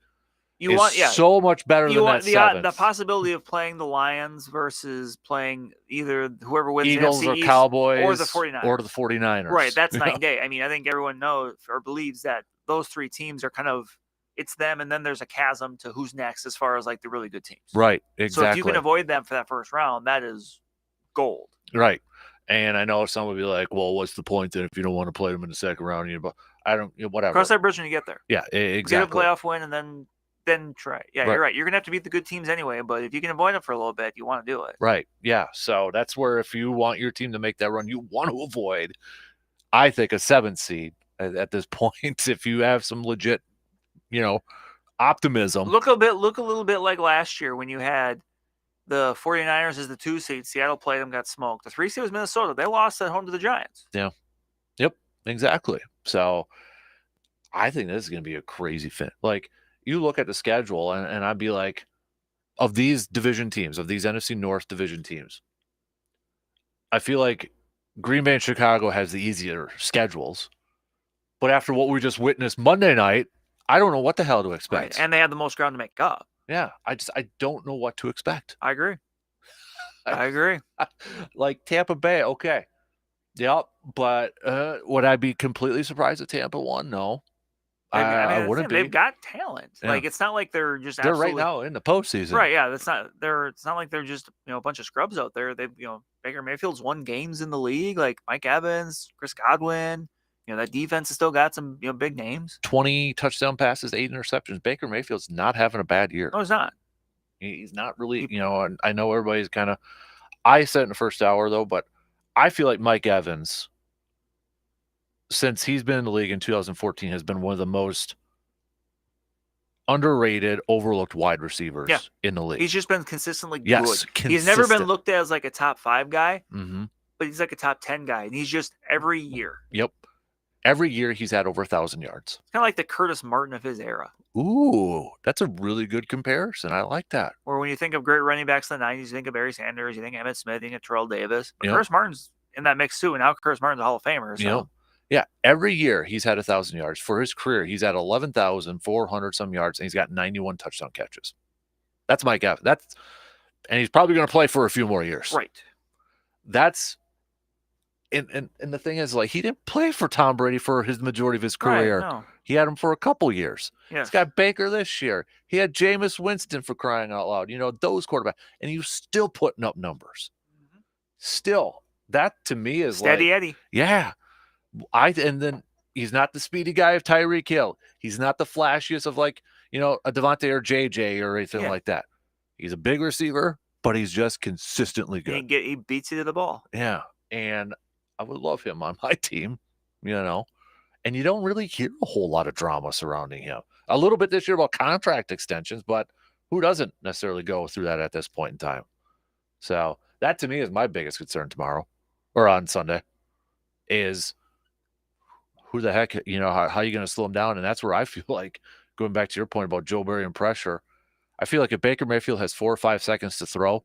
You is want so much better you than want that the 7th. possibility of playing the Lions versus playing either whoever wins Eagles the NFC or East Cowboys or the 49ers. or the 49ers. Right, that's you night know? and day. I mean, I think everyone knows or believes that those three teams are kind of it's them, and then there's a chasm to who's next as far as like the really good teams. Right, So exactly. if you can avoid them for that first round, that is gold. Right. And I know some would be like, well, what's the point then if you don't want to play them in the second round? But I don't, whatever. Cross that bridge when you get there. Yeah, exactly. Get a playoff win and then try. Yeah, Right. You're right. You're gonna have to beat the good teams anyway, but if you can avoid them for a little bit, you want to do it. Right. Yeah. So that's where if you want your team to make that run, you want to avoid, I think, a 7th seed at this point. If you have some legit, optimism. Look a little bit like last year when you had the 49ers as the 2 seed. Seattle played them, got smoked. The 3 seed was Minnesota. They lost at home to the Giants. Yeah. Yep. Exactly. So I think this is going to be a crazy fit. Like, you look at the schedule, and I'd be like, of these division teams, of these NFC North division teams, I feel like Green Bay and Chicago has the easier schedules. But after what we just witnessed Monday night, I don't know what the hell to expect. Right. And they had the most ground to make up. Yeah, I don't know what to expect. I agree. I agree. Like Tampa Bay, okay. Yep, but would I be completely surprised if Tampa won? No. I wouldn't be. They've got talent. Yeah. Like it's not like they're just they're right now in the postseason. Right, yeah. It's not like they're just a bunch of scrubs out there. They've Baker Mayfield's won games in the league, like Mike Evans, Chris Godwin. That defense has still got some big names. 20 touchdown passes, 8 interceptions. Baker Mayfield's not having a bad year. No, he's not. He's not really, and I know everybody's kind of, I said in the first hour though, but I feel like Mike Evans, since he's been in the league in 2014, has been one of the most underrated, overlooked wide receivers in the league. He's just been consistently good. Consistent. He's never been looked at as like a top 5 guy, mm-hmm. but he's like a top 10 guy. And he's just every year. Yep. Every year he's had over 1,000 yards. It's kind of like the Curtis Martin of his era. Ooh, that's a really good comparison. I like that. Or when you think of great running backs in the 90s, you think of Barry Sanders, you think of Emmitt Smith, you think of Terrell Davis. But Curtis Martin's in that mix too, and now Curtis Martin's a Hall of Famer. So. Yeah, every year he's had 1,000 yards. For his career, he's had 11,400 some yards, and he's got 91 touchdown catches. That's Mike Evans. And he's probably going to play for a few more years. Right. That's and the thing is, like, he didn't play for Tom Brady for his majority of his career. Right, no. He had him for a couple years. Yes. He's got Baker this year. He had Jameis Winston, for crying out loud. Those quarterbacks, and he was still putting up numbers. Mm-hmm. Still, that to me is Steady like, Eddie. Yeah. And then he's not the speedy guy of Tyreek Hill. He's not the flashiest of a Devontae or JJ or anything like that. He's a big receiver, but he's just consistently good. He beats you to the ball. Yeah. And I would love him on my team, and you don't really hear a whole lot of drama surrounding him. A little bit this year about contract extensions, but who doesn't necessarily go through that at this point in time? So that to me is my biggest concern tomorrow or on Sunday is who the heck, how are you going to slow him down? And that's where I feel like, going back to your point about Joe Barry and pressure, I feel like if Baker Mayfield has 4 or 5 seconds to throw,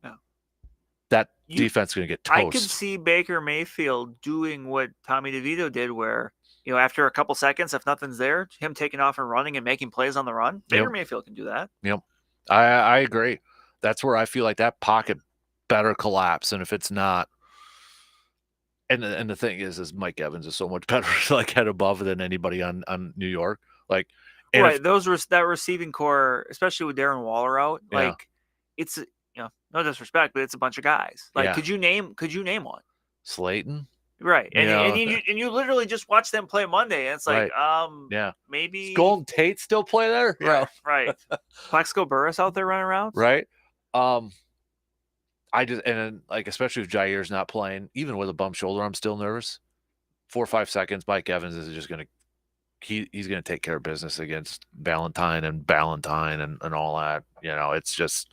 that defense is going to get toast. I could see Baker Mayfield doing what Tommy DeVito did where, after a couple seconds, if nothing's there, him taking off and running and making plays on the run. Baker Mayfield can do that. Yep. I agree. That's where I feel like that pocket better collapse. And if it's not, and the thing is Mike Evans is so much better head above than anybody on New York. Like, right. That receiving core, especially with Darren Waller out, it's no disrespect, but it's a bunch of guys. Like, could you name one? Slayton? Right. And you literally just watch them play Monday, and it's like, maybe Does Golden Tate still play there? Right. Right. Plexico Burris out there running around. Right. Especially if Jair's not playing, even with a bum shoulder, I'm still nervous. 4 or 5 seconds, Mike Evans is just gonna he's gonna take care of business against Ballantyne and all that. It's just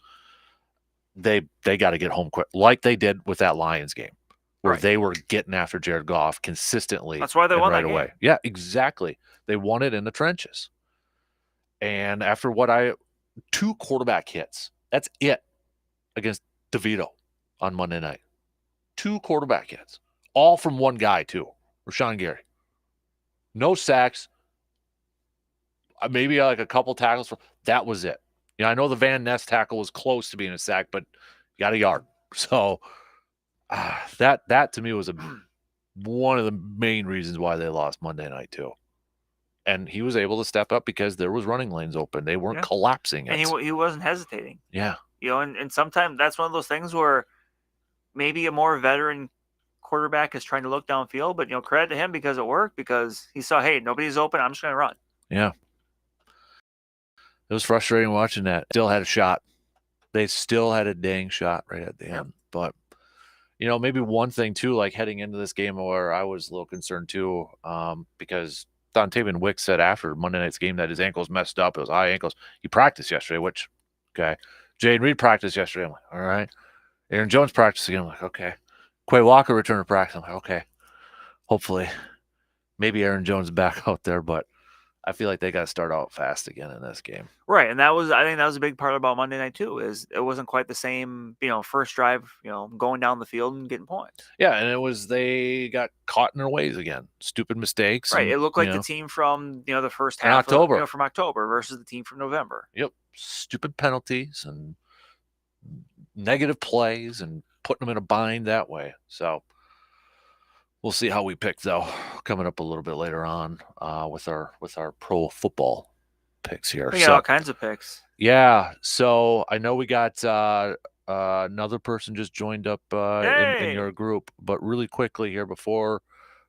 they got to get home quick, like they did with that Lions game, where they were getting after Jared Goff consistently. That's why they won right that away. game. Yeah, exactly. They won it in the trenches. And after 2 quarterback hits, that's it against DeVito on Monday night. 2 quarterback hits, all from one guy too, Rashawn Gary. No sacks, maybe like a couple tackles. That was it. I know the Van Ness tackle was close to being a sack, but you got a yard. So that to me was one of the main reasons why they lost Monday night too. And he was able to step up because there was running lanes open. They weren't collapsing it. And he wasn't hesitating. Yeah. And sometimes that's one of those things where maybe a more veteran quarterback is trying to look downfield, but credit to him because it worked, because he saw, hey, nobody's open, I'm just going to run. Yeah. It was frustrating watching that. Still had a shot. They still had a dang shot right at the end. But, maybe one thing too, like heading into this game where I was a little concerned too, because Dontavian Wicks said after Monday night's game that his ankle's messed up. It was high ankles. He practiced yesterday, which, okay. Jaden Reed practiced yesterday. I'm like, all right. Aaron Jones practiced again. I'm like, okay. Quay Walker returned to practice. I'm like, okay. Hopefully, maybe Aaron Jones is back out there, but I feel like they got to start out fast again in this game. Right, and I think that was a big part about Monday night too. Is it wasn't quite the same, first drive, going down the field and getting points. Yeah, and they got caught in their ways again. Stupid mistakes. Right, and, it looked like the team from the first In half October. from October versus the team from November. Yep, stupid penalties and negative plays and putting them in a bind that way. So we'll see how we pick though coming up a little bit later on with our pro football picks here. We got all kinds of picks. Yeah, so I know we got another person just joined up in your group, but really quickly here before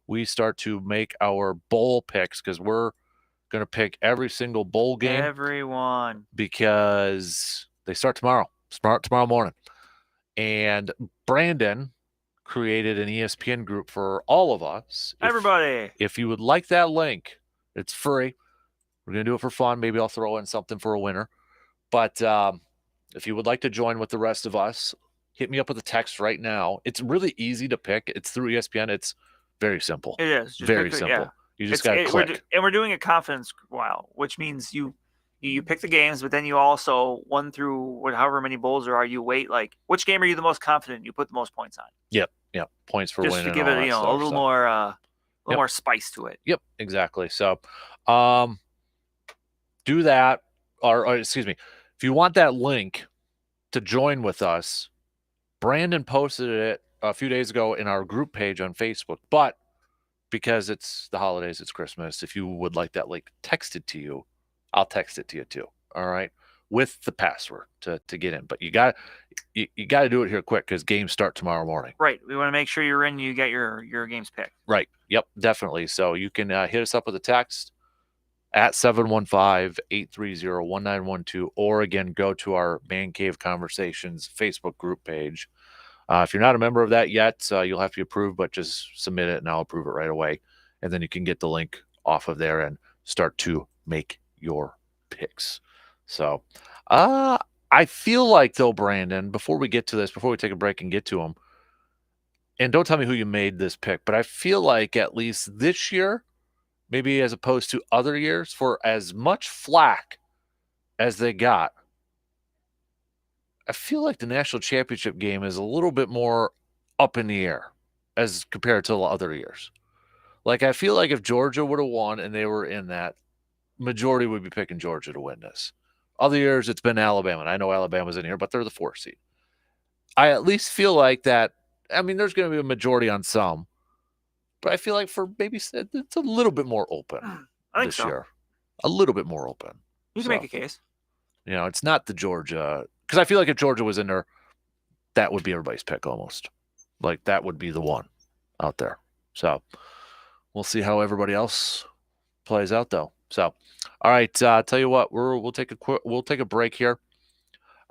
we start to make our bowl picks, because we're going to pick every single bowl game. Everyone. Because they start tomorrow morning. And Brandon created an ESPN group for all of us. Everybody. If you would like that link, it's free. We're going to do it for fun. Maybe I'll throw in something for a winner. But if you would like to join with the rest of us, hit me up with a text right now. It's really easy to pick. It's through ESPN. It's very simple. It is. Just very simple. Yeah. You just got to click. We're doing a confidence while, which means you pick the games, but then you also one through however many bowls there are. You wait, like, which game are you the most confident in? You put the most points on. Yep. Points for just winning. Just to give it a little more more spice to it. Yep, exactly. So do that, or excuse me, if you want that link to join with us, Brandon posted it a few days ago in our group page on Facebook, but because it's the holidays, it's Christmas, if you would like that link texted to you, I'll text it to you too. All right, with the password to get in. But you got to do it here quick because games start tomorrow morning. Right. We want to make sure you're in. You get your games picked. Right. Yep. Definitely. So you can hit us up with a text at 715-830-1912, or again, go to our Man Cave Conversations Facebook group page. If you're not a member of that yet, you'll have to be approved, but just submit it and I'll approve it right away. And then you can get the link off of there and start to make your picks. So I feel like, though, Brandon, before we get to this, before we take a break and get to them, and don't tell me who you made this pick, but I feel like at least this year, maybe as opposed to other years, for as much flack as they got, I feel like the national championship game is a little bit more up in the air as compared to other years. Like, I feel like if Georgia would have won and they were in that, majority would be picking Georgia to win this. Other years, it's been Alabama. And I know Alabama's in here, but they're the 4th seed. I at least feel like that. I mean, there's going to be a majority on some, but I feel like for maybe it's a little bit more open this year. A little bit more open. You can make a case. It's not the Georgia, because I feel like if Georgia was in there, that would be everybody's pick almost. Like, that would be the one out there. So we'll see how everybody else plays out, though. So, all right, tell you what, we'll take a break here.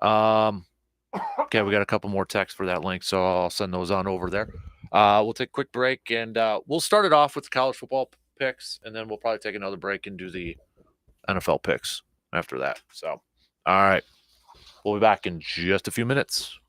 Okay, we got a couple more texts for that link, so I'll send those on over there. We'll take a quick break, and we'll start it off with the college football picks, and then we'll probably take another break and do the NFL picks after that. So, all right, we'll be back in just a few minutes.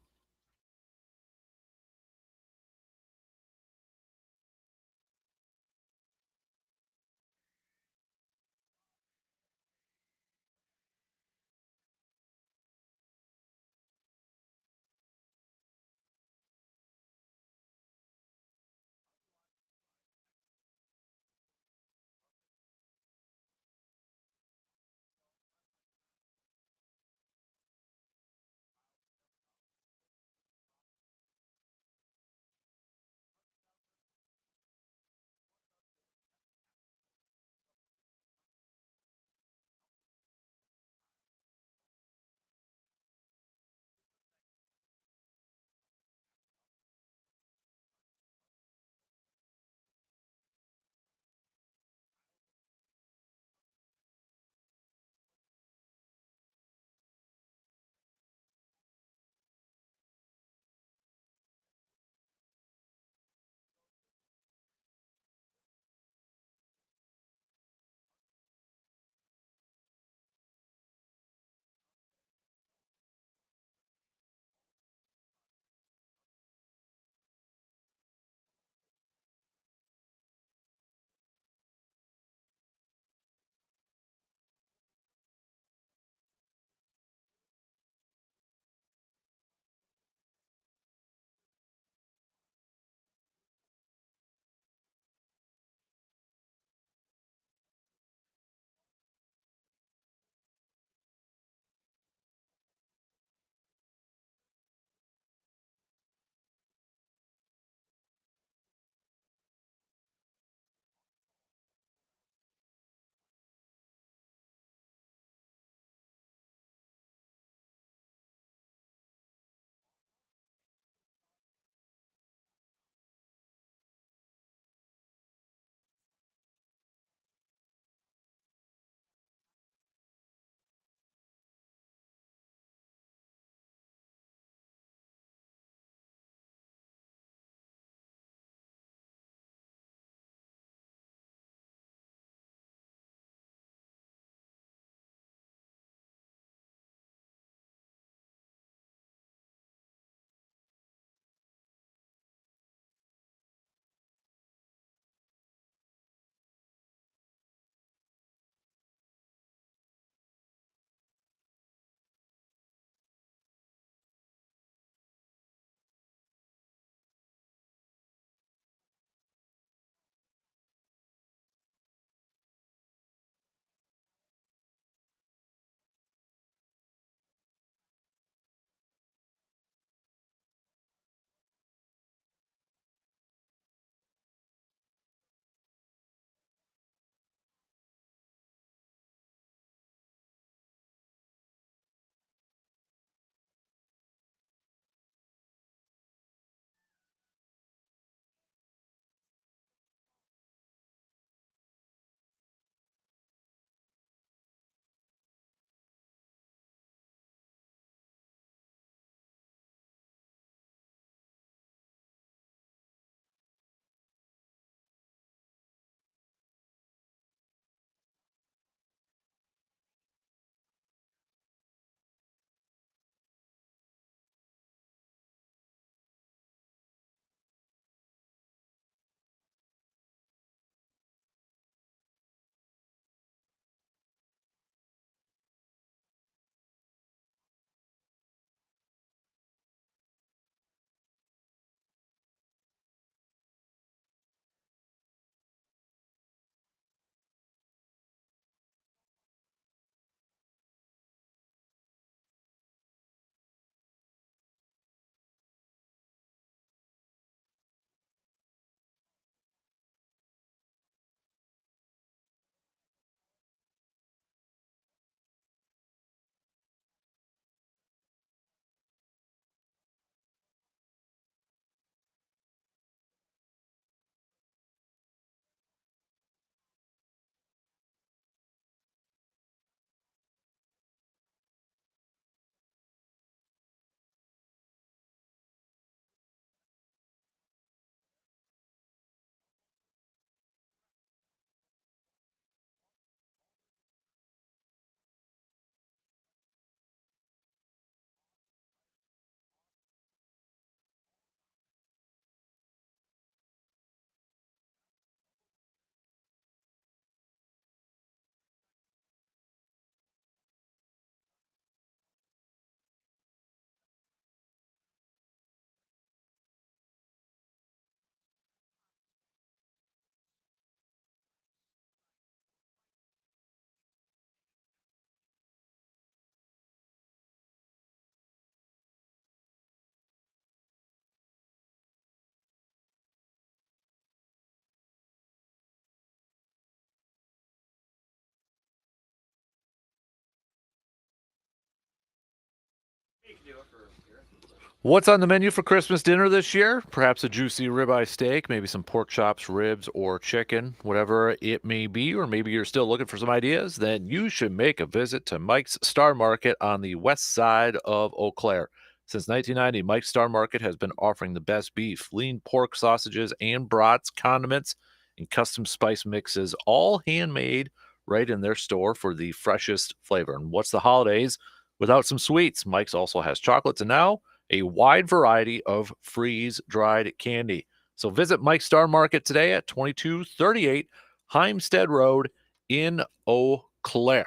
What's on the menu for Christmas dinner this year? Perhaps a juicy ribeye steak, maybe some pork chops, ribs, or chicken, whatever it may be. Or maybe you're still looking for some ideas. Then you should make a visit to Mike's Star Market on the west side of Eau Claire. Since 1990, Mike's Star Market has been offering the best beef, lean pork sausages, and brats, condiments, and custom spice mixes, all handmade right in their store for the freshest flavor. And what's the holidays without some sweets? Mike's also has chocolates and now a wide variety of freeze-dried candy. So visit Mike's Star Market today at 2238 Heimstead Road in Eau Claire.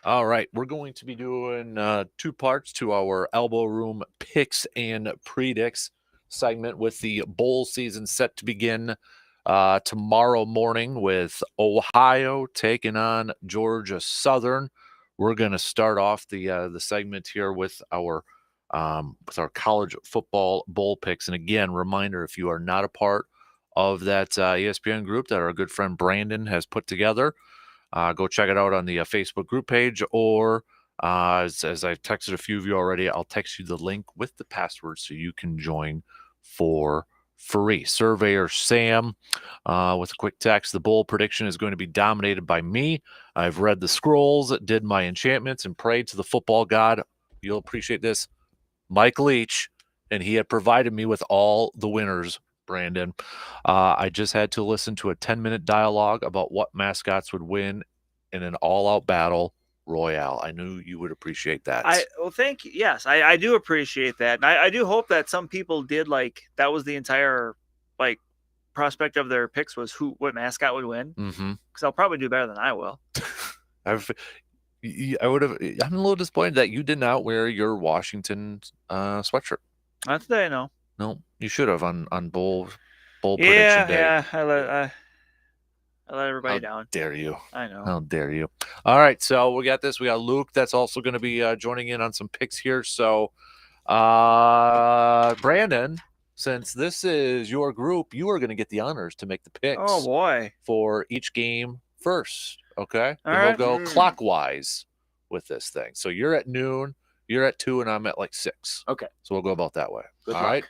All right, we're going to be doing 2 parts to our Elbow Room Picks and Predicts segment with the bowl season set to begin tomorrow morning with Ohio taking on Georgia Southern. We're going to start off the segment here with our college football bowl picks. And again, reminder, if you are not a part of that ESPN group that our good friend Brandon has put together, go check it out on the Facebook group page, or as I've texted a few of you already, I'll text you the link with the password so you can join for free. Surveyor Sam with a quick text: the bowl prediction is going to be dominated by me. I've read the scrolls, did my enchantments, and prayed to the football god. You'll appreciate this, Mike Leach, and he had provided me with all the winners, Brandon. I just had to listen to a 10-minute dialogue about what mascots would win in an all-out battle royale. I knew you would appreciate that. Thank you. Yes, I do appreciate that. And I do hope that some people did, like, that was the entire, like, prospect of their picks was what mascot would win. Mm-hmm. Because I'll probably do better than I will. I would have. I'm a little disappointed that you did not wear your Washington sweatshirt. Not today, I know. No, you should have on bowl prediction day. Yeah, I let everybody down. Dare you? I know. How dare you? All right, so we got this. We got Luke that's also going to be joining in on some picks here. So, Brandon, since this is your group, you are going to get the honors to make the picks. Oh boy! For each game first. Okay. All Then right. we'll go clockwise with this thing. So you're at noon, you're at 2, and I'm at like 6. Okay. So we'll go about that way. Good All luck. right.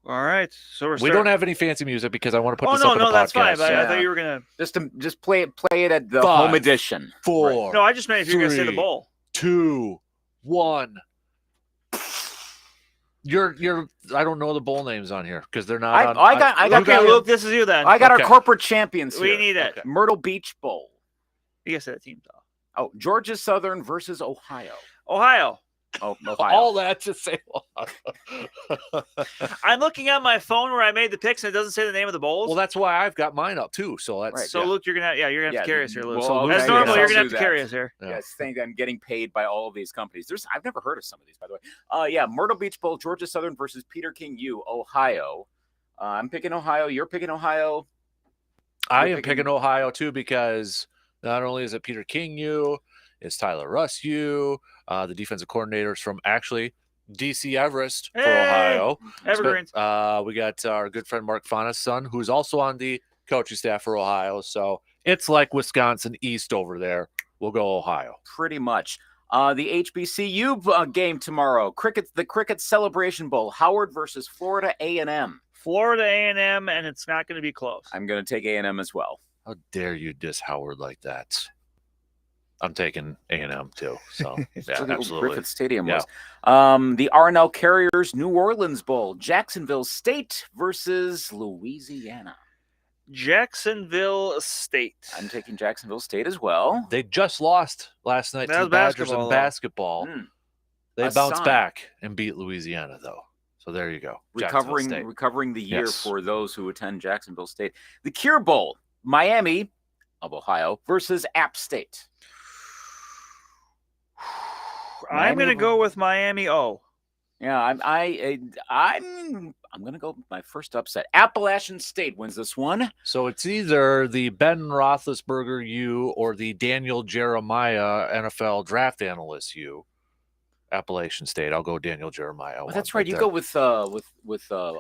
All right. So We don't have any fancy music because I want to put this up in the podcast. That's fine. But I Yeah. thought you were gonna. Just play it at the 5, home edition. 4. No, I just meant if you're gonna say the 3, bowl. 2, 1. You're. I don't know the bowl names on here because they're not. I got Okay, Luke, this is you then. I got Okay. our corporate champions here. We need it. Okay. Myrtle Beach Bowl. You guys said the teams off. Oh, Georgia Southern versus Ohio. Ohio. Oh, Ohio. All that to say. I'm looking on my phone where I made the picks and it doesn't say the name of the bowls. Well, that's why I've got mine up too. So that's Right. so yeah. Luke, you're gonna have to carry us here, Luke. well, So okay, as normal, yes, you're I'll gonna have do to that. carry us here. Yeah. Yes, thank I'm getting paid by all of these companies. I've never heard of some of these, by the way. Yeah, Myrtle Beach Bowl, Georgia Southern versus Peter King U, Ohio. I'm picking Ohio. You're picking Ohio. I You're am picking Ohio too because not only is it Peter King U, it's Tyler Russ U. The defensive coordinators from actually DC Everest for Hey! Ohio. Evergreens. We got our good friend Mark Fana's son, who's also on the coaching staff for Ohio. So it's like Wisconsin East over there. We'll go Ohio. Pretty much. The HBCU game tomorrow. The Cricket Celebration Bowl. Howard versus Florida A&M. Florida A&M, and it's not going to be close. I'm going to take A&M as well. How dare you diss Howard like that? I'm taking A&M too. So yeah, So the old absolutely. Griffith Stadium Yeah. was. The R&L Carriers New Orleans Bowl. Jacksonville State versus Louisiana. Jacksonville State. I'm taking Jacksonville State as well. They just lost last night That to was the Badgers basketball, in though. basketball. Mm. They A bounced sign. back and beat Louisiana, though. So there you go. Jacksonville State. Recovering the year Yes. for those who attend Jacksonville State. The Cure Bowl. Miami of Ohio versus App State. I'm going to Miami- go with Miami O. Yeah, I'm going to go with my first upset. Appalachian State wins this one. So it's either the Ben Roethlisberger U or the Daniel Jeremiah NFL draft analyst U. Appalachian State. I'll go Daniel Jeremiah. Oh, one that's right. You there. go with alumni.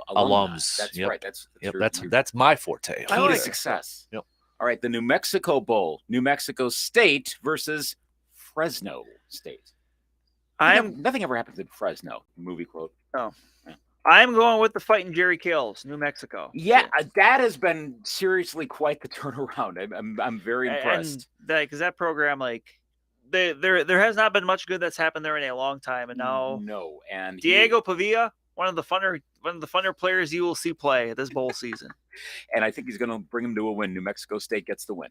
Alums. That's Yep. right. That's Yep, your that's my forte. key I to like it. success. Yep. All right, the New Mexico Bowl. New Mexico State versus Fresno State. Nothing ever happens in Fresno. Movie quote. I'm going with the Fighting Jerry Kills, New Mexico. Yeah, that has been seriously quite the turnaround. I'm very impressed. Because that program, like, there has not been much good that's happened there in a long time, and now and Diego Pavia, one of the funner players you will see play this bowl season. And I think he's going to bring him to a win. New Mexico State gets the win.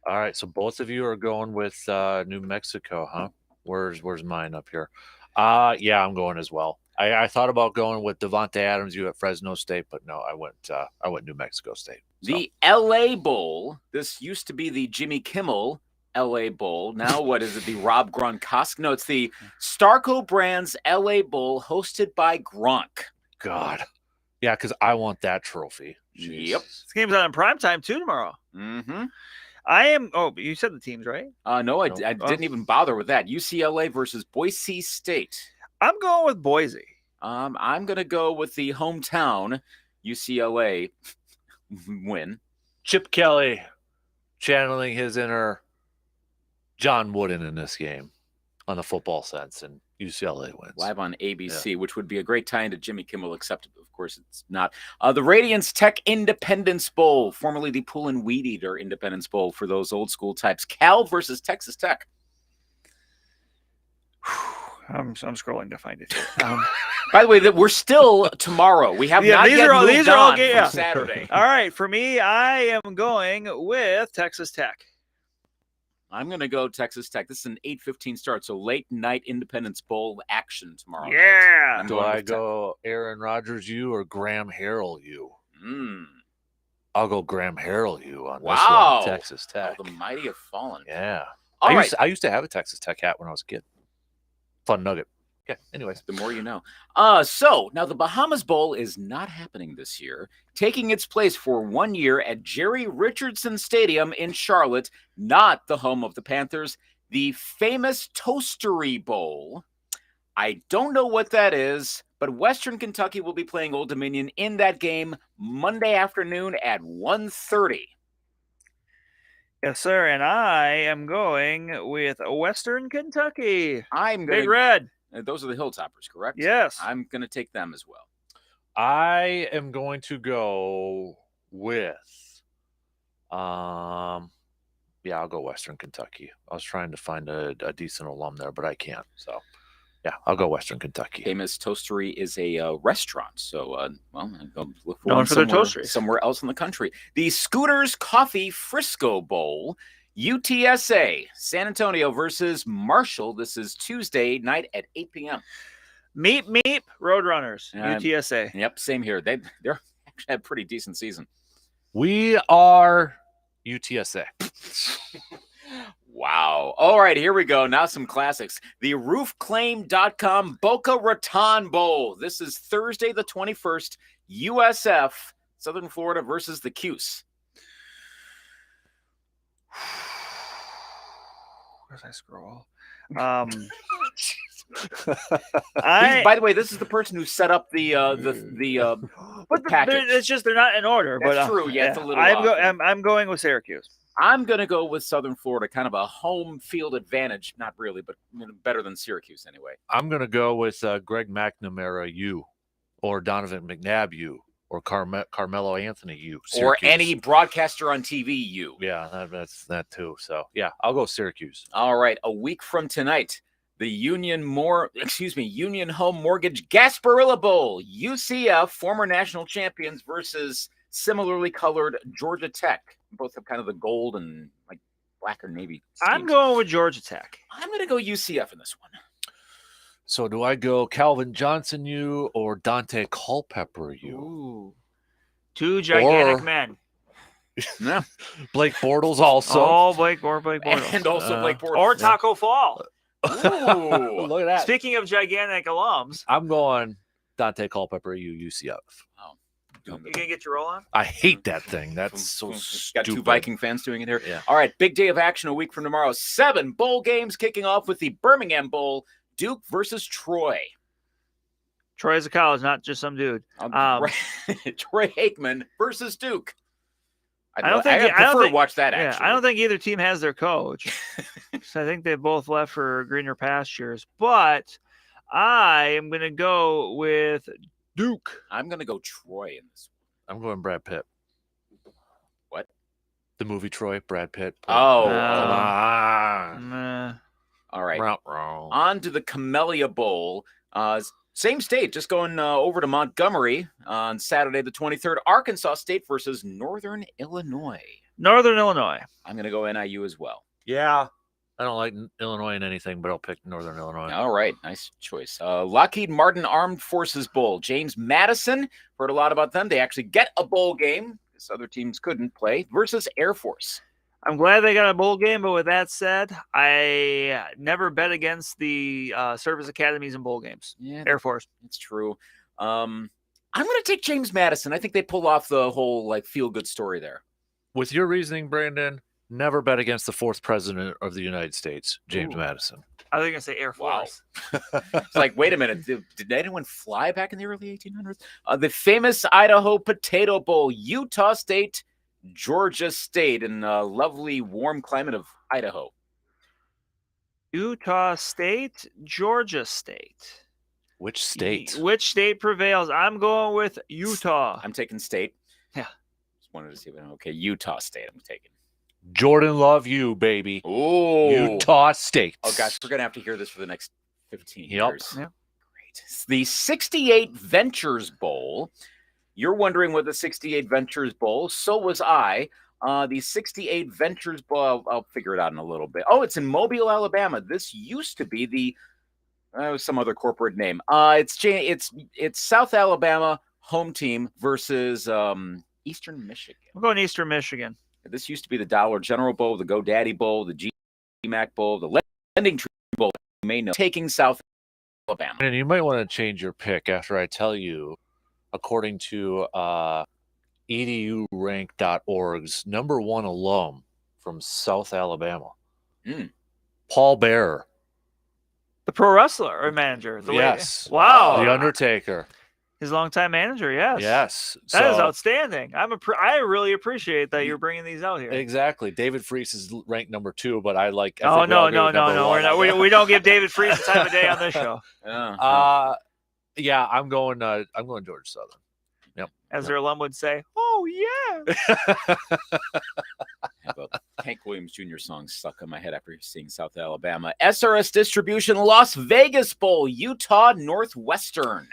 All right, so both of you are going with New Mexico, huh? Where's mine up here? Yeah, I'm going as well. I thought about going with Devontae Adams, you at Fresno State, but no, I went New Mexico State. So. The LA Bowl. This used to be the Jimmy Kimmel LA Bowl. Now what is it? The Rob Gronkowski? No, it's the Starco Brands LA Bowl hosted by Gronk. God. Yeah, because I want that trophy. Jesus. Yep. This game's on in primetime too tomorrow. Mm-hmm. But you said the teams, right? No, I didn't even bother with that. UCLA versus Boise State. I'm going with Boise. I'm going to go with the hometown UCLA win. Chip Kelly channeling his inner John Wooden in this game on the football sense, and UCLA wins. Live on ABC, which would be a great tie into Jimmy Kimmel, except, of course, it's not. The Radiance Tech Independence Bowl, formerly the Pool and Weed Eater Independence Bowl for those old school types. Cal versus Texas Tech. I'm scrolling to find it. By the way, we're still tomorrow. We have not yet moved on from Saturday. All right, for me, I am going with Texas Tech. I'm going to go Texas Tech. This is an 8:15 start, so late night Independence Bowl action tomorrow. Yeah. night. Do I go Aaron Rodgers you or Graham Harrell you? I'll go Graham Harrell you on this one, Texas Tech. Oh, the mighty have fallen. Yeah. All right. I used to have a Texas Tech hat when I was a kid. Fun nugget. Yeah, anyways. The more you know. So now the Bahamas Bowl is not happening this year, taking its place for 1 year at Jerry Richardson Stadium in Charlotte, not the home of the Panthers, the famous Toastery Bowl. I don't know what that is, but Western Kentucky will be playing Old Dominion in that game Monday afternoon at 1:30. Yes, sir. And I am going with Western Kentucky. Big Red. Those are the Hilltoppers, correct? Yes. I'm going to take them as well. I am going to go with I'll go Western Kentucky. I was trying to find a decent alum there, but I can't. So yeah, I'll go Western Kentucky. Famous Toastery is a restaurant. So, I go look for Known for their toasteries. Somewhere else in the country. The Scooters Coffee Frisco Bowl, UTSA, San Antonio versus Marshall. This is Tuesday night at 8 p.m. Meep, Roadrunners, UTSA. Yep, same here. They're actually had a pretty decent season. We are UTSA. Wow. All right, here we go. Now some classics. The roofclaim.com Boca Raton Bowl. This is Thursday the 21st. USF, Southern Florida versus the Cuse. Where's I scroll? By the way, this is the person who set up the package. It's just they're not in order. That's but true. Yeah, it's a little I'm going with Syracuse. I'm going to go with Southern Florida, kind of a home field advantage. Not really, but better than Syracuse anyway. I'm going to go with Greg McNamara, you, or Donovan McNabb, you, or Carmelo Anthony, you. Syracuse. Or any broadcaster on TV, you. Yeah, that's that too. So, yeah, I'll go Syracuse. All right, a week from tonight, the Union Home Mortgage Gasparilla Bowl, UCF, former national champions versus similarly colored Georgia Tech. Both have kind of the gold and like black or navy schemes. I'm going with Georgia Tech. I'm going to go UCF in this one. So do I go Calvin Johnson you or Dante Culpepper you? Ooh. Two gigantic men. Yeah. Blake Bortles also. Oh, Blake Bortles. And also Blake Bortles. Or Taco Fall. Ooh, look at that. Speaking of gigantic alums. I'm going Dante Culpepper you, UCF. Oh. You going to get your roll on? I hate that thing. That's so Got stupid. two Viking fans doing it here. Yeah. All right, big day of action a week from tomorrow. 7 bowl games kicking off with the Birmingham Bowl, Duke versus Troy. Troy is a college, not just some dude. Troy Aikman versus Duke. I don't think I prefer to watch that. Yeah, Actually, I don't think either team has their coach. So I think they both left for greener pastures. But I am going to go with Duke. I'm going to go Troy in this one. I'm going Brad Pitt. What? The movie Troy, Brad Pitt. Oh, come on. Nah. All right. Wrong. On to the Camellia Bowl. Same state, just going over to Montgomery on Saturday the 23rd. Arkansas State versus Northern Illinois. Northern Illinois. I'm going to go NIU as well. Yeah. I don't like Illinois in anything, but I'll pick Northern Illinois. All right, nice choice. Lockheed Martin Armed Forces Bowl. James Madison, heard a lot about them. They actually get a bowl game. This other teams couldn't play. Versus Air Force. I'm glad they got a bowl game, but with that said, I never bet against the service academies and bowl games. Yeah, Air Force. It's true. I'm going to take James Madison. I think they pull off the whole feel-good story there. With your reasoning, Brandon, never bet against the 4th president of the United States, James Madison. I was going to say Air Force. It's like, wait a minute. Did anyone fly back in the early 1800s? The famous Idaho Potato Bowl, Utah State, Georgia State, in the lovely warm climate of Idaho. Utah State, Georgia State. Which state? Which state prevails? I'm going with Utah. I'm taking State. Yeah. Just wanted to see. Okay, Utah State I'm taking. Jordan Love you, baby. Oh, Utah State. Oh, gosh, we're going to have to hear this for the next 15 Yep. years. Yep. Great. The 68 Ventures Bowl. You're wondering what the 68 Ventures Bowl. So was I. The 68 Ventures Bowl, I'll figure it out in a little bit. Oh, it's in Mobile, Alabama. This used to be the some other corporate name. It's South Alabama home team versus Eastern Michigan. I'm going Eastern Michigan. This used to be the Dollar General Bowl, the GoDaddy Bowl, the GMAC Bowl, the Lending Tree Bowl. You may know. Taking South Alabama. And you might want to change your pick after I tell you, according to edurank.org's #1 alum from South Alabama, Paul Bearer. The pro wrestler or manager. Yes. Wow. The Undertaker. His longtime manager, yes. Yes. That is outstanding. I really appreciate that you're bringing these out here. Exactly. David Freese is ranked #2, but I think no. we're not. We don't give David Freese the time of day on this show. Yeah, I'm going Georgia Southern. Yep. As their alum would say, oh yeah. Have a Hank Williams Jr. song stuck in my head after seeing South Alabama. SRS Distribution Las Vegas Bowl, Utah Northwestern.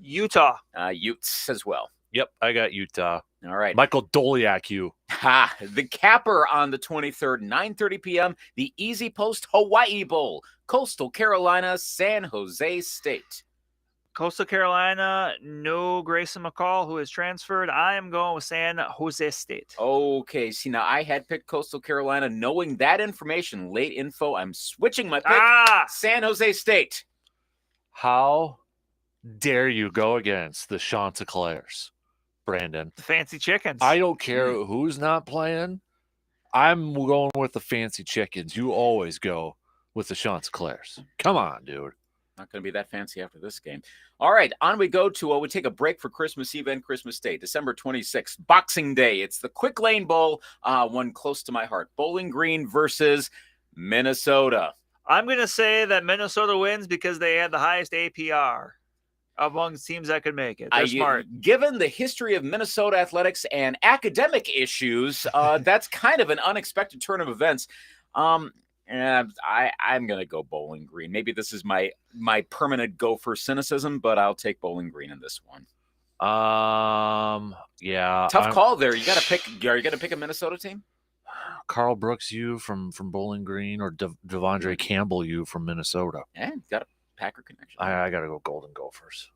Utah. Utes as well. Yep, I got Utah. All right. Michael Doliak, you. Ha! The capper on the 23rd, 9:30 p.m., the Easy Post Hawaii Bowl, Coastal Carolina, San Jose State. Coastal Carolina, no Grayson McCall, who is transferred. I am going with San Jose State. Okay, see, now I had picked Coastal Carolina. Knowing that information, late info, I'm switching my pick. San Jose State. How dare you go against the Chanticleers, Brandon? The Fancy Chickens. I don't care who's not playing. I'm going with the Fancy Chickens. You always go with the Chanticleers. Come on, dude. Not going to be that fancy after this game. All right, on we go to, we take a break for Christmas Eve and Christmas Day, December 26th, Boxing Day. It's the Quick Lane Bowl, one close to my heart. Bowling Green versus Minnesota. I'm going to say that Minnesota wins because they had the highest APR among teams that could make it. They're smart. Given the history of Minnesota athletics and academic issues, that's kind of an unexpected turn of events. And I'm going to go Bowling Green. Maybe this is my permanent Gopher cynicism, but I'll take Bowling Green in this one. Yeah. Tough call there. You got to pick. Are you going to pick a Minnesota team? Carl Brooks, you from Bowling Green, or Devondre Campbell, you from Minnesota? Yeah, got a Packer connection. I got to go Golden Gophers.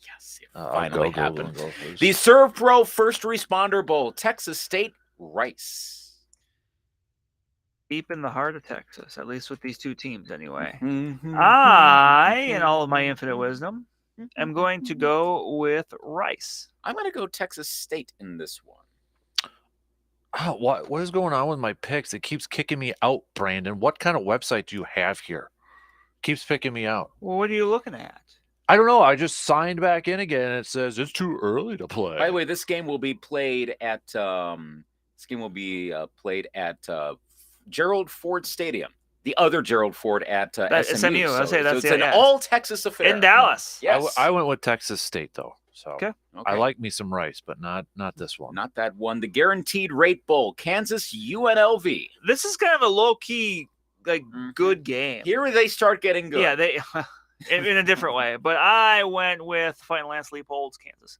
Yes, it finally Golden happened. Gophers. The Serve Pro First Responder Bowl, Texas State, Rice. Deep in the heart of Texas, at least with these two teams anyway. Mm-hmm. I, in all of my infinite wisdom, am going to go with Rice. I'm going to go Texas State in this one. Oh, what is going on with my picks? It keeps kicking me out, Brandon. What kind of website do you have here? Keeps picking me out. Well, what are you looking at? I don't know. I just signed back in again, and it says it's too early to play. By the way, this game will be played at Gerald Ford Stadium. The other Gerald Ford at SMU. I'll say that's it's an all Texas affair in Dallas. Yes. I went with Texas State though. So Okay. I like me some Rice, but not this one. Not that one. The Guaranteed Rate Bowl, Kansas UNLV. This is kind of a low key, good game. Here they start getting good. Yeah, they in a different way. But I went with Fighting Lance Leopold's Kansas.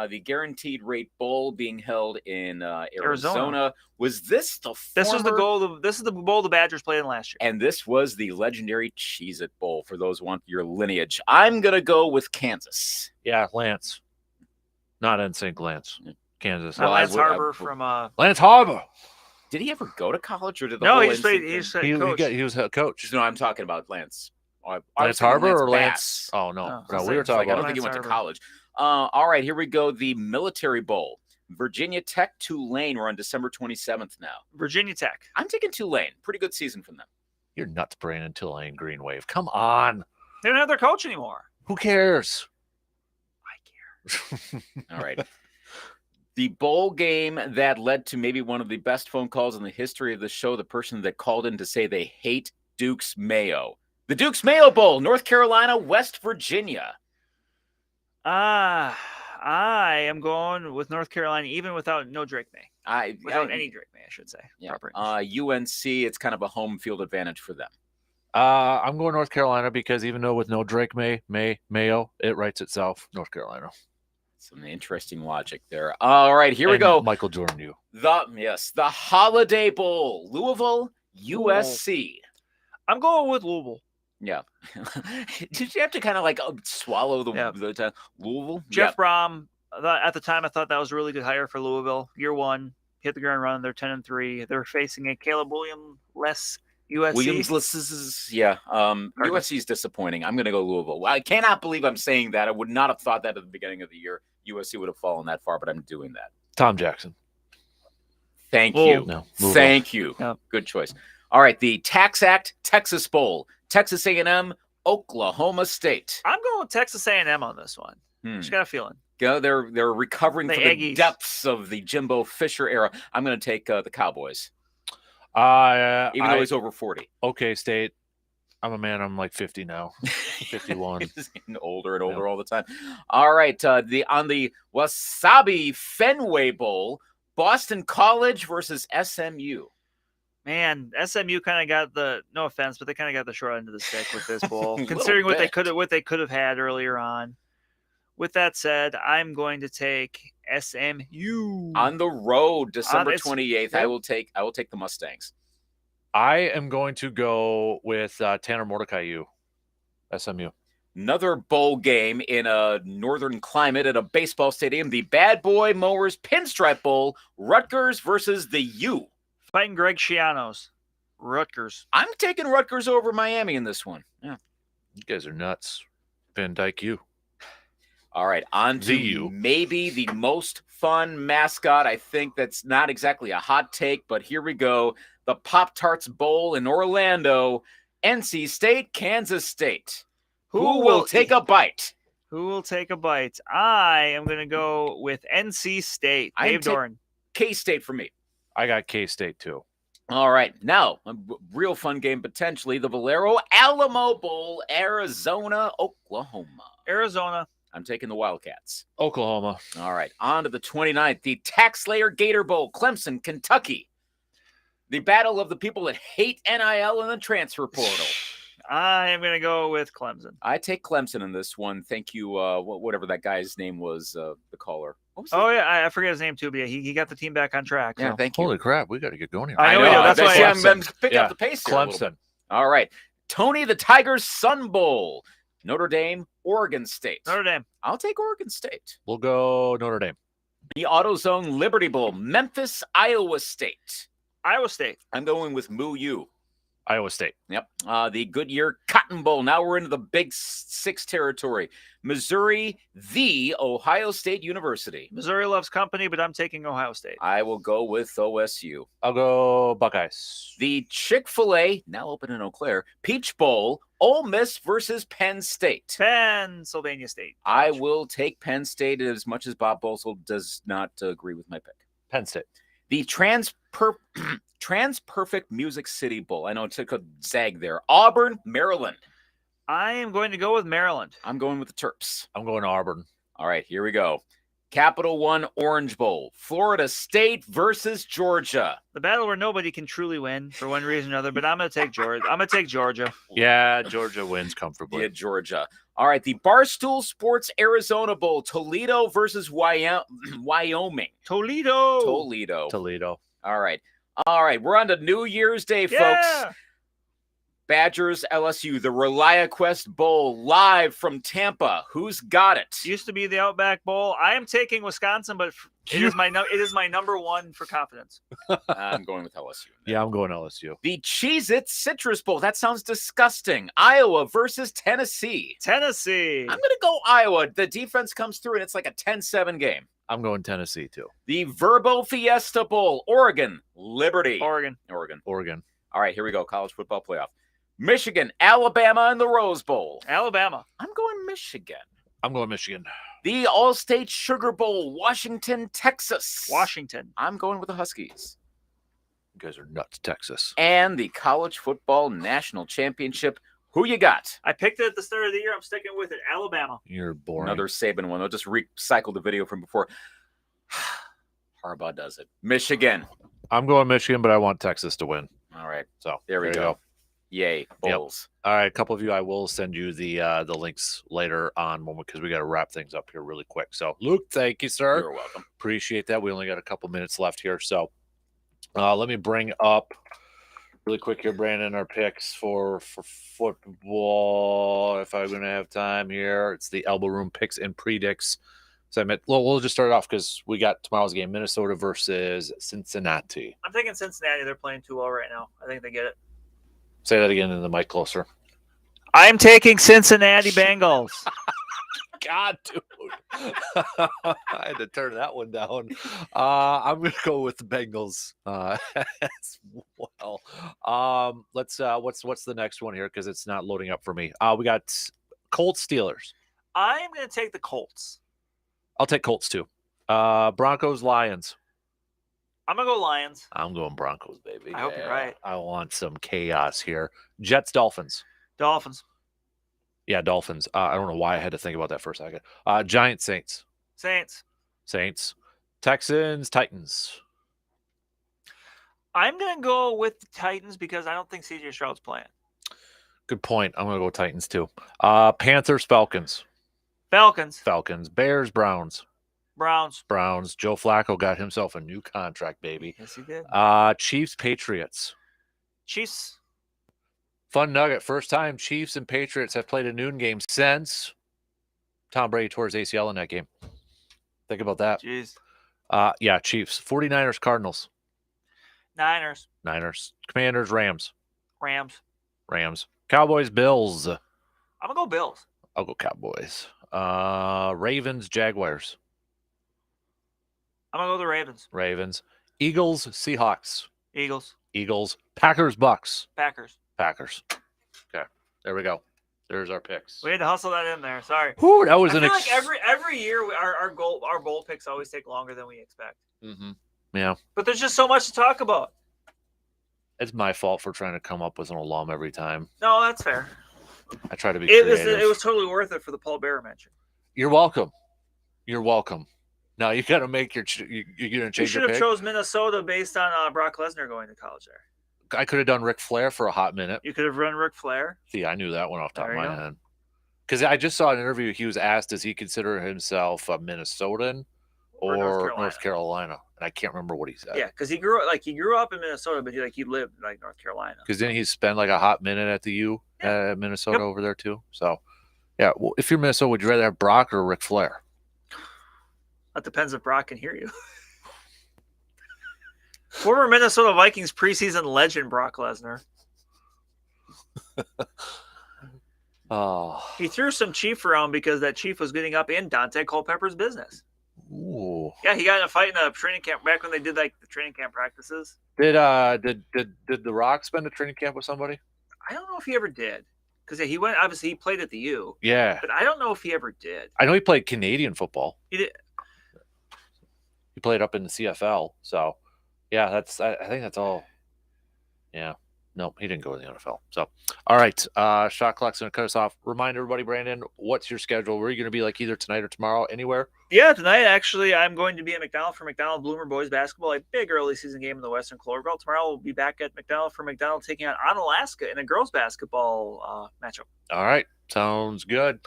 The Guaranteed Rate Bowl being held in Arizona. Was this the This was the goal. This is the bowl the Badgers played in last year. And this was the legendary Cheez-It Bowl for those who want your lineage. I'm going to go with Kansas. Yeah, Lance. Not NSYNC Lance. Kansas. Well, Lance Harbor from Lance Harbor. Did he ever go to college or did the No, whole he just played. NSYNC He thing? just He was head coach. No, I'm talking about Lance. I was Lance thinking Harbor or Bass. Lance? Oh no, No, no, it's we were like- talking I don't about. think he went to Lance college. All right, here we go. The Military Bowl. Virginia Tech, Tulane. We're on December 27th now. Virginia Tech. I'm taking Tulane. Pretty good season from them. You're nuts, Brandon Tulane Green Wave. Come on. They don't have their coach anymore. Who cares? I care. All right. The bowl game that led to maybe one of the best phone calls in the history of the show, the person that called in to say they hate Duke's Mayo. The Duke's Mayo Bowl, North Carolina, West Virginia. I am going with North Carolina, even without no Drake May. Without any Drake May, I should say. Yeah. Proper. UNC, it's kind of a home field advantage for them. I'm going North Carolina because even though with no Drake Mayo, it writes itself. North Carolina. Some interesting logic there. All right, here we And go. Michael Jordan, you. The Holiday Bowl, Louisville, USC. I'm going with Louisville. Yeah. Did you have to kind of swallow the Louisville? Jeff Brom, at the time, I thought that was a really good hire for Louisville. Year one, hit the ground running. They're 10-3. They're facing a Caleb Williams-less USC. USC is disappointing. I'm going to go Louisville. I cannot believe I'm saying that. I would not have thought that at the beginning of the year. USC would have fallen that far, but I'm doing that. Tom Jackson. Thank you. No, Thank you. Yep. Good choice. All right, the Tax Act Texas Bowl, Texas A&M, Oklahoma State. I'm going with Texas A&M on this one. Just got a feeling. They're recovering The from the Aggies. depths of the Jimbo Fisher era. I'm going to take the Cowboys, even though he's over 40. Okay, State. I'm a man. I'm like 50 now. 51. He's getting older and older all the time. All right, on the Wasabi Fenway Bowl, Boston College versus SMU. Man, SMU kind of got the, no offense, but they kind of got the short end of the stick with this bowl, Little considering what bit. they could have had earlier on. With that said, I'm going to take SMU On the road, December it's- 28th. yeah. I will take the Mustangs. I am going to go with Tanner Mordecai U. SMU. Another bowl game in a northern climate at a baseball stadium. The Bad Boy Mowers Pinstripe Bowl, Rutgers versus the U. Fighting Greg Schianos, Rutgers. I'm taking Rutgers over Miami in this one. Yeah. You guys are nuts. Van Dyke U. All right, on to The U. maybe the most fun mascot. I think that's not exactly a hot take, but here we go. The Pop-Tarts Bowl in Orlando, NC State, Kansas State. Who will take a bite? Who will take a bite? I am going to go with NC State. I'm Dave Doran. K-State for me. I got K-State too. All right, now a real fun game potentially. The Valero Alamo Bowl, Arizona, Oklahoma. Arizona. I'm taking the Wildcats. Oklahoma. All right, on to the 29th. The Tax Slayer Gator Bowl, Clemson, Kentucky. The battle of the people that hate NIL and the transfer portal. I am going to go with Clemson. I take Clemson in this one. Thank you, whatever that guy's name was, the caller. What was Oh, yeah, I forget his name too, but yeah, he got the team back on track. yeah, so. thank you. Holy crap, we got to get going here. I know we do. That's why I'm picking Yeah, up the pace here a little bit. Clemson. All right. Tony the Tiger's Sun Bowl. Notre Dame, Oregon State. Notre Dame. I'll take Oregon State. We'll go Notre Dame. The AutoZone Liberty Bowl, Memphis, Iowa State. Iowa State. I'm going with Moo U. Iowa State. Yep. The Goodyear Cotton Bowl. Now we're into the Big Six territory. Missouri, the Ohio State University. Missouri loves company, but I'm taking Ohio State. I will go with OSU. I'll go Buckeyes. The Chick-fil-A, now open in Eau Claire, Peach Bowl, Ole Miss versus Penn State. Pennsylvania State. I will take Penn State as much as Bob Bosel does not agree with my pick. Penn State. The Trans-Perfect Music City Bowl. I know it took a zag there. Auburn, Maryland. I am going to go with Maryland. I'm going with the Terps. I'm going to Auburn. All right, here we go. Capital One Orange Bowl. Florida State versus Georgia. The battle where nobody can truly win for one reason or another, but I'm going to take Georgia. I'm going to take Georgia. Yeah, Georgia wins comfortably. Yeah, Georgia. All right, the Barstool Sports Arizona Bowl. Toledo versus Wyoming. Toledo. Toledo. All right. We're on to New Year's Day, Yeah. folks. Badgers, LSU, the ReliaQuest Bowl, live from Tampa. Who's got it? Used to be the Outback Bowl. I am taking Wisconsin, but it is my number one for confidence. I'm going with LSU. Yeah, I'm going LSU. The Cheez-It Citrus Bowl. That sounds disgusting. Iowa versus Tennessee. Tennessee. I'm going to go Iowa. The defense comes through, and it's like a 10-7 game. I'm going Tennessee, too. The Verbo Fiesta Bowl. Oregon, Liberty. Oregon. All right, here we go. College football playoff. Michigan, Alabama, and the Rose Bowl. Alabama. I'm going Michigan. I'm going Michigan. The All-State Sugar Bowl, Washington, Texas. Washington. I'm going with the Huskies. You guys are nuts, Texas. And the College Football National Championship. Who you got? I picked it at the start of the year. I'm sticking with it. Alabama. You're boring. Another Saban one. I'll just recycle the video from before. Harbaugh does it. Michigan. I'm going Michigan, but I want Texas to win. All right. So There we you go. Yay, Bulls. All right, a couple of you, I will send you the links later on because we got to wrap things up here really quick. So, Luke, thank you, sir. You're welcome. Appreciate that. We only got a couple minutes left here. So, let me bring up really quick here, Brandon, our picks for football. If I'm going to have time here, it's the Elbow Room picks and predicts. So, we'll just start off because we got tomorrow's game, Minnesota versus Cincinnati. I'm thinking Cincinnati. They're playing too well right now. I think they get it. Say that again in the mic closer. I'm taking Cincinnati Bengals. God, dude. I had to turn that one down. I'm going to go with the Bengals as well. Let's what's the next one here because it's not loading up for me. We got Colts Steelers. I'm going to take the Colts. I'll take Colts too. Broncos Lions. I'm going to go Lions. I'm going Broncos, baby. I hope you're right. I want some chaos here. Jets Dolphins. Dolphins. Yeah, Dolphins. I don't know why I had to think about that for a second. Giants Saints. Saints. Texans Titans. I'm going to go with the Titans because I don't think CJ Stroud's playing. Good point. I'm going to go Titans too. Panthers Falcons. Falcons. Bears Browns. Browns. Joe Flacco got himself a new contract, baby. Yes, he did. Chiefs Patriots. Chiefs. Fun nugget. First time Chiefs and Patriots have played a noon game since Tom Brady tore his ACL in that game. Think about that. Jeez. Yeah, Chiefs. 49ers Cardinals. Niners. Commanders Rams. Rams. Cowboys Bills. I'm going to go Bills. I'll go Cowboys. Ravens Jaguars. I'm going to go the Ravens. Eagles Seahawks. Eagles. Packers Bucks. Packers. Okay, there we go. There's our picks. We had to hustle that in there. Sorry. Whew, that was I feel like every year our bowl picks always take longer than we expect. Mm-hmm. Yeah. But there's just so much to talk about. It's my fault for trying to come up with an alum every time. No, that's fair. I try to be creative. It was totally worth it for the Paul Bearer mention. You're welcome. Now you got to make you're going to change your pick. You should have chose Minnesota based on Brock Lesnar going to college there. I could have done Ric Flair for a hot minute. You could have run Ric Flair. See, I knew that one off the top of There you my go. head. Because I just saw an interview. He was asked, does he consider himself a Minnesotan or North Carolina? And I can't remember what he said. Yeah, because he grew up in Minnesota, but he lived in North Carolina. Because then he spent like a hot minute at the U at Minnesota over there too. So, yeah. Well, if you're Minnesota, would you rather have Brock or Ric Flair? That depends if Brock can hear you. Former Minnesota Vikings preseason legend Brock Lesnar. Oh, He threw some Chief around because that Chief was getting up in Dante Culpepper's business. ooh. Yeah, he got in a fight in a training camp back when they did like the training camp practices. Did The Rock spend a training camp with somebody? I don't know if he ever did, because he went. Obviously, he played at the U, Yeah, but I don't know if he ever did. I know he played Canadian football. He did. He played up in the CFL. So, yeah, I think that's all. Yeah. No, he didn't go to the NFL. So, all right. Shot clock's going to cut us off. Remind everybody, Brandon, what's your schedule? Where are you going to be like either tonight or tomorrow? Anywhere? Yeah, tonight actually I'm going to be at McDonald for McDonald Bloomer boys basketball, a big early season game in the Western Clover Belt. Tomorrow we'll be back at McDonald for McDonald taking on Alaska in a girls basketball matchup. All right. Sounds good.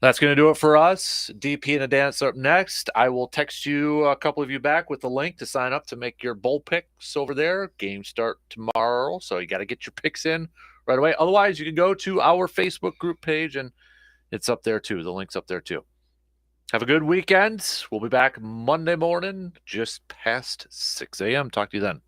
That's going to do it for us. DP and a dance up next. I will text you, a couple of you back, with the link to sign up to make your bowl picks over there. Games start tomorrow, so you got to get your picks in right away. Otherwise, you can go to our Facebook group page, and it's up there too. The link's up there too. Have a good weekend. We'll be back Monday morning just past 6 a.m. Talk to you then.